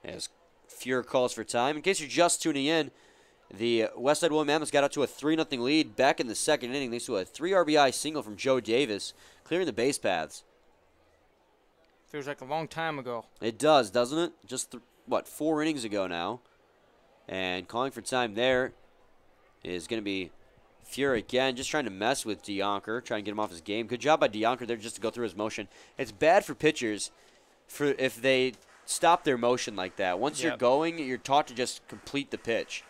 As Fuhr calls for time. In case you're just tuning in, the Westside Woolly Mammoths got up to a 3-0 lead back in the 2nd inning thanks to a 3 RBI single from Joe Davis, clearing the base paths. Feels like a long time ago. It does, doesn't it? Just, 4 innings ago now. And calling for time there is going to be Fuhr again, just trying to mess with DeYonker, trying to get him off his game. Good job by DeYonker there just to go through his motion. It's bad for pitchers if they stop their motion like that. Once you're going, you're taught to just complete the pitch.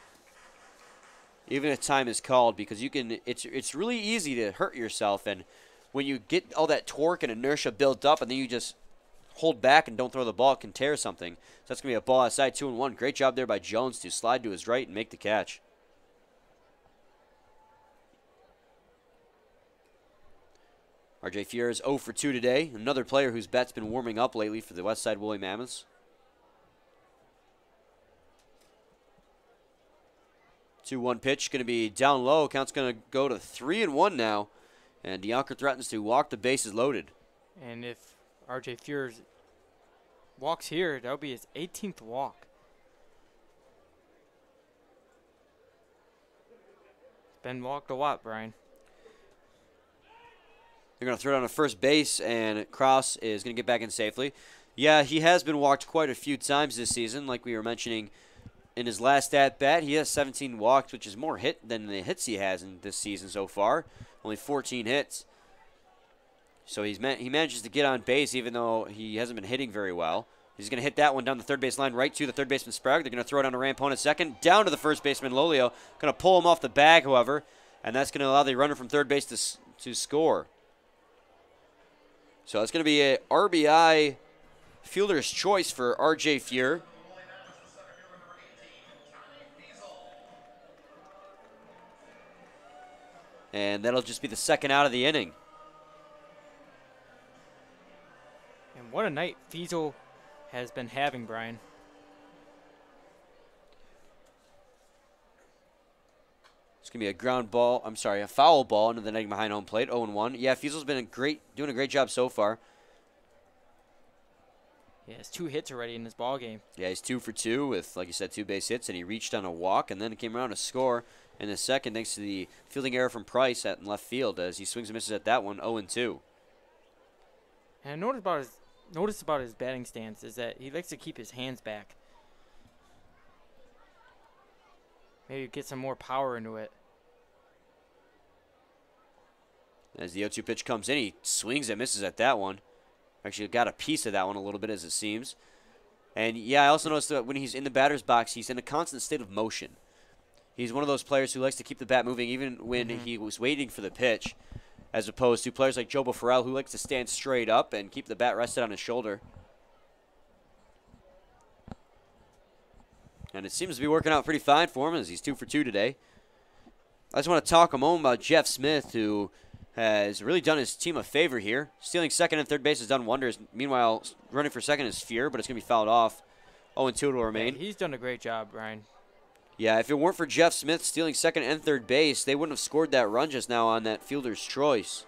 Even if time is called, because you can, it's really easy to hurt yourself, and when you get all that torque and inertia built up and then you just hold back and don't throw the ball, it can tear something. So that's going to be a ball outside, 2-1. Great job there by Jones to slide to his right and make the catch. RJ Fier is 0 for 2 today. Another player whose bat's been warming up lately for the Westside Woolly Mammoths. 2-1 pitch, going to be down low. Count's going to go to 3-1 now. And DeYonker threatens to walk the bases loaded. And if RJ Fier walks here, that'll be his 18th walk. Been walked a lot, Brian. They're going to throw it on to first base, and Krause is going to get back in safely. Yeah, he has been walked quite a few times this season, like we were mentioning in his last at-bat. He has 17 walks, which is more hit than the hits he has in this season so far. Only 14 hits. So he manages to get on base even though he hasn't been hitting very well. He's going to hit that one down the third base line right to the third baseman Sprague. They're going to throw it down to Rampone at second. Down to the first baseman Lolio. Going to pull him off the bag, however. And that's going to allow the runner from third base to score. So it's going to be a RBI fielder's choice for RJ Fier. And that'll just be the second out of the inning. And what a night Fiesel has been having, Brian. It's going to be a foul ball into the netting behind home plate, 0-1. Yeah, Fiesel's been doing a great job so far. He has 2 hits already in this ball game. Yeah, he's 2 for 2 with, like you said, 2 base hits, and he reached on a walk, and then it came around to score in the second thanks to the fielding error from Price at left field as he swings and misses at that one, 0-2. And I noticed about his batting stance is that he likes to keep his hands back. Maybe get some more power into it. As the 0-2 pitch comes in, he swings and misses at that one. Actually got a piece of that one a little bit as it seems. And yeah, I also noticed that when he's in the batter's box, he's in a constant state of motion. He's one of those players who likes to keep the bat moving even when he was waiting for the pitch, as opposed to players like Joe Farrell who likes to stand straight up and keep the bat rested on his shoulder. And it seems to be working out pretty fine for him as he's 2 for 2 today. I just want to talk a moment about Jeff Smith, who has really done his team a favor here. Stealing second and third base has done wonders. Meanwhile, running for second is Fier, but it's going to be fouled off. 0-2 will remain. Yeah, he's done a great job, Brian. Yeah, if it weren't for Jeff Smith stealing second and third base, they wouldn't have scored that run just now on that fielder's choice.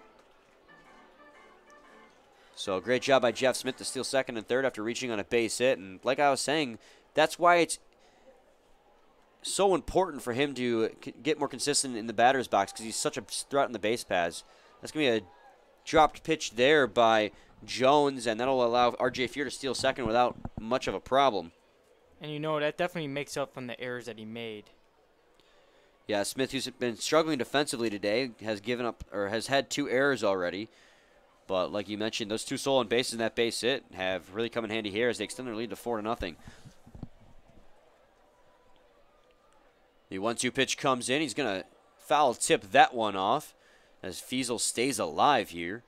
So great job by Jeff Smith to steal second and third after reaching on a base hit. And like I was saying, that's why it's so important for him to get more consistent in the batter's box because he's such a threat in the base paths. That's going to be a dropped pitch there by Jones, and that'll allow RJ Fier to steal second without much of a problem. And you know, that definitely makes up from the errors that he made. Yeah, Smith, who's been struggling defensively today, has given up or has had 2 errors already. But like you mentioned, those 2 stolen bases and that base hit have really come in handy here as they extend their lead to 4-0. The 1-2 pitch comes in. He's going to foul tip that one off as Fiesel stays alive here.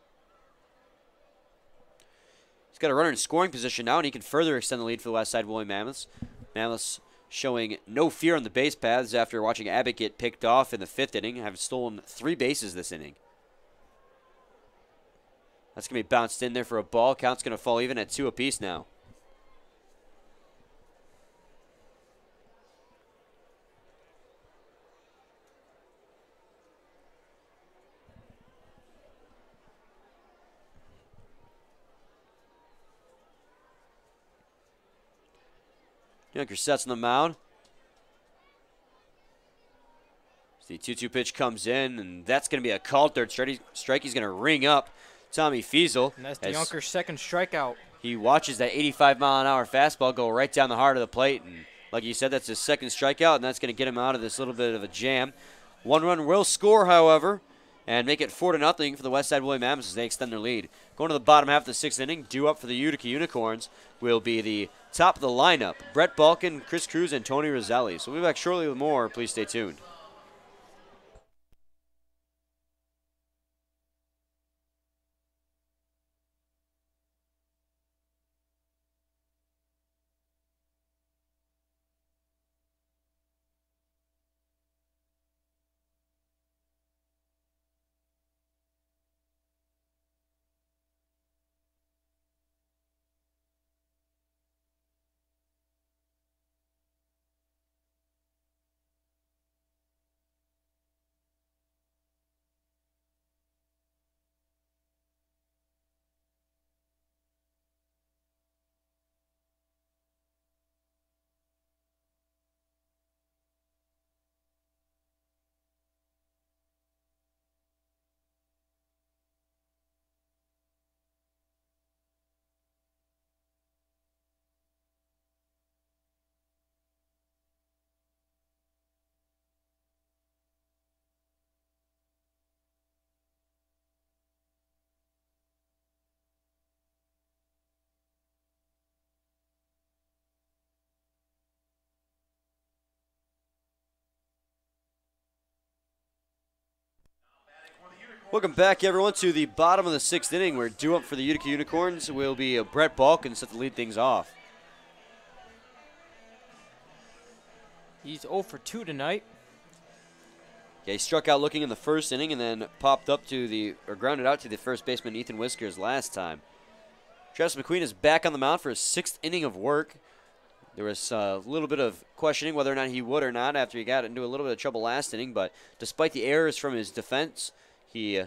He's got a runner in scoring position now, and he can further extend the lead for the Westside Woolly Mammoths. Mammoths showing no fear on the base paths after watching Abbott get picked off in the 5th inning, having stolen 3 bases this inning. That's going to be bounced in there for a ball. Count's going to fall even at 2 apiece now. Yunker sets on the mound. The 2-2 pitch comes in, and that's going to be a called third strike. He's going to ring up Tommy Fiesel. And that's DeYonker's second strikeout. He watches that 85-mile-an-hour fastball go right down the heart of the plate. And like you said, that's his second strikeout, and that's going to get him out of this little bit of a jam. 1 run will score, however, and make it 4-0 for the Westside Woolly Mammoths as they extend their lead. Going to the bottom half of the 6th inning, due up for the Utica Unicorns will be the top of the lineup. Brett Balkin, Chris Cruz, and Tony Roselli. So we'll be back shortly with more. Please stay tuned. Welcome back, everyone, to the bottom of the 6th inning. We're due up for the Utica Unicorns. Will be Brett Balkin set to lead things off. He's 0 for 2 tonight. Yeah, he struck out looking in the first inning and then popped up to the, or grounded out to the first baseman Ethan Whiskers last time. Travis McQueen is back on the mound for his 6th inning of work. There was a little bit of questioning whether or not he would or not after he got into a little bit of trouble last inning, but despite the errors from his defense, he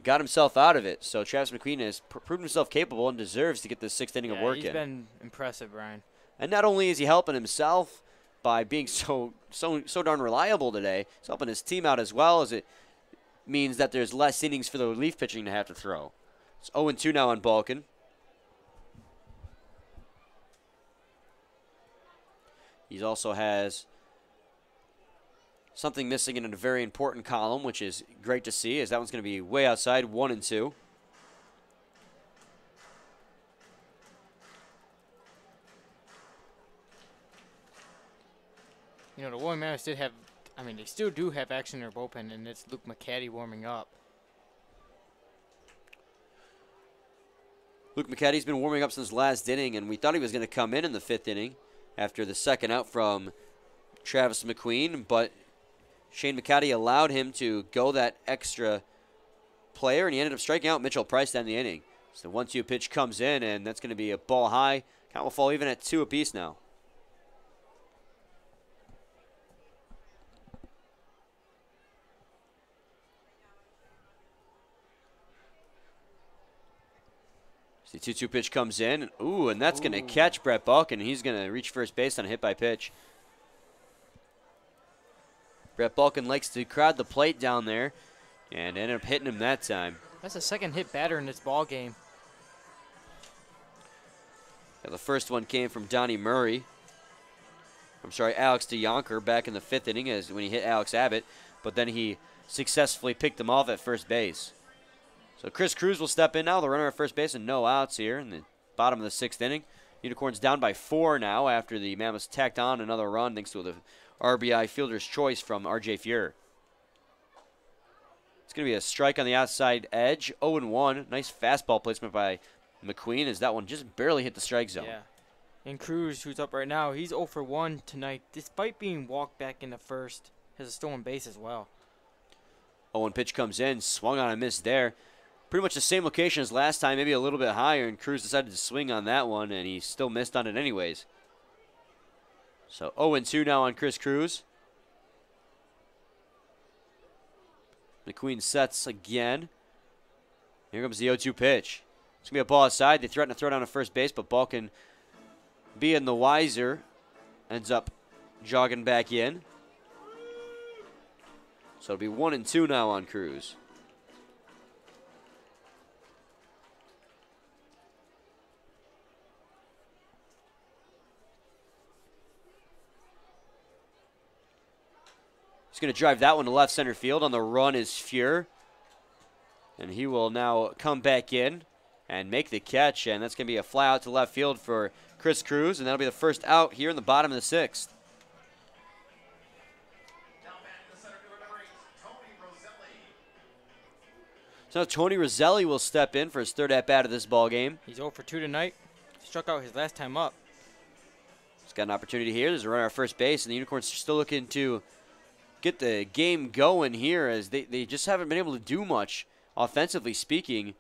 got himself out of it. So Travis McQueen has proven himself capable and deserves to get this 6th inning of work in. He's been impressive, Brian. And not only is he helping himself by being so darn reliable today, he's helping his team out as well, as it means that there's less innings for the relief pitching to have to throw. It's 0-2 now on Balkin. He also has something missing in a very important column, which is great to see, as that one's going to be way outside, 1-2. You know, the Woolly Mammoths did have, I mean, they still do have action in their bullpen, and it's Luke McCaddy warming up. Luke McCaddy's been warming up since last inning, and we thought he was going to come in the 5th inning after the second out from Travis McQueen, but Shane McCaddy allowed him to go that extra player, and he ended up striking out Mitchell Price down the inning. So the 1-2 pitch comes in, and that's going to be a ball high. Count will fall even at 2 apiece now. The 2-2 pitch comes in. Ooh, and that's going to catch Brett Balkin. He's going to reach first base on a hit by pitch. Brett Balkin likes to crowd the plate down there and ended up hitting him that time. That's the second hit batter in this ball game. Yeah, the first one came from Alex DeYonker back in the 5th inning as when he hit Alex Abbott, but then he successfully picked him off at first base. So Chris Cruz will step in now, the runner at first base, and no outs here in the bottom of the 6th inning. Unicorns down by 4 now after the Mammoths tacked on another run thanks to the RBI fielder's choice from R.J. Fuhr. It's going to be a strike on the outside edge, 0-1. Nice fastball placement by McQueen as that one just barely hit the strike zone. Yeah. And Cruz, who's up right now, he's 0 for 1 tonight, despite being walked back in the first. Has a stolen base as well. 0-1 pitch comes in, swung on a miss there. Pretty much the same location as last time, maybe a little bit higher, and Cruz decided to swing on that one, and he still missed on it anyways. So 0-2 now on Chris Cruz. McQueen sets again. Here comes the 0-2 pitch. It's going to be a ball outside. They threaten to throw down to first base, but Balkin, being the wiser, ends up jogging back in. So it'll be 1-2 now on Cruz. He's going to drive that one to left center field. On the run is Fuhr. And he will now come back in and make the catch. And that's going to be a fly out to left field for Chris Cruz. And that'll be the first out here in the bottom of the 6th. So Tony Roselli will step in for his 3rd at-bat of this ball game. He's 0 for 2 tonight. Struck out his last time up. He's got an opportunity here. There's a runner at first base, and the Unicorns are still looking to get the game going here as they just haven't been able to do much, offensively speaking,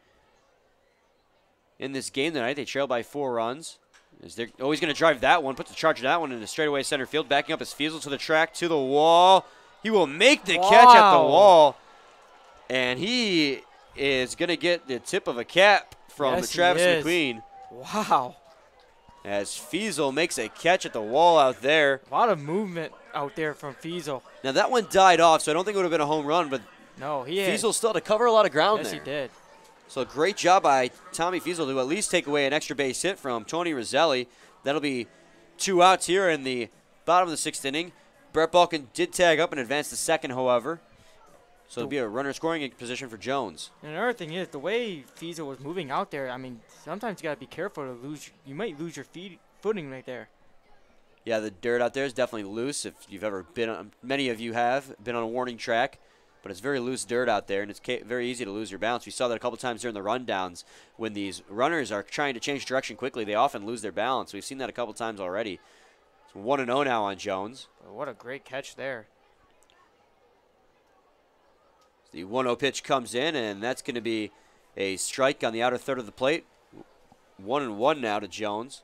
in this game tonight. They trail by 4 runs. As they're always going to drive that one, put the charge of that one into straightaway center field, backing up his Fiesel to the track, to the wall. He will make the catch at the wall, and he is going to get the tip of a cap from Travis McQueen. Wow. As Fiesel makes a catch at the wall out there. A lot of movement out there from Fiesel. Now that one died off, so I don't think it would have been a home run, but no, Fiesel still had to cover a lot of ground there. Yes, he did. So great job by Tommy Fiesel to at least take away an extra base hit from Tony Roselli. That'll be 2 outs here in the bottom of the 6th inning. Brett Balkin did tag up and advance to second, however. So it'll be a runner scoring position for Jones. And another thing is, the way Fiesel was moving out there, I mean, sometimes you got to be careful to lose. You might lose your footing right there. Yeah, the dirt out there is definitely loose. If you've ever been on, many of you have been on a warning track. but it's very loose dirt out there, and it's very easy to lose your balance. We saw that a couple times during the rundowns. When these runners are trying to change direction quickly, they often lose their balance. We've seen that a couple times already. It's 1-0 now on Jones. What a great catch there. The 1-0 pitch comes in, and that's going to be a strike on the outer third of the plate. 1-1 now to Jones.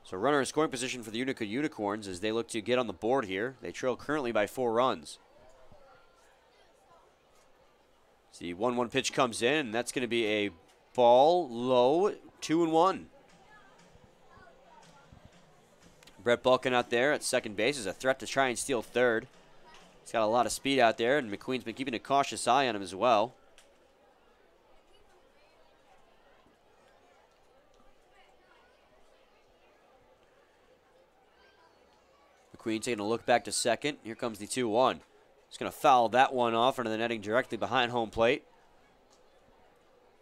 So runner in scoring position for the Utica Unicorns as they look to get on the board here. They trail currently by 4 runs. The 1-1 pitch comes in, and that's going to be a ball low, 2-1. Brett Balkin out there at second base is a threat to try and steal third. He's got a lot of speed out there, and McQueen's been keeping a cautious eye on him as well. McQueen taking a look back to second. Here comes the 2-1. He's going to foul that one off into the netting directly behind home plate.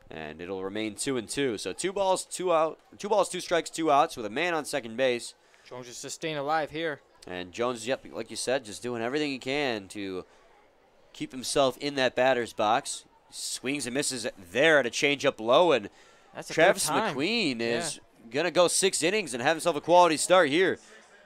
And it'll remain 2-2. So 2 balls, 2 out. 2 balls, 2 strikes, 2 outs with a man on second base. Jones is just staying alive here. And Jones, yep, like you said, just doing everything he can to keep himself in that batter's box. Swings and misses there at a changeup low, and That's a Travis good time. McQueen is going to go 6 innings and have himself a quality start here.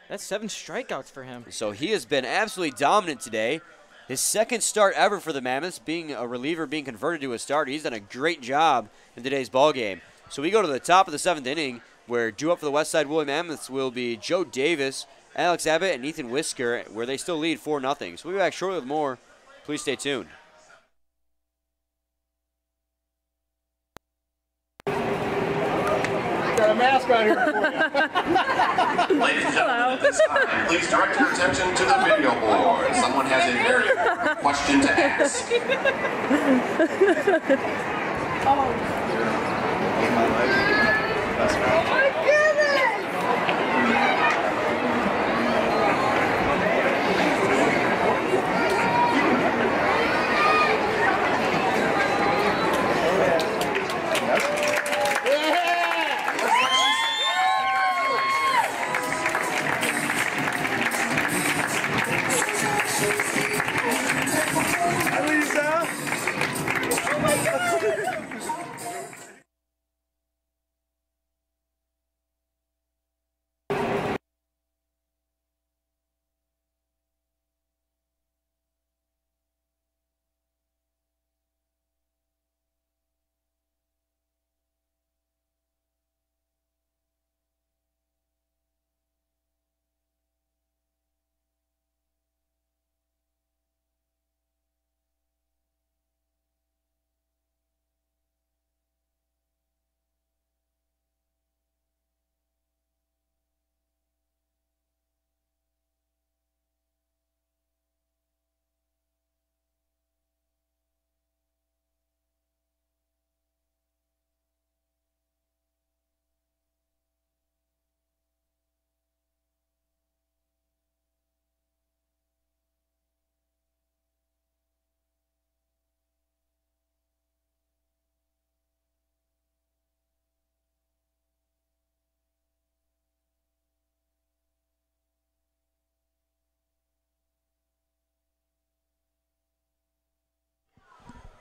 That's 7 strikeouts for him. So he has been absolutely dominant today. His second start ever for the Mammoths, being a reliever, being converted to a starter. He's done a great job in today's ballgame. So we go to the top of the 7th inning, where due up for the Westside Woolly Mammoths will be Joe Davis, Alex Abbott, and Ethan Whisker, where they still lead 4-0. So we'll be back shortly with more. Please stay tuned. Got a mask on here for you. Ladies and gentlemen, at this time, please direct your attention to the video board. Someone has a very important question to ask.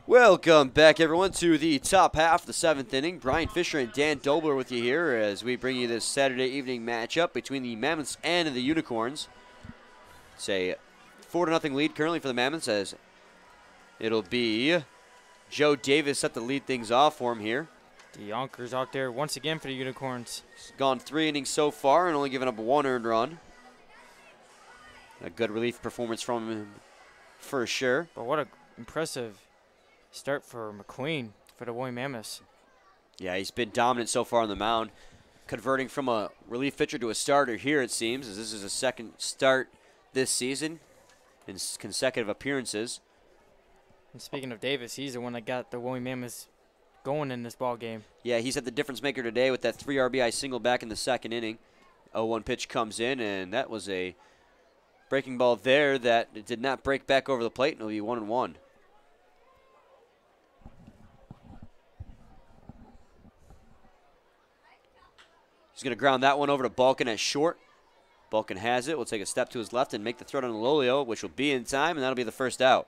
Welcome back, everyone, to the top half of the 7th inning. Brian Fisher and Dan Dobler with you here as we bring you this Saturday evening matchup between the Mammoths and the Unicorns. It's a 4-0 lead currently for the Mammoths, as it'll be Joe Davis set to lead things off for him here. The Yonkers out there once again for the Unicorns. He's gone 3 innings so far and only given up 1 earned run. A good relief performance from him for sure. But what an impressive start for McQueen for the Woolly Mammoths. Yeah, he's been dominant so far on the mound, converting from a relief pitcher to a starter here, it seems, as this is a second start this season in consecutive appearances. And speaking of Davis, he's the one that got the Woolly Mammoths going in this ball game. Yeah, he's had the difference maker today with that 3 RBI single back in the 2nd inning. 0-1 pitch comes in, and that was a breaking ball there that did not break back over the plate, and it'll be 1-1. He's going to ground that one over to Balkin at short. Balkin has it. Will take a step to his left and make the throw on Lolio, which will be in time, and that'll be the first out.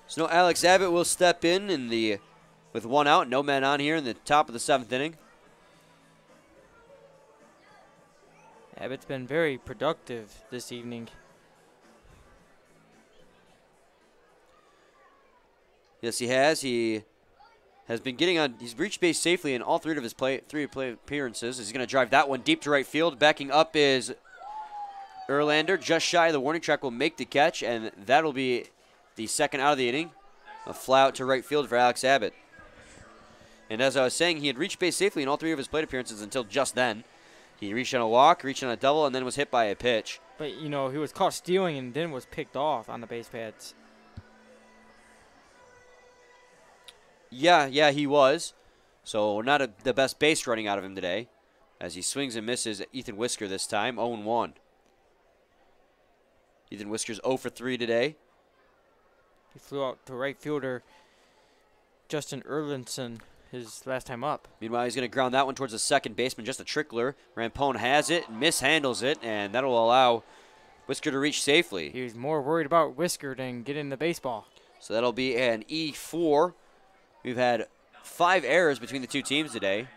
So no, Alex Abbott will step in the with one out, no men on here in the top of the 7th inning. Abbott's been very productive this evening. Yes, he has. He has been getting on. He's reached base safely in all 3 of his play appearances. He's going to drive that one deep to right field. Backing up is Erlander, just shy of the warning track, will make the catch, and that'll be the 2nd out of the inning. A fly out to right field for Alex Abbott. And as I was saying, he had reached base safely in all 3 of his plate appearances until just then. He reached on a walk, reached on a double, and then was hit by a pitch. But, you know, he was caught stealing and then was picked off on the base pads. Yeah, he was. So not the best base running out of him today, as he swings and misses Ethan Whisker this time, 0-1. Ethan Whisker's 0 for 3 today. He flew out to right fielder Justin Erlinson his last time up. Meanwhile, he's going to ground that one towards the second baseman, just a trickler. Rampone has it, mishandles it, and that'll allow Whisker to reach safely. He was more worried about Whisker than getting the baseball. So that'll be an E4. We've had 5 errors between the 2 teams today.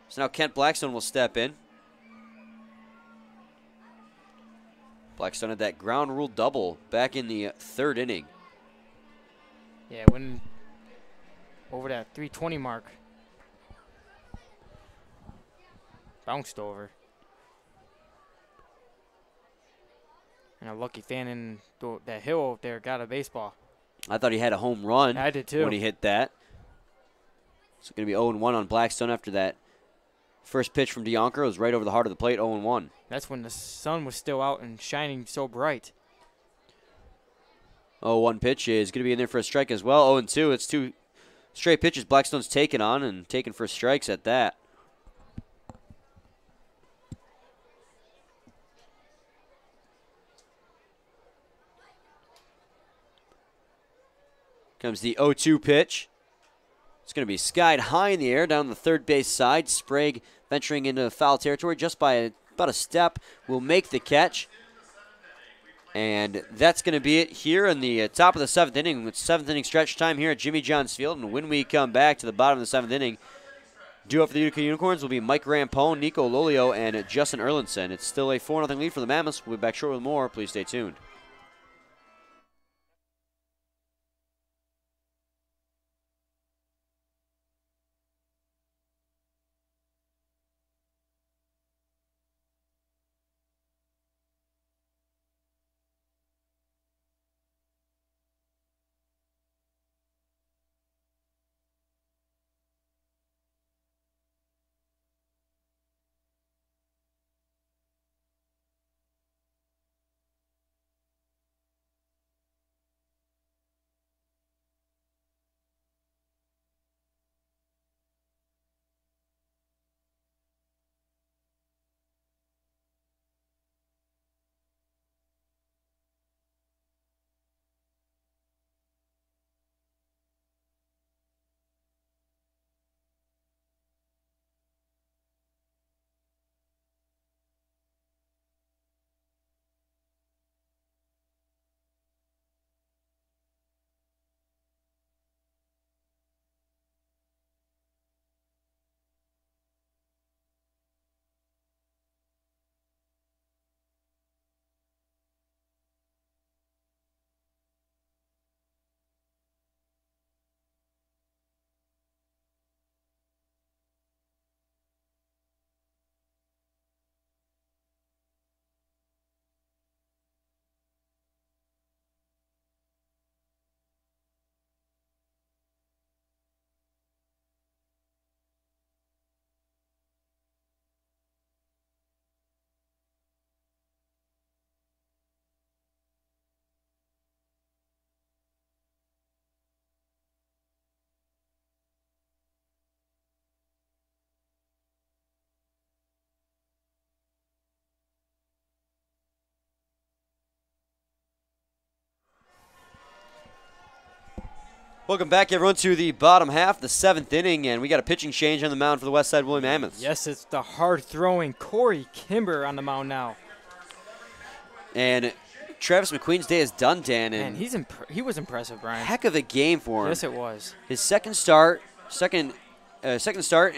So now Kent Blackstone will step in. Blackstone had that ground rule double back in the 3rd inning. Yeah, when over that 320 mark. Bounced over. And a lucky fan in that hill over there got a baseball. I thought he had a home run. I did too. When he hit that. So it's going to be 0-1 on Blackstone after that. First pitch from DeYonker was right over the heart of the plate, 0-1. That's when the sun was still out and shining so bright. 0-1 pitch is going to be in there for a strike as well. 0-2. It's 2 straight pitches Blackstone's taken on and taken for strikes at that. Comes the 0-2 pitch. It's going to be skied high in the air down the 3rd base side. Sprague venturing into foul territory just by about a step will make the catch. And that's going to be it here in the top of the 7th inning with 7th inning stretch time here at Jimmy John's Field. And when we come back to the bottom of the 7th inning, due up for the Utica Unicorns will be Mike Rampone, Nico Lolio, and Justin Erlinson. It's still a 4-0 lead for the Mammoths. We'll be back shortly with more. Please stay tuned. Welcome back, everyone, to the bottom half, the 7th inning, and we got a pitching change on the mound for the Westside Woolly Mammoths. Yes, it's the hard-throwing Corey Kimber on the mound now. And Travis McQueen's day is done, Dan. And Man, he was impressive, Brian. heck of a game for him. Yes, it was. His second start in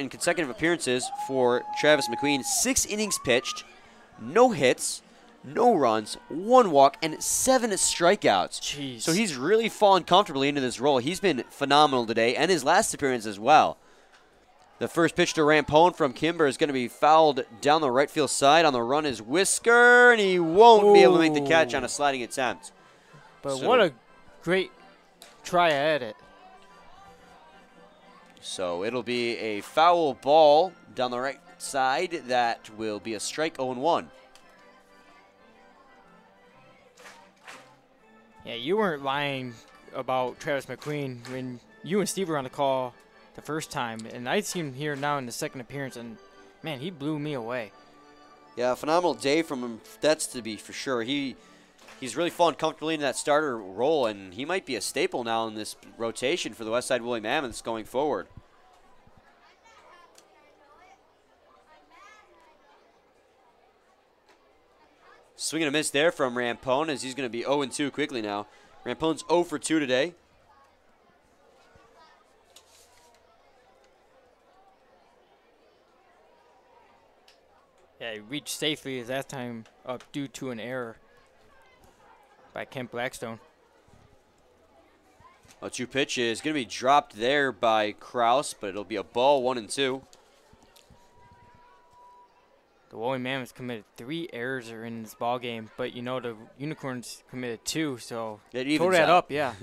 consecutive appearances for Travis McQueen. 6 innings pitched, no hits, no runs, 1 walk, and 7 strikeouts. Jeez. So he's really fallen comfortably into this role. He's been phenomenal today, and his last appearance as well. The first pitch to Rampone from Kimber is going to be fouled down the right field side. On the run is Whisker, and he won't be able to make the catch on a sliding attempt. But what a great try at it. So it'll be a foul ball down the right side. That will be a strike, 0-1. Yeah, you weren't lying about Travis McQueen when you and Steve were on the call the first time, and I see him here now in the second appearance, and man, he blew me away. Yeah, phenomenal day from him. That's to be for sure. He's really fallen comfortably into that starter role, and he might be a staple now in this rotation for the Westside Woolly Mammoths going forward. Swing and a miss there from Rampone, as he's going to be 0-2 quickly now. Rampone's 0 for 2 today. Yeah, he reached safely his last time up due to an error by Kent Blackstone. 0-2 pitch is going to be dropped there by Kraus, but it'll be a ball, 1-2. The Woolly Mammoths committed 3 errors in this ball game, but you know the Unicorns committed 2, so It evens total that out. up, yeah.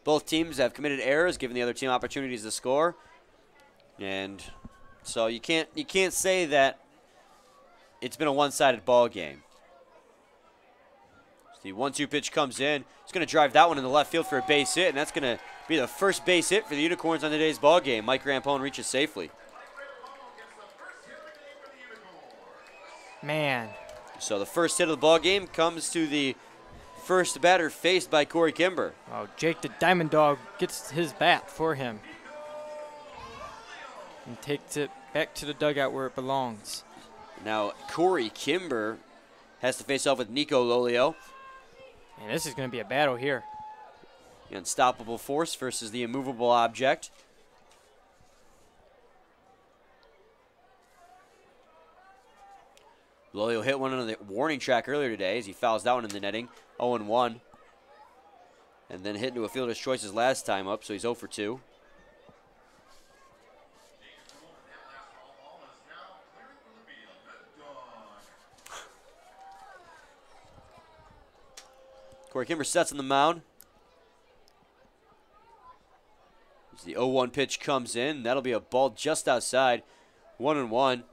Both teams have committed errors, giving the other team opportunities to score, and so you can't say that it's been a one-sided ball game. The 1-2 pitch comes in. He's going to drive that one in the left field for a base hit, and that's going to be the first base hit for the Unicorns on today's ball game. Mike Rampone reaches safely. Man. So the first hit of the ball game comes to the first batter faced by Corey Kimber. Oh, Jake the Diamond Dog gets his bat for him and takes it back to the dugout where it belongs. Now Corey Kimber has to face off with Nico Lolio. And this is going to be a battle here. The unstoppable force versus the immovable object. Lolio hit one on the warning track earlier today as he fouls that one in the netting, 0-1. And then hit into a fielder's choices last time up, so he's 0 for 2. Corey Kimber sets on the mound. As the 0-1 pitch comes in, that'll be a ball just outside, 1-1.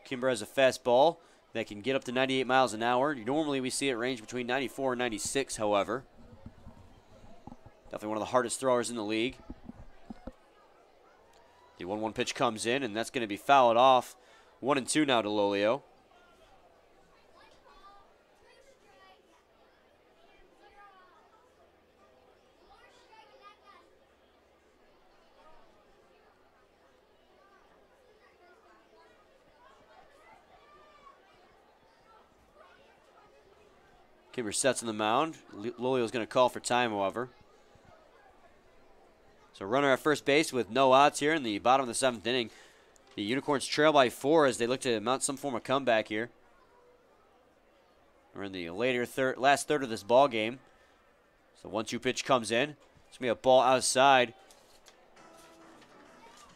Kimber has a fastball that can get up to 98 miles an hour. Normally we see it range between 94 and 96, however. Definitely one of the hardest throwers in the league. The 1-1 pitch comes in, and that's going to be fouled off. 1-2 now to Lolio. Kimber sets on the mound. Lolio's going to call for time, however. So runner at first base with no outs here in the bottom of the 7th inning. The Unicorns trail by 4 as they look to mount some form of comeback here. We're in the last third of this ball game. So 1-2 pitch comes in. It's going to be a ball outside.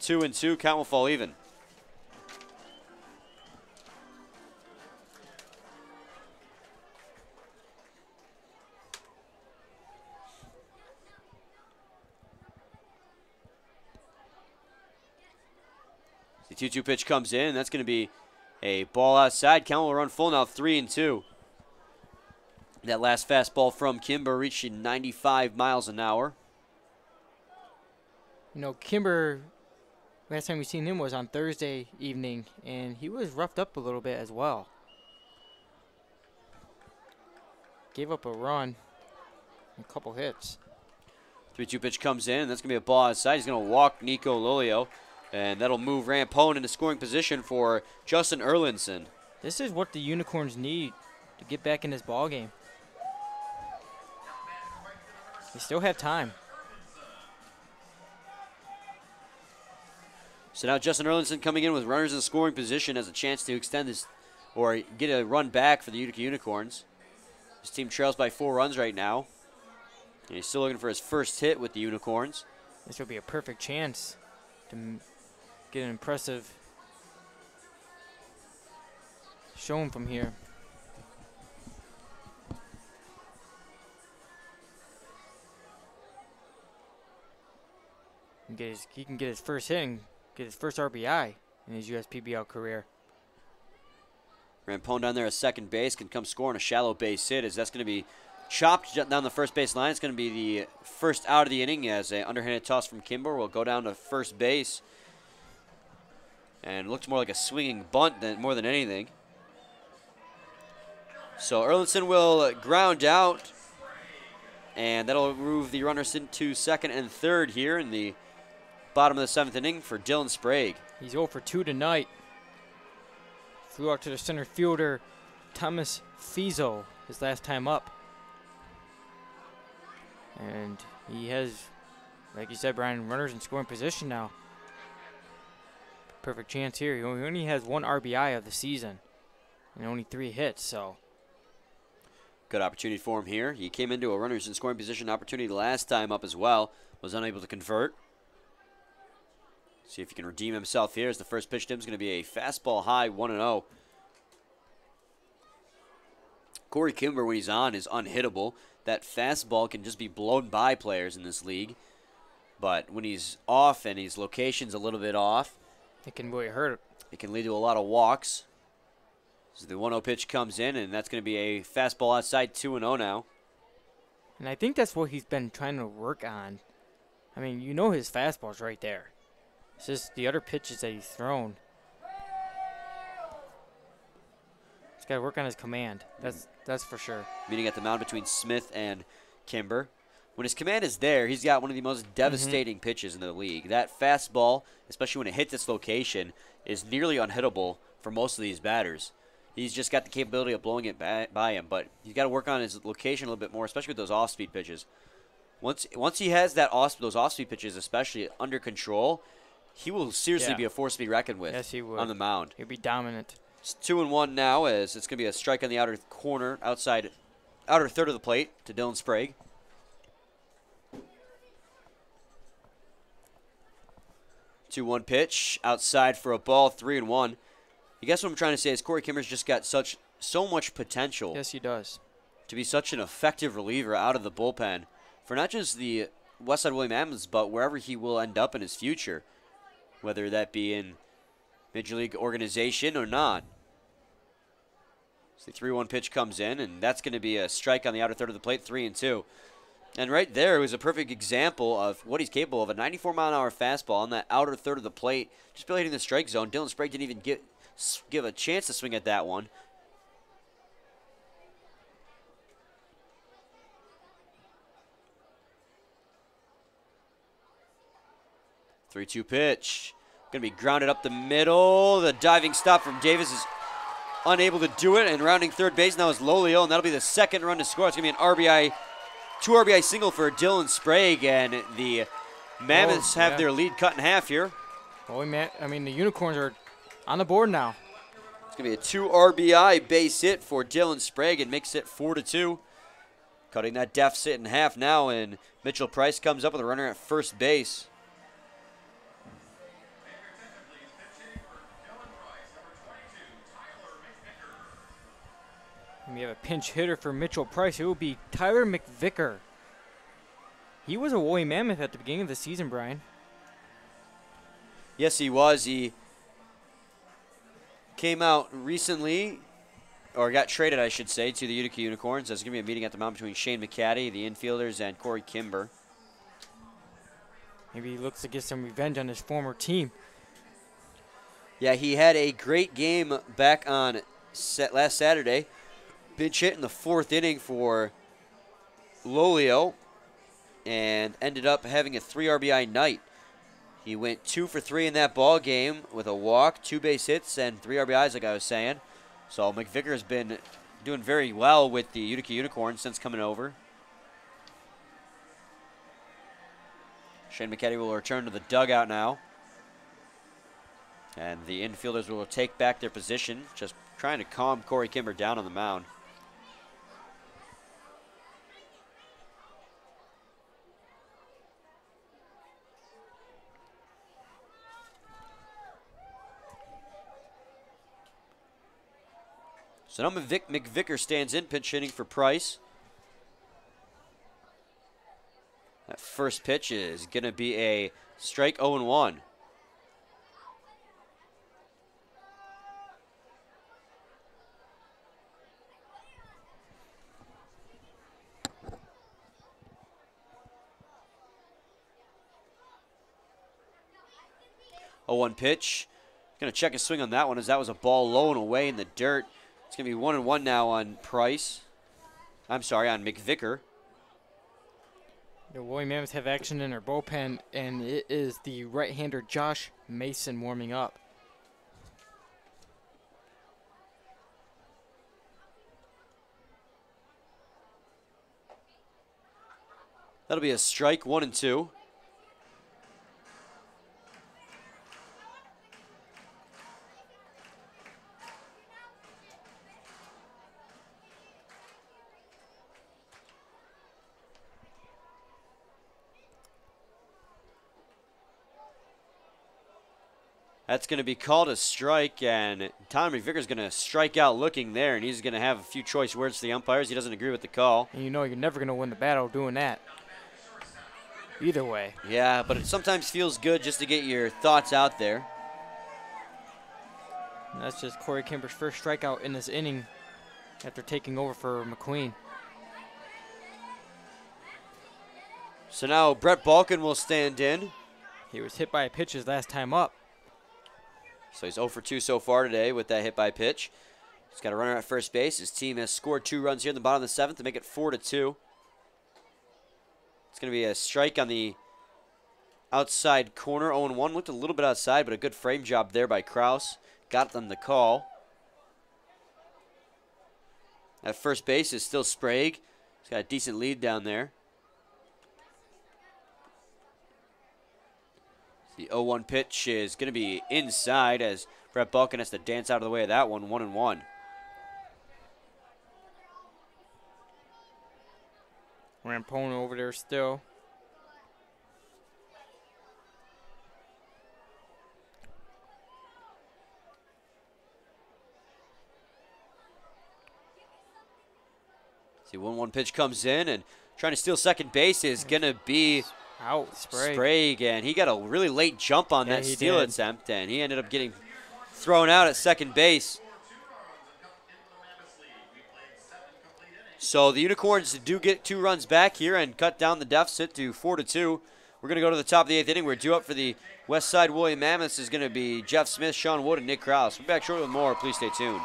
2-2, count will fall even. The 2-2 pitch comes in, and that's going to be a ball outside. Count will run full now, 3-2. That last fastball from Kimber reaching 95 miles an hour. You know, Kimber, last time we seen him was on Thursday evening, and he was roughed up a little bit as well. Gave up a run, a couple hits. 3-2 pitch comes in, and that's going to be a ball outside. He's going to walk Nico Lolio, and that'll move Rampone into scoring position for Justin Erlinson. This is what the Unicorns need to get back in this ball game. They still have time. So now Justin Erlinson coming in with runners in scoring position has a chance to extend this or get a run back for the Utica Unicorns. His team trails by 4 runs right now. And he's still looking for his first hit with the Unicorns. This would be a perfect chance to get an impressive showing from here. He can get his first hit and get his first RBI in his USPBL career. Rampone down there at second base can come score on a shallow base hit as that's going to be chopped down the first base line. It's going to be the first out of the inning as an underhanded toss from Kimber will go down to first base. And it looks more like a swinging bunt more than anything. So Erlinson will ground out, and that'll move the runners into second and third here in the bottom of the 7th inning for Dylan Sprague. He's 0 for 2 tonight. Flew out to the center fielder, Thomas Fizo, his last time up. And he has, like you said, Brian, runners in scoring position now. Perfect chance here. He only has 1 RBI of the season and only 3 hits, so. Good opportunity for him here. He came into a runners in scoring position opportunity last time up as well. Was unable to convert. See if he can redeem himself here as the first pitch to him is going to be a fastball high 1-0. Corey Kimber, when he's on, is unhittable. That fastball can just be blown by players in this league. But when he's off and his location's a little bit off, it can really hurt. It can lead to a lot of walks. So the 1-0 pitch comes in, and that's going to be a fastball outside 2-0 now. And I think that's what he's been trying to work on. I mean, you know his fastball's right there. It's just the other pitches that he's thrown. He's got to work on his command. That's for sure. Meeting at the mound between Smith and Kimber. When his command is there, he's got one of the most devastating pitches in the league. That fastball, especially when it hits its location, is nearly unhittable for most of these batters. He's just got the capability of blowing it by him, but he's got to work on his location a little bit more, especially with those off-speed pitches. Once he has those off-speed pitches, especially under control, he will seriously be a force to be reckoned with. Yes, he would. On the mound. He'll be dominant. It's 2-1 now as it's going to be a strike on the outer corner, outer third of the plate to Dylan Sprague. Two-one pitch outside for a ball, 3-1. You guess what I'm trying to say is Corey Kimber's just got so much potential. Yes, he does. To be such an effective reliever out of the bullpen for not just the Westside William Mammoths, but wherever he will end up in his future, whether that be in Major League organization or not. So the 3-1 pitch comes in, and that's going to be a strike on the outer third of the plate, 3-2. And right there was a perfect example of what he's capable of. A 94-mile-an-hour fastball on that outer third of the plate, just barely hitting the strike zone. Dylan Sprague didn't even give a chance to swing at that one. Three-two pitch. Going to be grounded up the middle. The diving stop from Davis is unable to do it. And rounding third base now is Lolio, and that'll be the second run to score. It's going to be an two RBI single for Dylan Sprague, and the Mammoths have their lead cut in half here. Well, the Unicorns are on the board now. It's going to be a 2 RBI base hit for Dylan Sprague and makes it 4-2. Cutting that deficit in half now, and Mitchell Price comes up with a runner at first base. We have a pinch hitter for Mitchell Price. It will be Tyler McVicker. He was a woolly mammoth at the beginning of the season, Brian. Yes, he was. He came out recently, or got traded, I should say, to the Utica Unicorns. There's going to be a meeting at the mound between Shane McCaddy, the infielders, and Corey Kimber. Maybe he looks to get some revenge on his former team. Yeah, he had a great game back on last Saturday. Pinch hit in the 4th inning for Lolio and ended up having a 3 RBI night. He went 2 for 3 in that ball game with a walk, 2 base hits, and 3 RBIs, like I was saying. So McVicker has been doing very well with the Utica Unicorns since coming over. Shane McKetty will return to the dugout now. And the infielders will take back their position, just trying to calm Corey Kimber down on the mound. So now McVicker stands in, pinch hitting for Price. That first pitch is going to be a strike 0-1. Oh, 0-1 pitch. Going to check his swing on that one as that was a ball low and away in the dirt. It's going to be 1-1 now on Price. I'm sorry, on McVicker. The William Mammoths have action in their bullpen, and it is the right-hander Josh Mason warming up. That'll be a strike, 1-2. That's going to be called a strike, and Tom McVicker's going to strike out looking there, and he's going to have a few choice words to the umpires. He doesn't agree with the call. And you know you're never going to win the battle doing that. Either way. Yeah, but it sometimes feels good just to get your thoughts out there. And that's just Corey Kimber's first strikeout in this inning after taking over for McQueen. So now Brett Balkin will stand in. He was hit by a pitch his last time up. So he's 0 for 2 so far today with that hit by pitch. He's got a runner at first base. His team has scored 2 runs here in the bottom of the 7th to make it 4-2. It's going to be a strike on the outside corner. 0-1. Looked a little bit outside, but a good frame job there by Kraus. Got them the call. At first base is still Sprague. He's got a decent lead down there. The 0-1 pitch is going to be inside as Brett Balkin has to dance out of the way of that one. 1-1. Rampone over there still. See, 1-1 pitch comes in, and trying to steal second base is going to be out Sprague, and he got a really late jump on that steal attempt, and he ended up getting thrown out at second base. So the Unicorns do get 2 runs back here and cut down the deficit to 4-2. We're going to go to the top of the 8th inning. We're due up for the Westside William Mammoths. Is going to be Jeff Smith, Sean Wood, and Nick Krause. We'll be back shortly with more. Please stay tuned.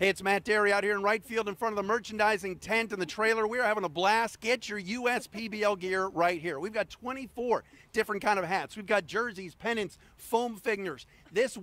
Hey, it's Matt Derry out here in right field in front of the merchandising tent and the trailer. We're having a blast. Get your USPBL gear right here. We've got 24 different kind of hats. We've got jerseys, pennants, foam figures. This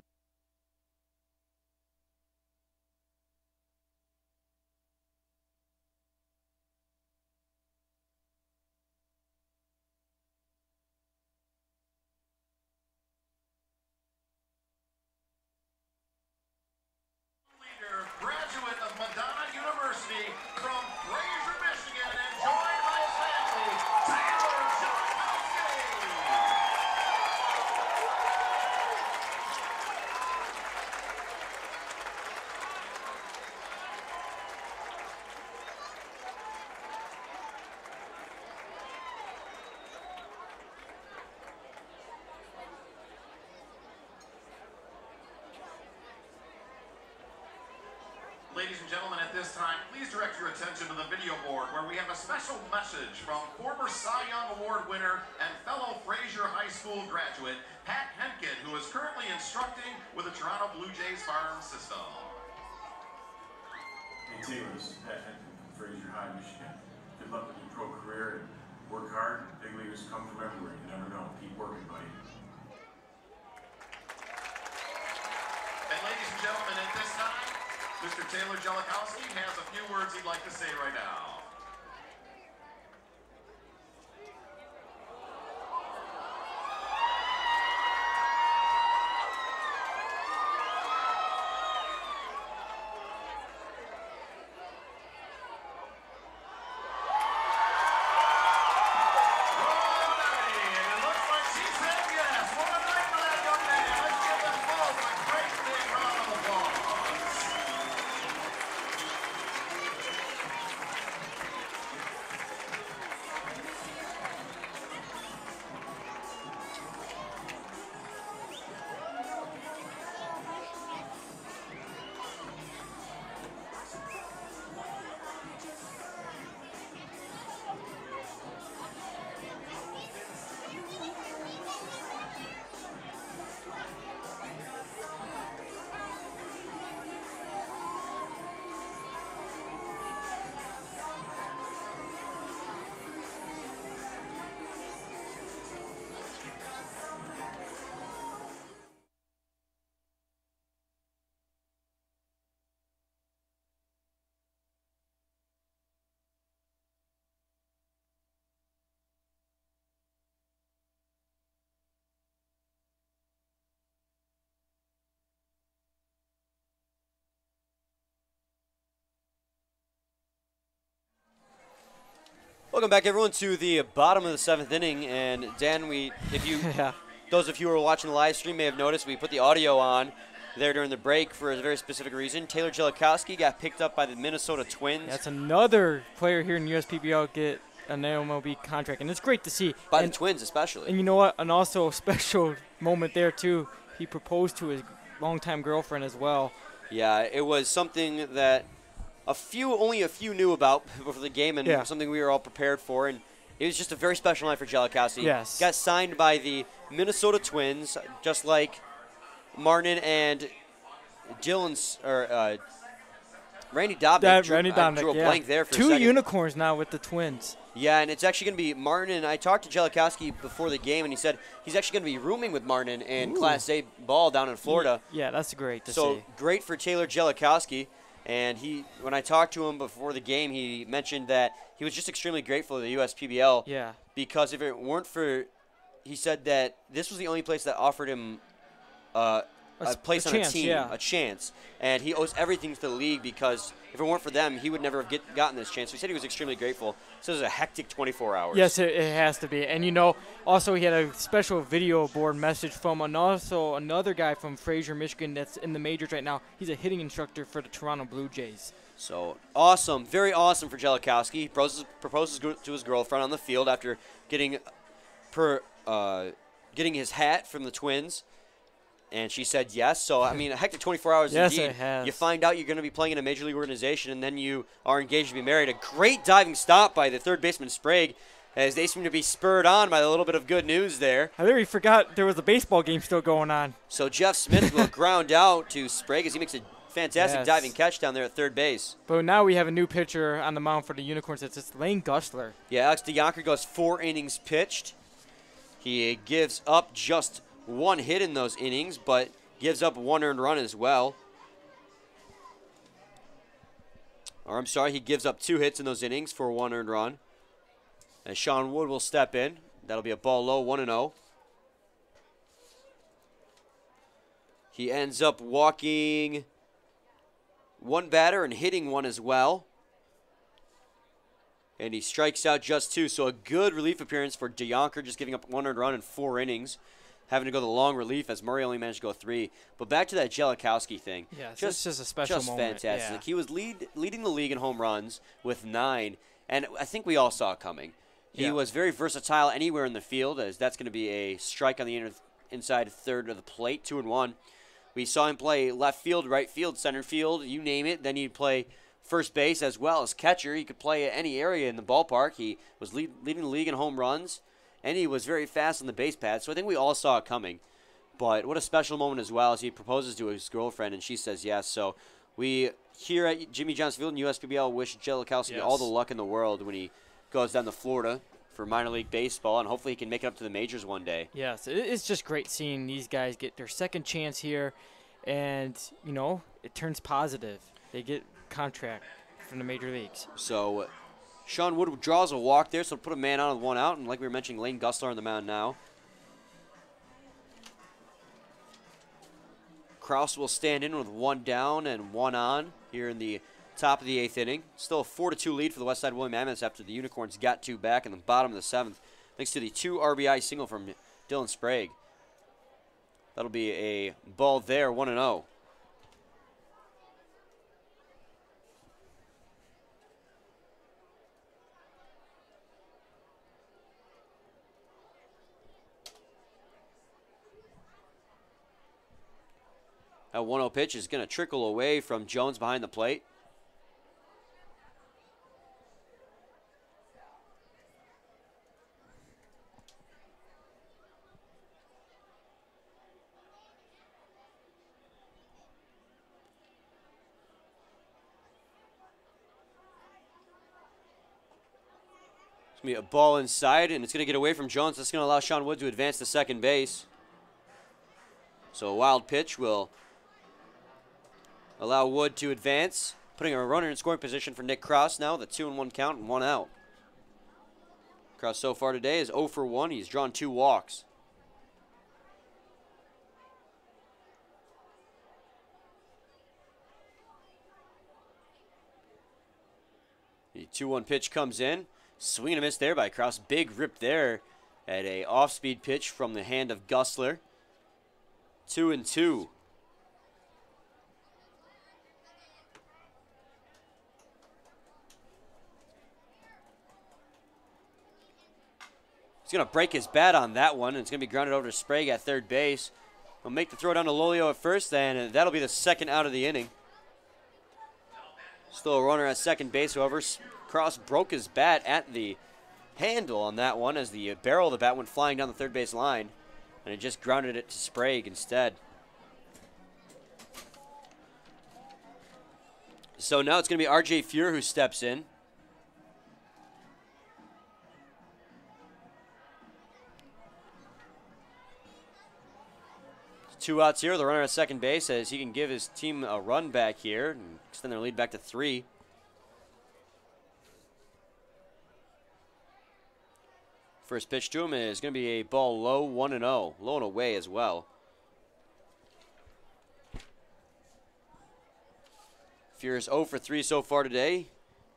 Ladies and gentlemen, at this time, please direct your attention to the video board where we have a special message from former Cy Young Award winner and fellow Fraser High School graduate, Pat Henkin, who is currently instructing with the Toronto Blue Jays farm system. Hey Taylor, this is Pat Henkin from Fraser High, Michigan. Good luck with your pro career and work hard. Big leaguers come from everywhere. You never know. Keep working, buddy. And ladies and gentlemen, at this time, Mr. Taylor Jellikowski has a few words he'd like to say right now. Welcome back, everyone, to the bottom of the 7th inning. And Dan, if you, those of you who are watching the live stream may have noticed, we put the audio on there during the break for a very specific reason. Taylor Jellikowski got picked up by the Minnesota Twins. That's another player here in USPBL get an MLB contract, and it's great to see. By the Twins, especially. And you know what? And also a special moment there too. He proposed to his longtime girlfriend as well. Yeah, it was something that only a few knew about before the game, and something we were all prepared for. And it was just a very special night for Jellikowski. Yes. Got signed by the Minnesota Twins, just like Martin and Randy Dobnik. Randy Dobnik, drew a blank there for a Two second. unicorns now with the Twins. Yeah, and it's actually going to be Martin. And I talked to Jellikowski before the game, and he said he's actually going to be rooming with Martin in Class A ball down in Florida. Yeah, that's great to see. So great for Taylor Jellikowski. And when I talked to him before the game, he mentioned that he was just extremely grateful to the USPBL. Yeah. Because if it weren't for, he said that this was the only place that offered him a place on a team, a chance. And he owes everything to the league, because if it weren't for them, he would never have gotten this chance. So he said he was extremely grateful. So it was a hectic 24 hours. Yes, it has to be. And, also he had a special video board message from another guy from Fraser, Michigan that's in the majors right now. He's a hitting instructor for the Toronto Blue Jays. So awesome. Very awesome for Jellikowski. He proposes to his girlfriend on the field after getting his hat from the Twins. And she said yes. So, I mean, a hectic 24 hours yes, indeed. It has. You find out you're going to be playing in a major league organization, and then you are engaged to be married. A great diving stop by the third baseman, Sprague, as they seem to be spurred on by a little bit of good news there. I literally forgot there was a baseball game still going on. So Jeff Smith will ground out to Sprague as he makes a fantastic diving catch down there at third base. But now we have a new pitcher on the mound for the Unicorns. It's Lane Gustler. Yeah, Alex DeYonker goes 4 innings pitched. He gives up just 1 hit in those innings, but gives up 1 earned run as well. Or I'm sorry, he gives up 2 hits in those innings for 1 earned run. And Sean Wood will step in. That'll be a ball low, 1-0. He ends up walking 1 batter and hitting 1 as well. And he strikes out just 2. So a good relief appearance for DeYonker, just giving up 1 earned run in 4 innings. Having to go the long relief as Murray only managed to go 3. But back to that Jellikowski thing. Yeah, it's just a special moment. Just fantastic. Yeah. He was leading the league in home runs with 9, and I think we all saw it coming. He was very versatile anywhere in the field, as that's going to be a strike on the inside third of the plate, 2-1. We saw him play left field, right field, center field, you name it. Then he'd play first base as well as catcher. He could play at any area in the ballpark. He was leading the league in home runs. And he was very fast on the base pad, so I think we all saw it coming. But what a special moment as well, as he proposes to his girlfriend, and she says yes. So we here at Jimmy Johnson Field in USPBL wish Jellikowski all the luck in the world when he goes down to Florida for minor league baseball, and hopefully he can make it up to the majors one day. Yes, it's just great seeing these guys get their second chance here, and, it turns positive. they get contract from the major leagues. So Sean Wood draws a walk there, so put a man on with 1 out. And like we were mentioning, Lane Gusler on the mound now. Kraus will stand in with 1 down and 1 on here in the top of the 8th inning. Still a 4-2 lead for the Westside William Mammoths after the Unicorns got 2 back in the bottom of the 7th, thanks to the 2 RBI single from Dylan Sprague. That'll be a ball there, 1-0. That 1-0 pitch is going to trickle away from Jones behind the plate. It's going to be a ball inside, and it's going to get away from Jones. That's going to allow Sean Wood to advance to second base. So a wild pitch will allow Wood to advance, putting a runner in scoring position for Nick Cross now with a 2-1 count and 1 out. Cross so far today is 0 for 1. He's drawn 2 walks. The 2-1 pitch comes in. Swing and a miss there by Cross. Big rip there at a off-speed pitch from the hand of Gusler. 2-2. He's going to break his bat on that one, and it's going to be grounded over to Sprague at third base. He'll make the throw down to Lolio at first, and that'll be the second out of the inning. Still a runner at second base, however. Cross broke his bat at the handle on that one as the barrel of the bat went flying down the third base line, and it just grounded it to Sprague instead. So now it's going to be R.J. Fuhr who steps in. Two outs here. The runner at second base says he can give his team a run back here and extend their lead back to 3. First pitch to him is going to be a ball low, 1-0. Low and away as well. Fuhr is 0 for 3 so far today.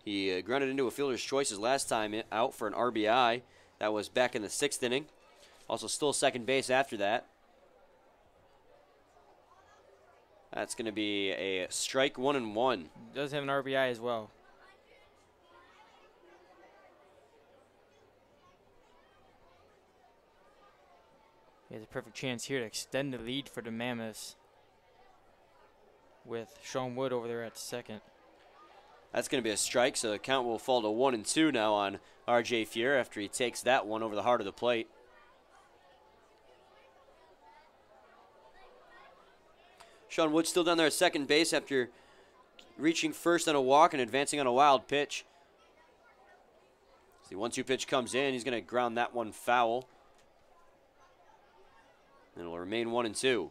He grounded into a fielder's choice his last time out for an RBI. That was back in the 6th inning. Also still second base after that. That's going to be a strike, 1-1. Does have an RBI as well. He has a perfect chance here to extend the lead for the Mammoths with Sean Wood over there at second. That's going to be a strike, so the count will fall to 1-2 now on R.J. Fuhr after he takes that one over the heart of the plate. Sean Wood still down there at second base after reaching first on a walk and advancing on a wild pitch. The 1-2 pitch comes in. He's going to ground that one foul. And it'll remain 1-2.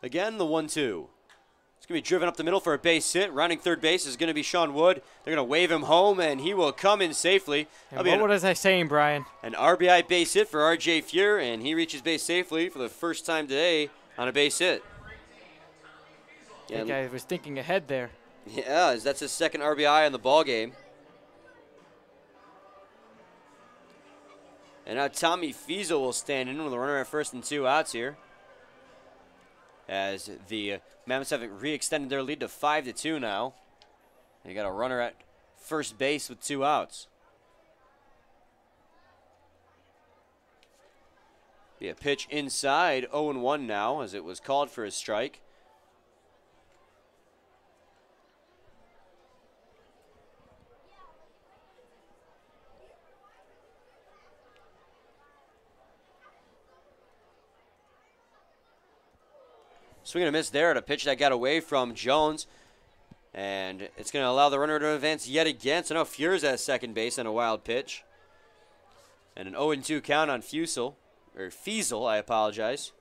Again, the 1-2. It's going to be driven up the middle for a base hit. Rounding third base is going to be Sean Wood. They're going to wave him home, and he will come in safely. And what was I saying, Brian? An RBI base hit for R.J. Fuhr, and he reaches base safely for the first time today on a base hit. I think I was thinking ahead there. Yeah, that's his second RBI in the ball game. And now Tommy Fiesel will stand in with a runner at first and 2 outs here, as the Mammoths have re-extended their lead to 5-2 now. They got a runner at first base with 2 outs. Be a pitch inside, 0-1 now, as it was called for a strike. Swing and a miss there at a pitch that got away from Jones. And it's going to allow the runner to advance yet again. So now Fuhr's at second base on a wild pitch. And an 0-2 count on Fiesel, I apologize.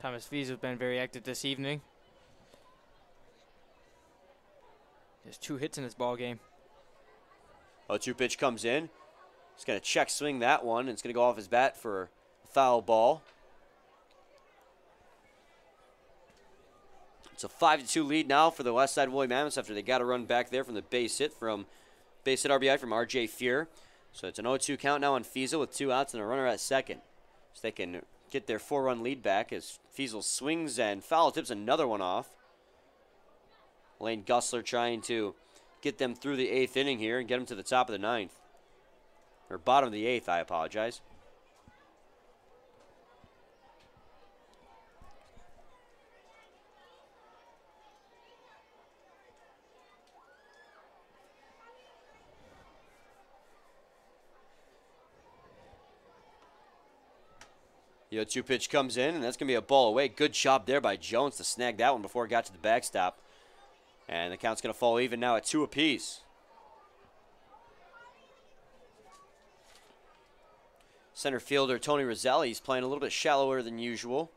Thomas Fiesel's been very active this evening. There's 2 hits in this ball game. 0-2 pitch comes in. He's going to check swing that one. And it's going to go off his bat for a foul ball. It's a 5-2 lead now for the Westside Woolly Mammoths after they got a run back there from the base hit RBI from R.J. Fuhr. So it's an 0-2 count now on Fiesel with 2 outs and a runner at second. So they can get their 4-run lead back as Fiesel swings and foul tips another one off. Lane Gussler trying to get them through the 8th inning here and get them to the top of the 9th. Or bottom of the 8th, I apologize. The 0-2 pitch comes in, and that's going to be a ball away. Good job there by Jones to snag that one before it got to the backstop. And the count's going to fall even now at 2 apiece. Center fielder Tony Roselli is playing a little bit shallower than usual.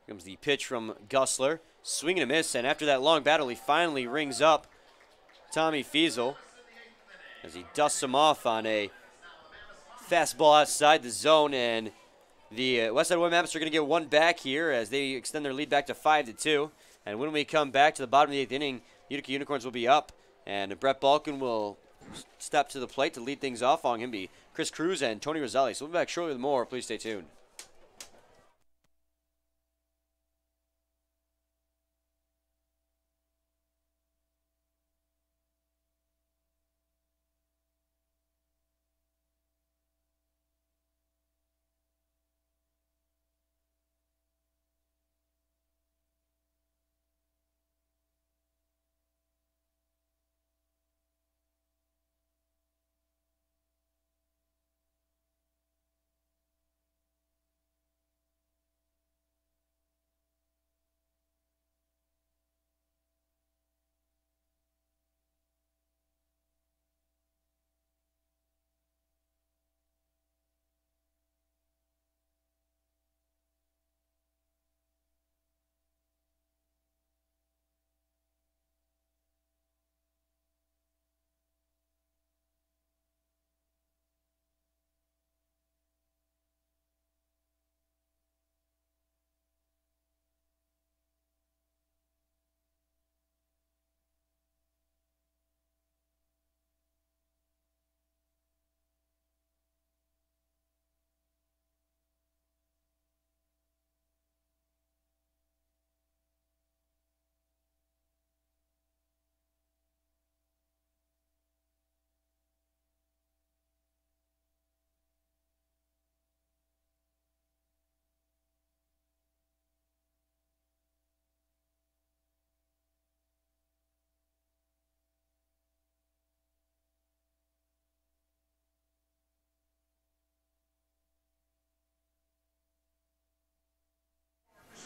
Here comes the pitch from Gussler. Swing and a miss, and after that long battle, he finally rings up Tommy Fiesel as he dusts him off on a fastball outside the zone, and the Westside Woolly Mammoths are going to get one back here as they extend their lead back to 5-2. And when we come back to the bottom of the 8th inning, Utica Unicorns will be up, and Brett Balkin will step to the plate to lead things off. On him be Chris Cruz and Tony Roselli. So we'll be back shortly with more. Please stay tuned.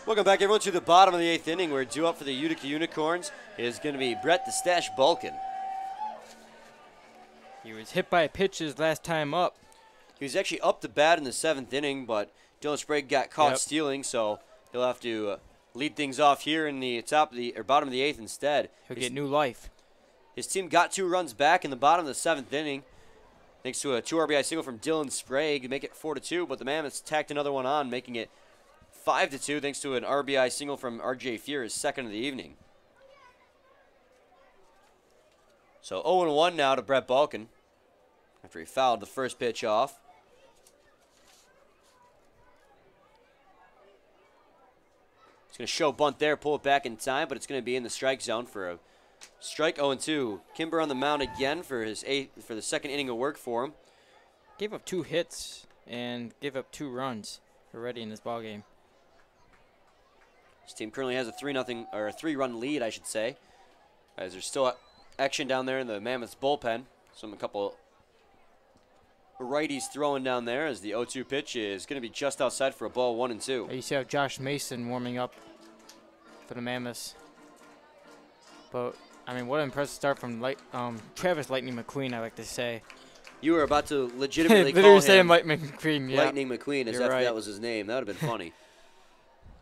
Welcome back, everyone, to the bottom of the 8th inning. We're due up for the Utica Unicorns. It is going to be Brett the Stash Balkin. He was hit by a pitch his last time up. He was actually up to bat in the 7th inning, but Dylan Sprague got caught stealing, so he'll have to lead things off here in the bottom of the 8th instead. He'll get new life. His team got 2 runs back in the bottom of the 7th inning, thanks to a 2 RBI single from Dylan Sprague to make it 4-2. But the Mammoths tacked another one on, making it 5-2, thanks to an RBI single from R.J. Fuhr, his second of the evening. So 0-1 now to Brett Balkin after he fouled the first pitch off. He's going to show bunt there, pull it back in time, but it's going to be in the strike zone for a strike. 0-2. Kimber on the mound again for the second inning of work for him. Gave up 2 hits and gave up 2 runs already in this ball game. His team currently has a 3-run lead, I should say, as there's still action down there in the Mammoths bullpen. A couple righties throwing down there as the 0-2 pitch is going to be just outside for a ball 1-2. You see how Josh Mason warming up for the Mammoths. But, I mean, what an impressive start from Travis Lightning McQueen, I like to say. You were about to legitimately Literally call saying him Lightning McQueen, yeah. Lightning McQueen as You're if right. that was his name. That would have been funny.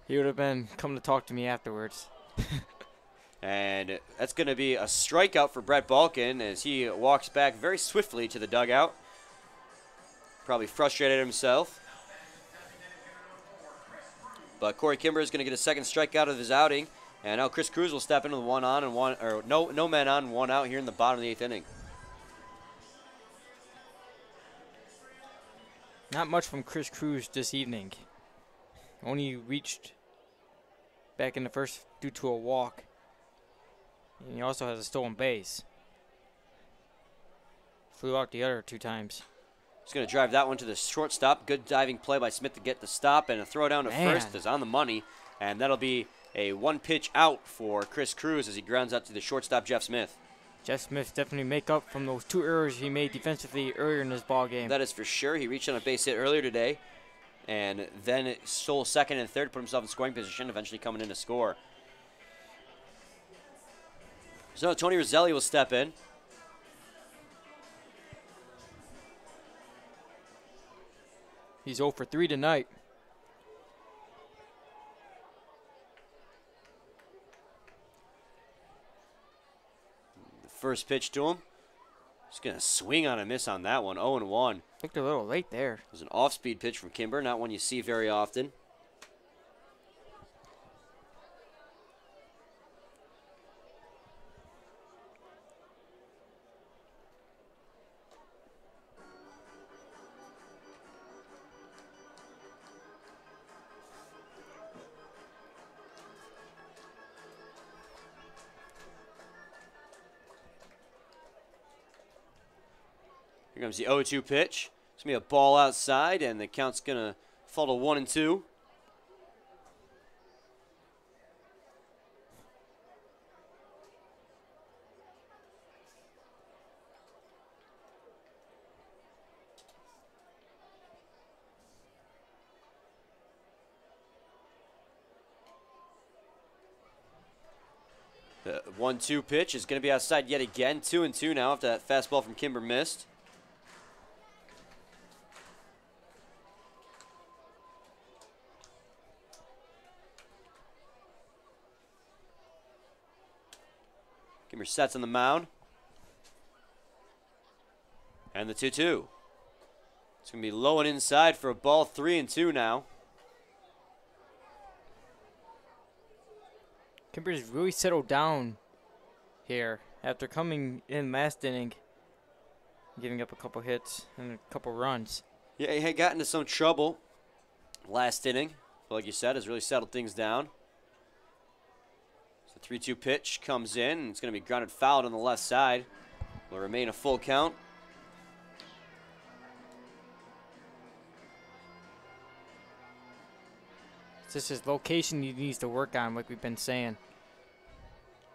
He would have been coming to talk to me afterwards. And that's going to be a strikeout for Brett Balkin as he walks back very swiftly to the dugout. Probably frustrated himself. But Corey Kimber is going to get a second strikeout of his outing. And now Chris Cruz will step into the one on and one, or no men on, one out here in the bottom of the 8th inning. Not much from Chris Cruz this evening. Only reached back in the first due to a walk. And he also has a stolen base. Flew out the other 2 times. He's going to drive that one to the shortstop. Good diving play by Smith to get the stop, and a throw down to first is on the money. And that'll be a 1-pitch out for Chris Cruz as he grounds out to the shortstop, Jeff Smith. Jeff Smith definitely make up from those 2 errors he made defensively earlier in this ball game. That is for sure. He reached on a base hit earlier today, and then stole second and third, put himself in scoring position, eventually coming in to score. So Tony Roselli will step in. He's 0 for 3 tonight. The first pitch to him. He's going to swing on a miss on that one. 0-1. Looked a little late there. It was an off-speed pitch from Kimber, not one you see very often. Here comes the 0-2 pitch. It's going to be a ball outside, and the count's going to fall to 1-2. The 1-2 pitch is going to be outside yet again. 2-2 now after that fastball from Kimber missed. Kimber sets on the mound. And the 2-2. It's going to be low and inside for a ball. 3-2 now. Kimber's really settled down here after coming in last inning, giving up a couple hits and a couple runs. Yeah, he had gotten into some trouble last inning. But like you said, has really settled things down. So 3-2 pitch comes in, and it's going to be grounded foul on the left side. Will remain a full count. It's just his location he needs to work on, like we've been saying,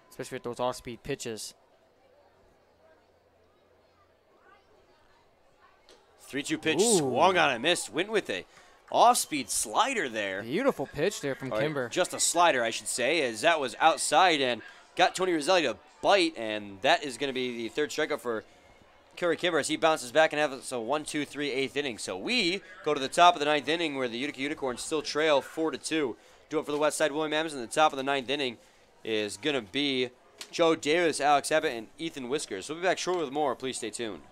especially with those off-speed pitches. 3-2 pitch Ooh. swung on and missed. Went with a off-speed slider there. Beautiful pitch there from Or Kimber. just a slider, I should say, as that was outside and got Tony Roselli to bite, and that is going to be the third strikeout for Corey Kimber as he bounces back and has a 1-2-3 8th inning. So we go to the top of the 9th inning where the Utica Unicorns still trail 4-2. Do it for the Westside William Mammoths, and the top of the 9th inning is going to be Joe Davis, Alex Abbott, and Ethan Whiskers. So we'll be back shortly with more. Please stay tuned.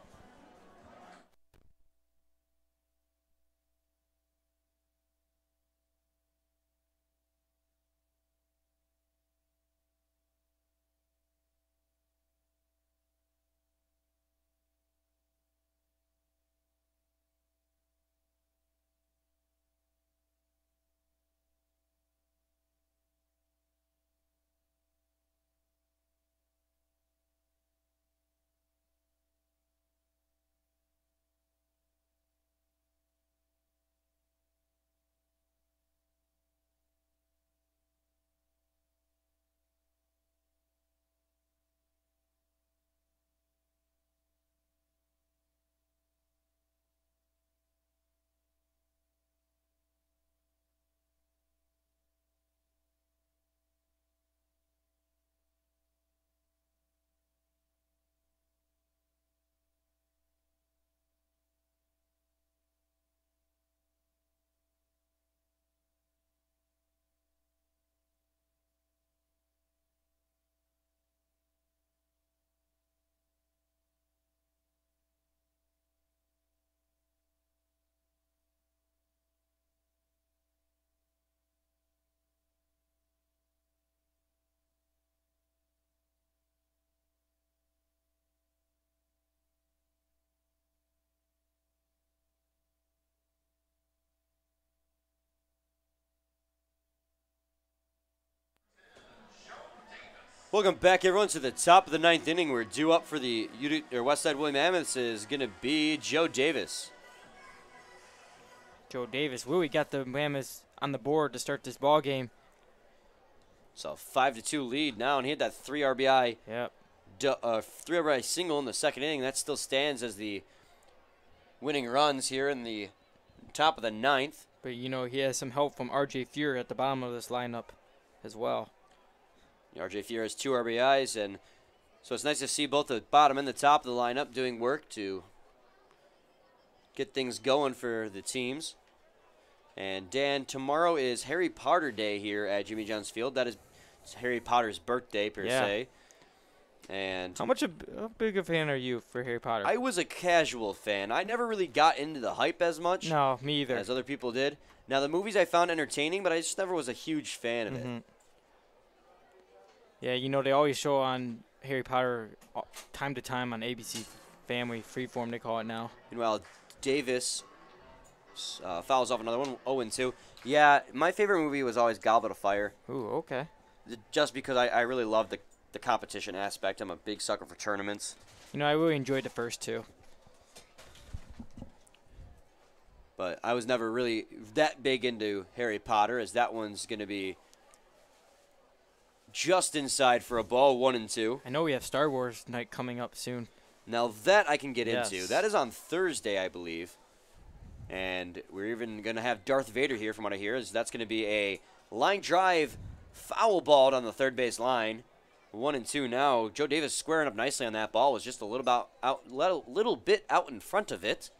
Welcome back, everyone, to the top of the 9th inning. We're due up for the Westside William Mammoths is going to be Joe Davis. Joe Davis. Willie got the Mammoths on the board to start this ball game. So 5-2 lead now, and he had that 3 RBI. Yep. 3 RBI single in the 2nd inning. That still stands as the winning runs here in the top of the 9th. But, you know, he has some help from R.J. Fuhr at the bottom of this lineup as well. R.J. Fuhr has 2 RBIs, and so it's nice to see both the bottom and the top of the lineup doing work to get things going for the teams. And, Dan, tomorrow is Harry Potter Day here at Jimmy John's Field. That is Harry Potter's birthday, per se. And how big a fan are you for Harry Potter? I was a casual fan. I never really got into the hype as much. No, me either. As other people did. Now, the movies I found entertaining, but I just never was a huge fan of it. Yeah, you know, they always show on Harry Potter time to time on ABC Family, Freeform they call it now. Meanwhile, Davis fouls off another one, 0-2. Yeah, my favorite movie was always Goblet of Fire. Ooh, okay. Just because I really love the competition aspect. I'm a big sucker for tournaments. You know, I really enjoyed the first 2. But I was never really that big into Harry Potter, as that one's going to be just inside for a ball, 1-2. I know we have Star Wars night coming up soon. Now that I can get into. That is on Thursday, I believe. And we're even going to have Darth Vader here, from what I hear. As that's going to be a line drive foul ball on the third base line. 1-2 now. Joe Davis squaring up nicely on that ball. Was just a little bit out in front of it,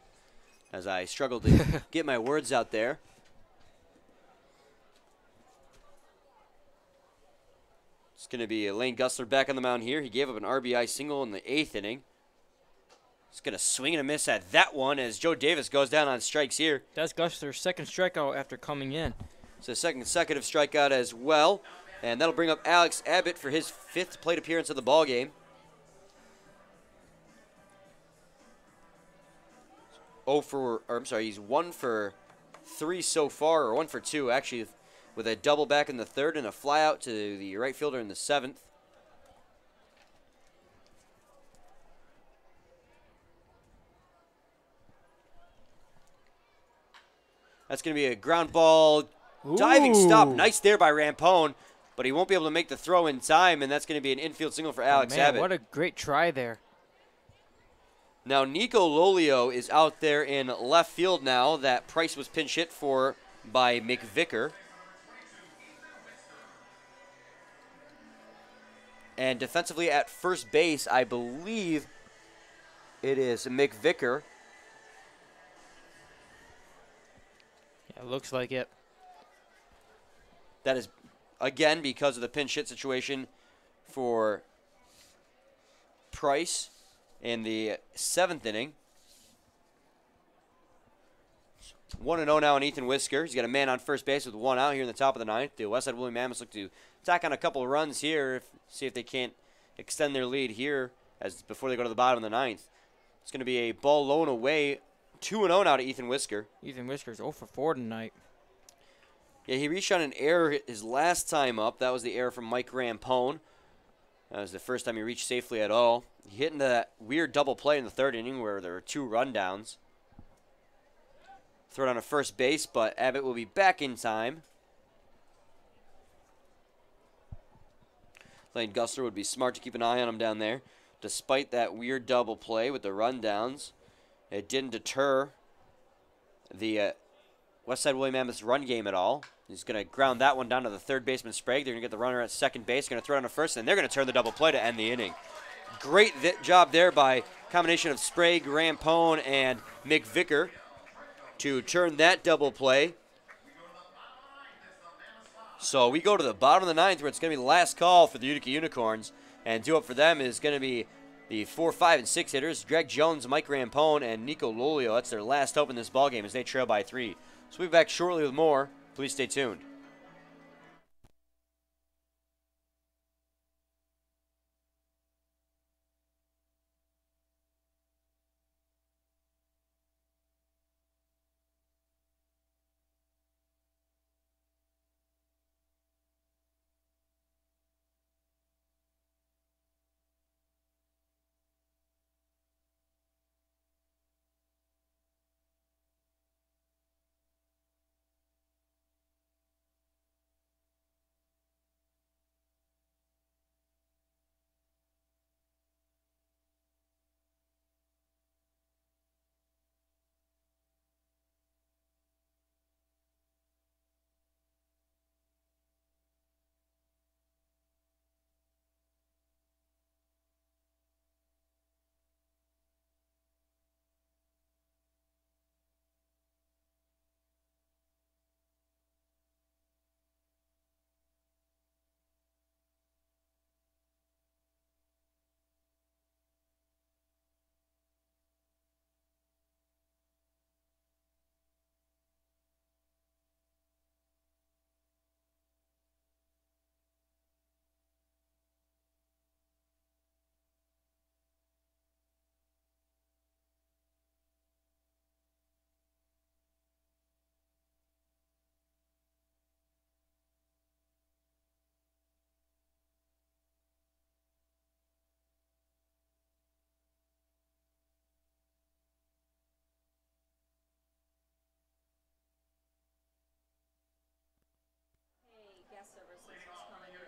as I struggled to get my words out there. It's going to be Lane Gusler back on the mound here. He gave up an RBI single in the 8th inning. He's going to swing and a miss at that one as Joe Davis goes down on strikes here. That's Gusler's 2nd strikeout after coming in. It's a 2nd consecutive strikeout as well. And that'll bring up Alex Abbott for his 5th plate appearance of the ball game. He's 1 for 3 so far, or 1 for 2 actually, with a double back in the 3rd and a fly out to the right fielder in the 7th. That's going to be a ground ball. Diving stop. Nice there by Rampone. But he won't be able to make the throw in time, and that's going to be an infield single for Alex Abbott. What a great try there. Now, Nico Lolio is out there in left field now. That Price was pinch hit for by McVicker. And defensively at first base, I believe it is McVicker. Yeah, it looks like it. That is, again, because of the pinch hit situation for Price in the 7th inning. 1-0 now on Ethan Whisker. He's got a man on first base with 1 out here in the top of the 9th. The Westside William Mammoths look to tack on a couple of runs here, see if they can't extend their lead here before they go to the bottom of the 9th. It's going to be a ball low and away. 2-0 now to Ethan Whisker. Ethan Whisker's 0 for 4 tonight. Yeah, he reached on an error his last time up. That was the error from Mike Rampone. That was the first time he reached safely at all. He hit into that weird double play in the 3rd inning where there were 2 rundowns. Throw it on a first base, but Abbott will be back in time. Lane Gusler would be smart to keep an eye on him down there. Despite that weird double play with the rundowns, it didn't deter the Westside William Mammoths run game at all. He's going to ground that one down to the 3rd baseman Sprague. They're going to get the runner at second base. Going to throw it on to first, and they're going to turn the double play to end the inning. Great job there by combination of Sprague, Rampone, and McVicker to turn that double play. So we go to the bottom of the 9th, where it's going to be the last call for the Utica Unicorns. And due up for them is going to be the 4, 5, and 6 hitters, Greg Jones, Mike Rampone, and Nico Lolio. That's their last hope in this ballgame as they trail by 3. So we'll be back shortly with more. Please stay tuned.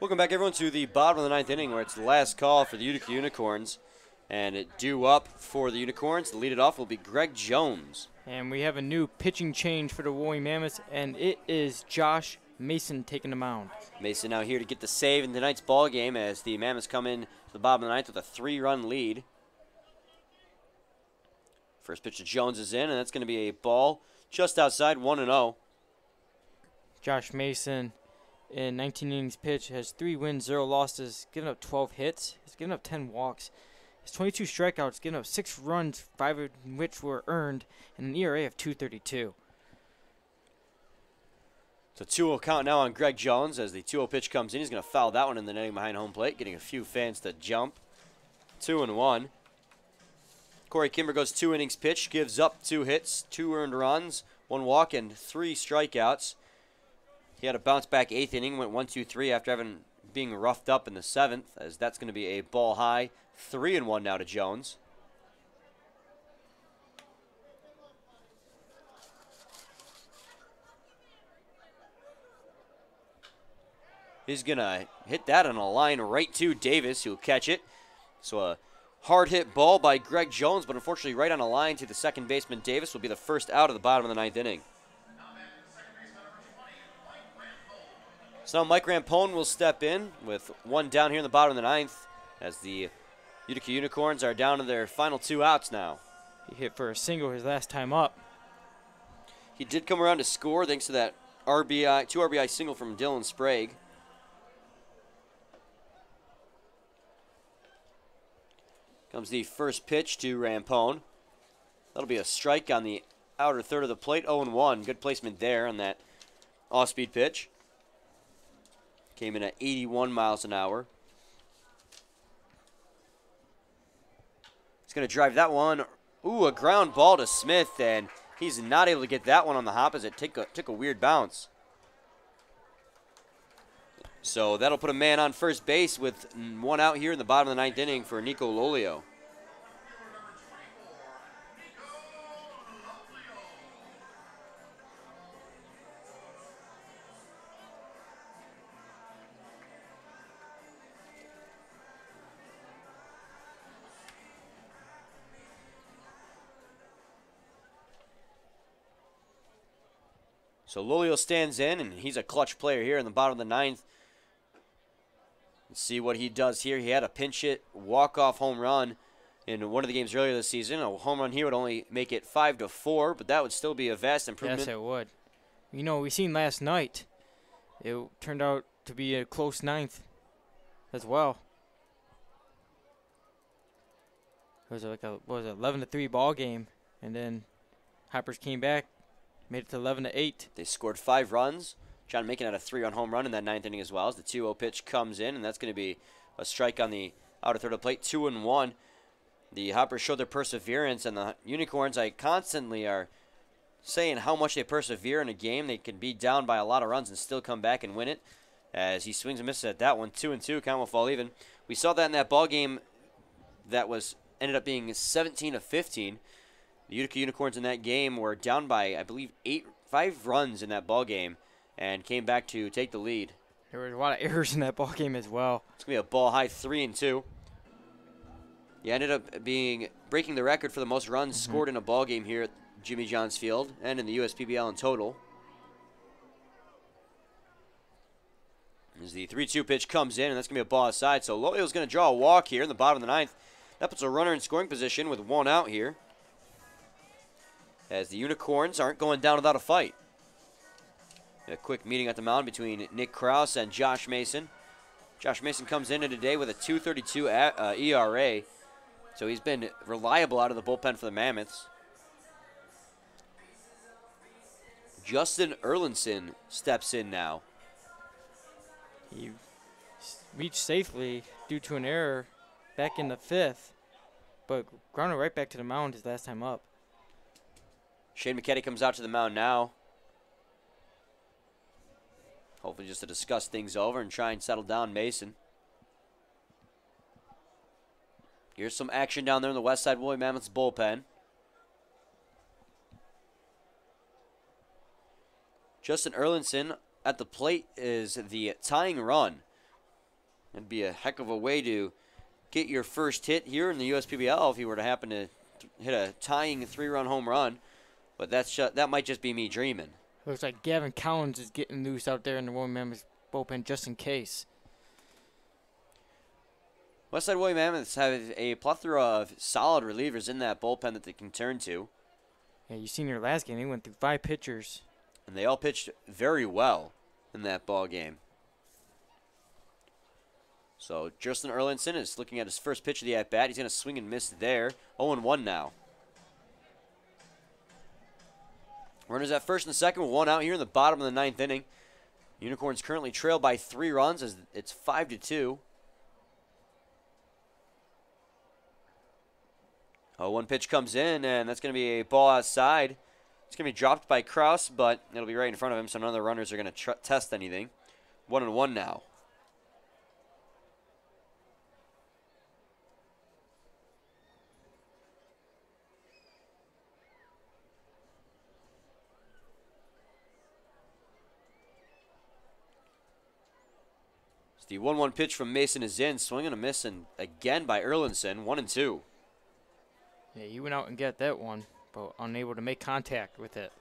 Welcome back, everyone, to the bottom of the ninth inning, where it's the last call for the Utica Unicorns. And it due up for the Unicorns. To lead it off will be Greg Jones. And we have a new pitching change for the Woolly Mammoths, and it is Josh Mason taking the mound. Mason now here to get the save in tonight's ball game as the Mammoths come in to the bottom of the ninth with a 3-run lead. First pitch to Jones is in, and that's going to be a ball just outside, 1-0. Josh Mason, in 19 innings pitched, has 3 wins, 0 losses, given up 12 hits. He's given up 10 walks. Has 22 strikeouts, given up 6 runs, 5 of which were earned, and an ERA of 2.32. So 2-0 count now on Greg Jones as the 2-0 pitch comes in. He's going to foul that one in the netting behind home plate, getting a few fans to jump. 2-1. Corey Kimber goes 2 innings pitched, gives up 2 hits, 2 earned runs, 1 walk, and 3 strikeouts. He had a bounce back 8th inning, went 1-2-3 after being roughed up in the 7th, as that's going to be a ball high. 3-1 now to Jones. He's going to hit that on a line right to Davis, who'll catch it. So a hard hit ball by Greg Jones, but unfortunately right on a line to the second baseman Davis will be the first out of the bottom of the ninth inning. So now Mike Rampone will step in with 1 down here in the bottom of the ninth as the Utica Unicorns are down to their final 2 outs now. He hit for a single his last time up. He did come around to score thanks to that 2 RBI single from Dylan Sprague. Comes the first pitch to Rampone. That'll be a strike on the outer third of the plate, 0-1. Good placement there on that off-speed pitch. Came in at 81 miles an hour. He's going to drive that one. Ooh, a ground ball to Smith, and he's not able to get that one on the hop as it took a weird bounce. So that'll put a man on first base with 1 out here in the bottom of the ninth inning for Nico Lolio. So Lolio stands in, and he's a clutch player here in the bottom of the ninth. Let's see what he does here. He had a pinch hit walk-off home run in one of the games earlier this season. A home run here would only make it 5-4, but that would still be a vast improvement. Yes, it would. You know, we seen last night. It turned out to be a close ninth as well. It was like a 11-3 ball game, and then Hoppers came back. Made it to 11-8. They scored 5 runs. John Macon had a 3-run home run in that 9th inning as well as the 2-0 pitch comes in, and that's going to be a strike on the outer third of the plate, 2-1. The Hoppers showed their perseverance, and the Unicorns, I constantly are saying how much they persevere in a game. They can be down by a lot of runs and still come back and win it. As he swings and misses at that one, 2-2, count will fall even. We saw that in that ball game that ended up being 17-15. The Utica Unicorns in that game were down by, I believe, 5 runs in that ball game and came back to take the lead. There were a lot of errors in that ball game as well. It's going to be a ball high 3-2. He ended up breaking the record for the most runs scored in a ball game here at Jimmy John's Field and in the USPBL in total. As the 3-2 pitch comes in, and that's going to be a ball aside. So Lolio's going to draw a walk here in the bottom of the ninth. That puts a runner in scoring position with 1 out here, as the Unicorns aren't going down without a fight. A quick meeting at the mound between Nick Krause and Josh Mason. Josh Mason comes in today with a 2.32 ERA, so he's been reliable out of the bullpen for the Mammoths. Justin Erlinson steps in now. He reached safely due to an error back in the 5th, but grounded right back to the mound his last time up. Shane McKetty comes out to the mound now. Hopefully just to discuss things over and try and settle down Mason. Here's some action down there in the Westside Woolly Mammoths bullpen. Justin Erlinson at the plate is the tying run It'd be a heck of a way to get your first hit here in the USPBL if you were to happen to hit a tying 3-run home run. But that might just be me dreaming. Looks like Gavin Collins is getting loose out there in the William Mammoths bullpen just in case. Westside William Mammoths have a plethora of solid relievers in that bullpen that they can turn to. Yeah, you seen your last game. He went through 5 pitchers. And they all pitched very well in that ball game. So Justin Erlinson is looking at his first pitch of the at-bat. He's going to swing and miss there. 0-1 now. Runners at first and second with 1 out here in the bottom of the 9th inning. Unicorns currently trail by 3 runs as it's 5-2. 0-1 pitch comes in, and that's going to be a ball outside. It's going to be dropped by Kraus, but it'll be right in front of him, so none of the runners are going to test anything. 1-1 now. The 1-1 pitch from Mason is in, swing and a miss, and again by Erlinson, 1-2. Yeah, he went out and got that one, but unable to make contact with it.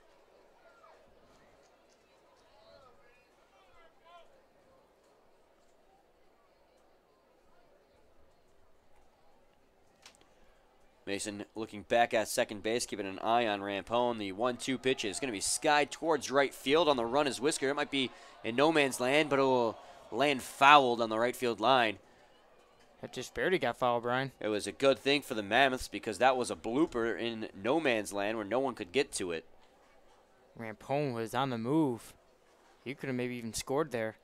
Mason looking back at second base, keeping an eye on Rampone. The 1-2 pitch is going to be skied towards right field. On the run is Whisker. It might be in no man's land, but it will land fouled on the right field line. That just barely got fouled, Brian. It was a good thing for the Mammoths because that was a blooper in no man's land where no one could get to it. Rampone was on the move. He could have maybe even scored there.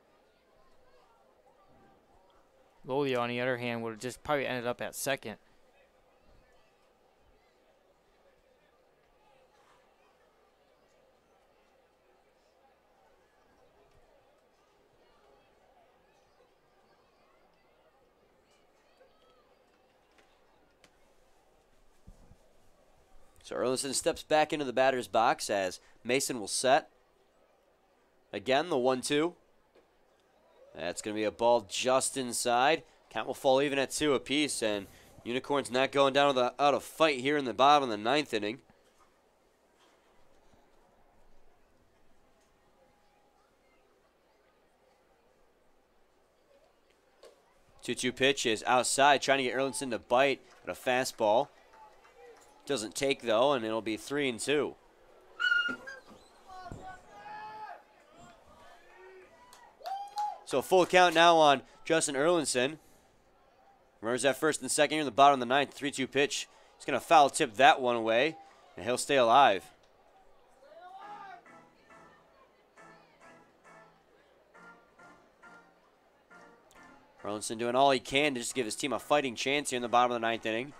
Lolio, on the other hand, would have just probably ended up at second. So Erlinson steps back into the batter's box as Mason will set. Again, the 1-2. That's going to be a ball just inside. Count will fall even at 2 apiece, and Unicorns not going down without a fight here in the bottom of the 9th inning. Two-two pitch is outside, trying to get Erlinson to bite at a fastball. Doesn't take, though, and it'll be 3-2. So full count now on Justin Erlinson. Runners at first and second here in the bottom of the 9th. 3-2 pitch. He's going to foul tip that one away, and he'll stay alive. Erlinson doing all he can to just give his team a fighting chance here in the bottom of the 9th inning.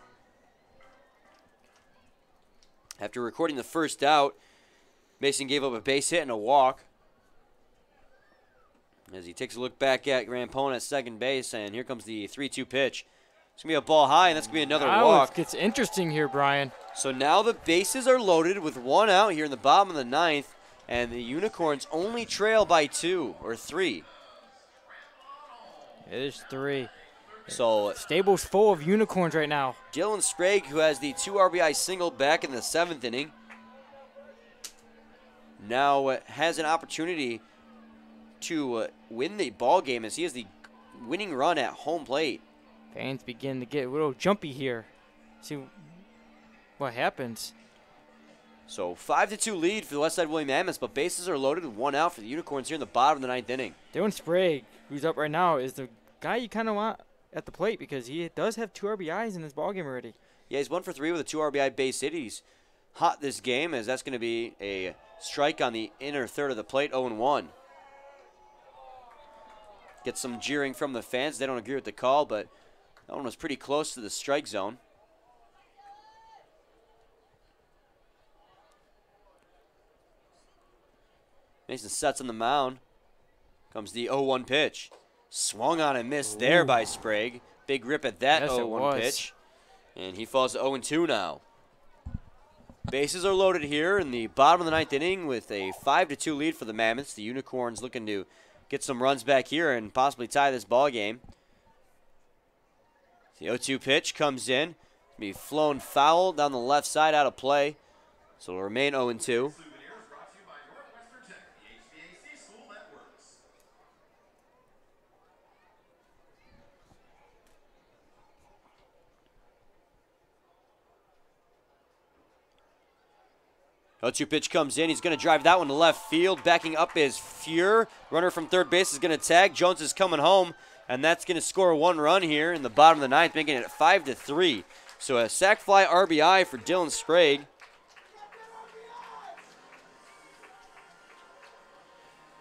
After recording the first out, Mason gave up a base hit and a walk. As he takes a look back at Rampone at second base, and here comes the 3-2 pitch. It's going to be a ball high, and that's going to be another walk. It gets interesting here, Brian. So now the bases are loaded with 1 out here in the bottom of the 9th, and the Unicorns only trail by 2 or 3. It is 3. So stable's full of Unicorns right now. Dylan Sprague, who has the 2 RBI single back in the 7th inning, now has an opportunity to win the ball game as he has the winning run at home plate. Fans begin to get a little jumpy here. See what happens. So 5-2 lead for the Westside William Mammoths, but bases are loaded with 1 out for the Unicorns here in the bottom of the 9th inning. Dylan Sprague, who's up right now, is the guy you kind of want at the plate because he does have 2 RBIs in this ballgame already. Yeah, he's 1 for 3 with a 2 RBI base hit. He's hot this game as that's going to be a strike on the inner third of the plate, 0-1. Get some jeering from the fans. They don't agree with the call, but that one was pretty close to the strike zone. Mason sets on the mound. Comes the 0-1 pitch. Swung on and missed there by Sprague. Big rip at that 0-1 pitch. And he falls to 0-2 now. Bases are loaded here in the bottom of the 9th inning with a 5-2 lead for the Mammoths. The Unicorns looking to get some runs back here and possibly tie this ball game. The 0-2 pitch comes in. Be flown foul down the left side, out of play. So it'll remain 0-2. Souvenirs brought to you by Northwestern Tech, the HVAC school that works. 0-2 pitch comes in. He's going to drive that one to left field. Backing up is Fuhr. Runner from third base is going to tag. Jones is coming home, and that's going to score 1 run here in the bottom of the ninth, making it 5-3. So a sac fly RBI for Dylan Sprague.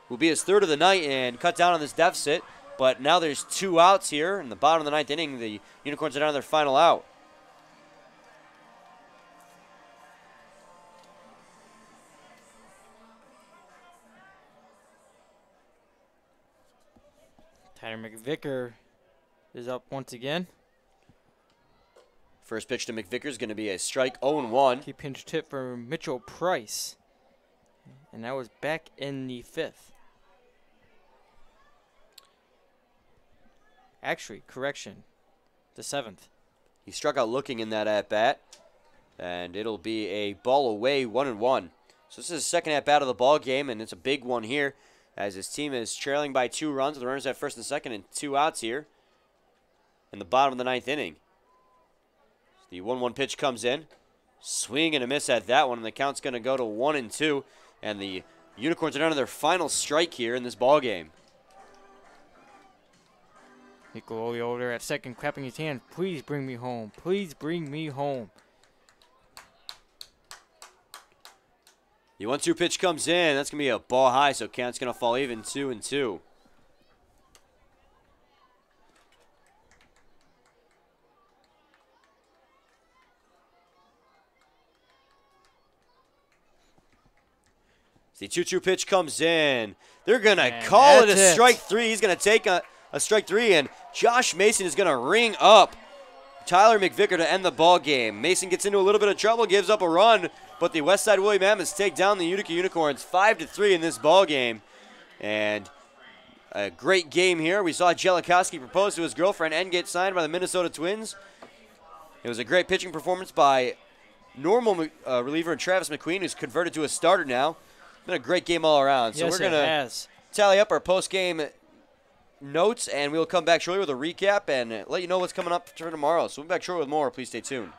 Will be his third of the night and cut down on this deficit. But now there's 2 outs here in the bottom of the ninth inning. The Unicorns are down to their final out. Tyler McVicker is up once again. First pitch to McVicker is going to be a strike, 0-1. He pinched hit for Mitchell Price. And that was back in the 5th. Actually, correction, the 7th. He struck out looking in that at-bat. And it'll be a ball away, 1-1. So this is his second at-bat of the ball game, and it's a big one here, as his team is trailing by 2 runs with the runners at first and second and 2 outs here in the bottom of the ninth inning. The 1-1 pitch comes in. Swing and a miss at that one, and the count's going to go to 1-2. And the Unicorns are down to their final strike here in this ball game. Nicololi over there at second, clapping his hands. Please bring me home. Please bring me home. The 1-2 pitch comes in. That's going to be a ball high, so count's going to fall even, 2-2. The 2-2 pitch comes in. They're going to call it a strike 3. He's going to take a strike 3, and Josh Mason is going to ring up Tyler McVicker to end the ball game. Mason gets into a little bit of trouble, gives up a run, but the Westside Willie Mammoths take down the Utica Unicorns 5-3 in this ball game. And a great game here. We saw Jelikoski propose to his girlfriend and get signed by the Minnesota Twins. It was a great pitching performance by normal reliever Travis McQueen, who's converted to a starter now. Been a great game all around. So we're going to tally up our post-game notes, and we'll come back shortly with a recap and let you know what's coming up for tomorrow. So we'll be back shortly with more. Please stay tuned.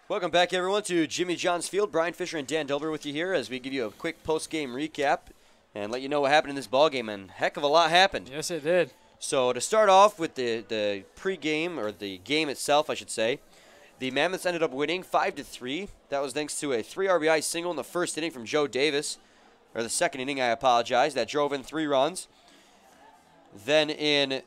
Welcome back, everyone, to Jimmy John's Field. Brian Fisher and Dan Dilber with you here as we give you a quick post-game recap and let you know what happened in this ballgame. And heck of a lot happened. Yes, it did. So to start off with the pregame, or the game itself, I should say, the Mammoths ended up winning 5-3. That was thanks to a 3 RBI single in the first inning from Joe Davis, or the second inning, I apologize, that drove in 3 runs. Then in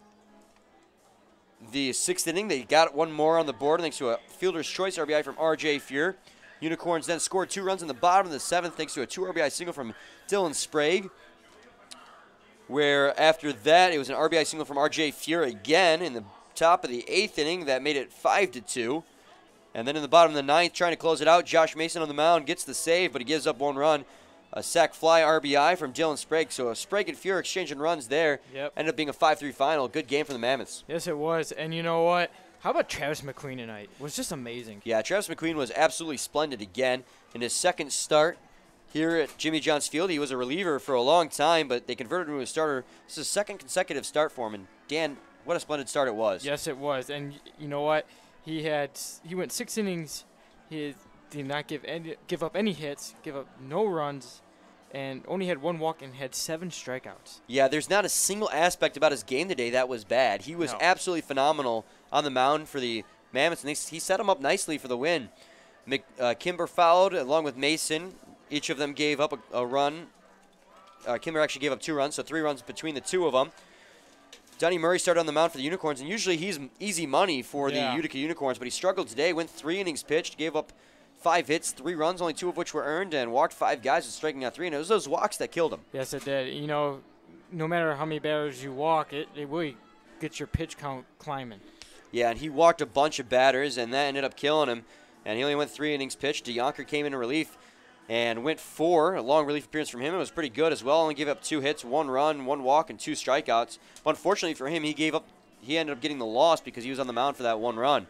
the 6th inning, they got one more on the board thanks to a fielder's choice RBI from R.J. Fuhr. Unicorns then scored 2 runs in the bottom of the 7th thanks to a 2 RBI single from Dylan Sprague, where after that it was an RBI single from R.J. Fuhr again in the top of the 8th inning that made it 5-2. And then in the bottom of the 9th, trying to close it out, Josh Mason on the mound gets the save, but he gives up 1 run. A sac fly RBI from Dylan Sprague. So Sprague and Fuhr exchanging runs there. Yep. Ended up being a 5-3 final. Good game for the Mammoths. Yes, it was. And you know what? How about Travis McQueen tonight? It was just amazing. Yeah, Travis McQueen was absolutely splendid again. In his second start here at Jimmy John's Field, he was a reliever for a long time, but they converted him to a starter. This is his second consecutive start for him. And Dan, what a splendid start it was. Yes, it was. And you know what? He went 6 innings. He did not give up any hits, give up no runs, and only had 1 walk and had 7 strikeouts. Yeah, there's not a single aspect about his game today that was bad. He was absolutely phenomenal on the mound for the Mammoths, and he set him up nicely for the win. Kimber fouled along with Mason. Each of them gave up a run. Kimber actually gave up 2 runs, so 3 runs between the 2 of them. Donnie Murray started on the mound for the Unicorns, and usually he's easy money for the Utica Unicorns, but he struggled today, went 3 innings pitched, gave up 5 hits, 3 runs, only 2 of which were earned, and walked 5 guys with striking out 3, and it was those walks that killed him. Yes, it did. You know, no matter how many batters you walk, it really gets your pitch count climbing. Yeah, and he walked a bunch of batters, and that ended up killing him, and he only went 3 innings pitched. DeYonker came into relief and went 4. A long relief appearance from him. It was pretty good as well. Only gave up 2 hits, 1 run, 1 walk, and 2 strikeouts. But unfortunately for him, he ended up getting the loss because he was on the mound for that 1 run.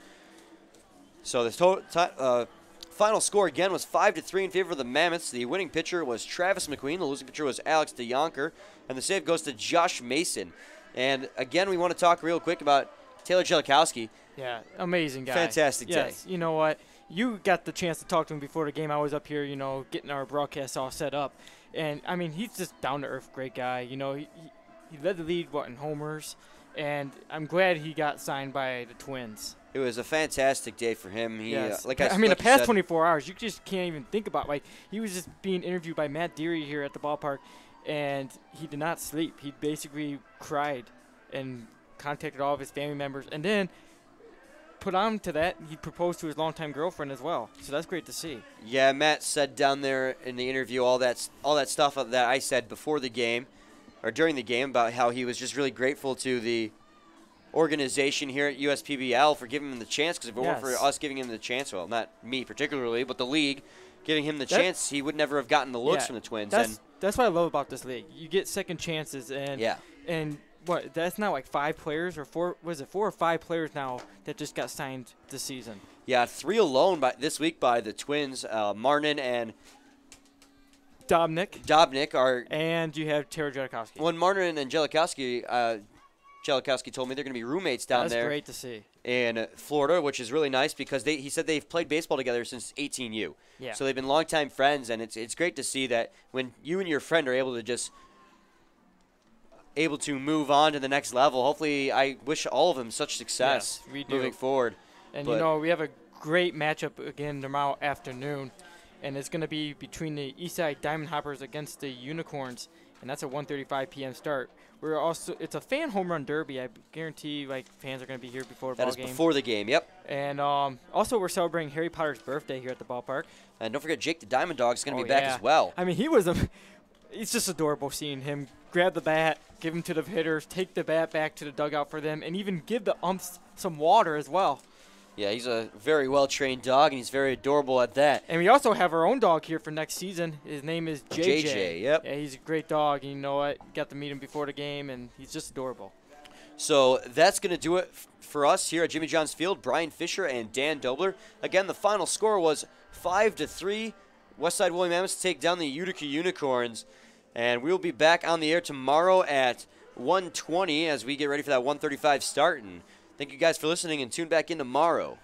So the final score again was 5-3 in favor of the Mammoths. The winning pitcher was Travis McQueen. The losing pitcher was Alex DeYonker. And the save goes to Josh Mason. And again, we want to talk real quick about Taylor Jellikowski. Yeah, amazing guy. Fantastic day. Yes, you know what? You got the chance to talk to him before the game. I was up here, you know, getting our broadcast all set up. And, I mean, he's just down-to-earth great guy. You know, he led the lead, in homers. And I'm glad he got signed by the Twins. It was a fantastic day for him. Yes. The past 24 hours, you just can't even think about. Like, he was just being interviewed by Matt Deary here at the ballpark, and he did not sleep. He basically cried and contacted all of his family members. And then put on to that, he proposed to his longtime girlfriend as well. So that's great to see. Yeah, Matt said down there in the interview all that stuff that I said before the game, or during the game, about how he was just really grateful to the organization here at USPBL for giving him the chance, because if it weren't for us giving him the chance, well, not me particularly, but the league giving him the chance, he would never have gotten the looks from the Twins. That's what I love about this league. You get second chances, and what, that's now like 5 players, or 4 or 5 players now that just got signed this season. Yeah, 3 alone this week by the Twins, Martin and Dobnik are, and you have Taylor Jellikowski. When Martin and Jellikowski told me they're going to be roommates down there. That's great to see. In Florida, which is really nice because he said they've played baseball together since 18U. Yeah. So they've been longtime friends, and it's great to see that when you and your friend are able to move on to the next level. Hopefully, I wish all of them such success moving forward. And, you know, we have a great matchup again tomorrow afternoon, and it's going to be between the Eastside Diamond Hoppers against the Unicorns, and that's a 1:35 p.m. start. It's a fan home run derby. I guarantee, fans are going to be here before the ball game. That is before the game, yep. And also, we're celebrating Harry Potter's birthday here at the ballpark. And don't forget, Jake the Diamond Dog is going to be back as well. I mean, it's just adorable seeing him grab the bat, give him to the hitters, take the bat back to the dugout for them, and even give the umps some water as well. Yeah, he's a very well-trained dog, and he's very adorable at that. And we also have our own dog here for next season. His name is JJ. JJ, yep. Yeah, he's a great dog. You know what? Got to meet him before the game, and he's just adorable. So that's going to do it for us here at Jimmy John's Field. Brian Fisher and Dan Dobler. Again, the final score was 5-3. Westside Woolly Mammoths take down the Utica Unicorns. And we'll be back on the air tomorrow at 1:20 as we get ready for that 1:35 start. And thank you guys for listening, and tune back in tomorrow.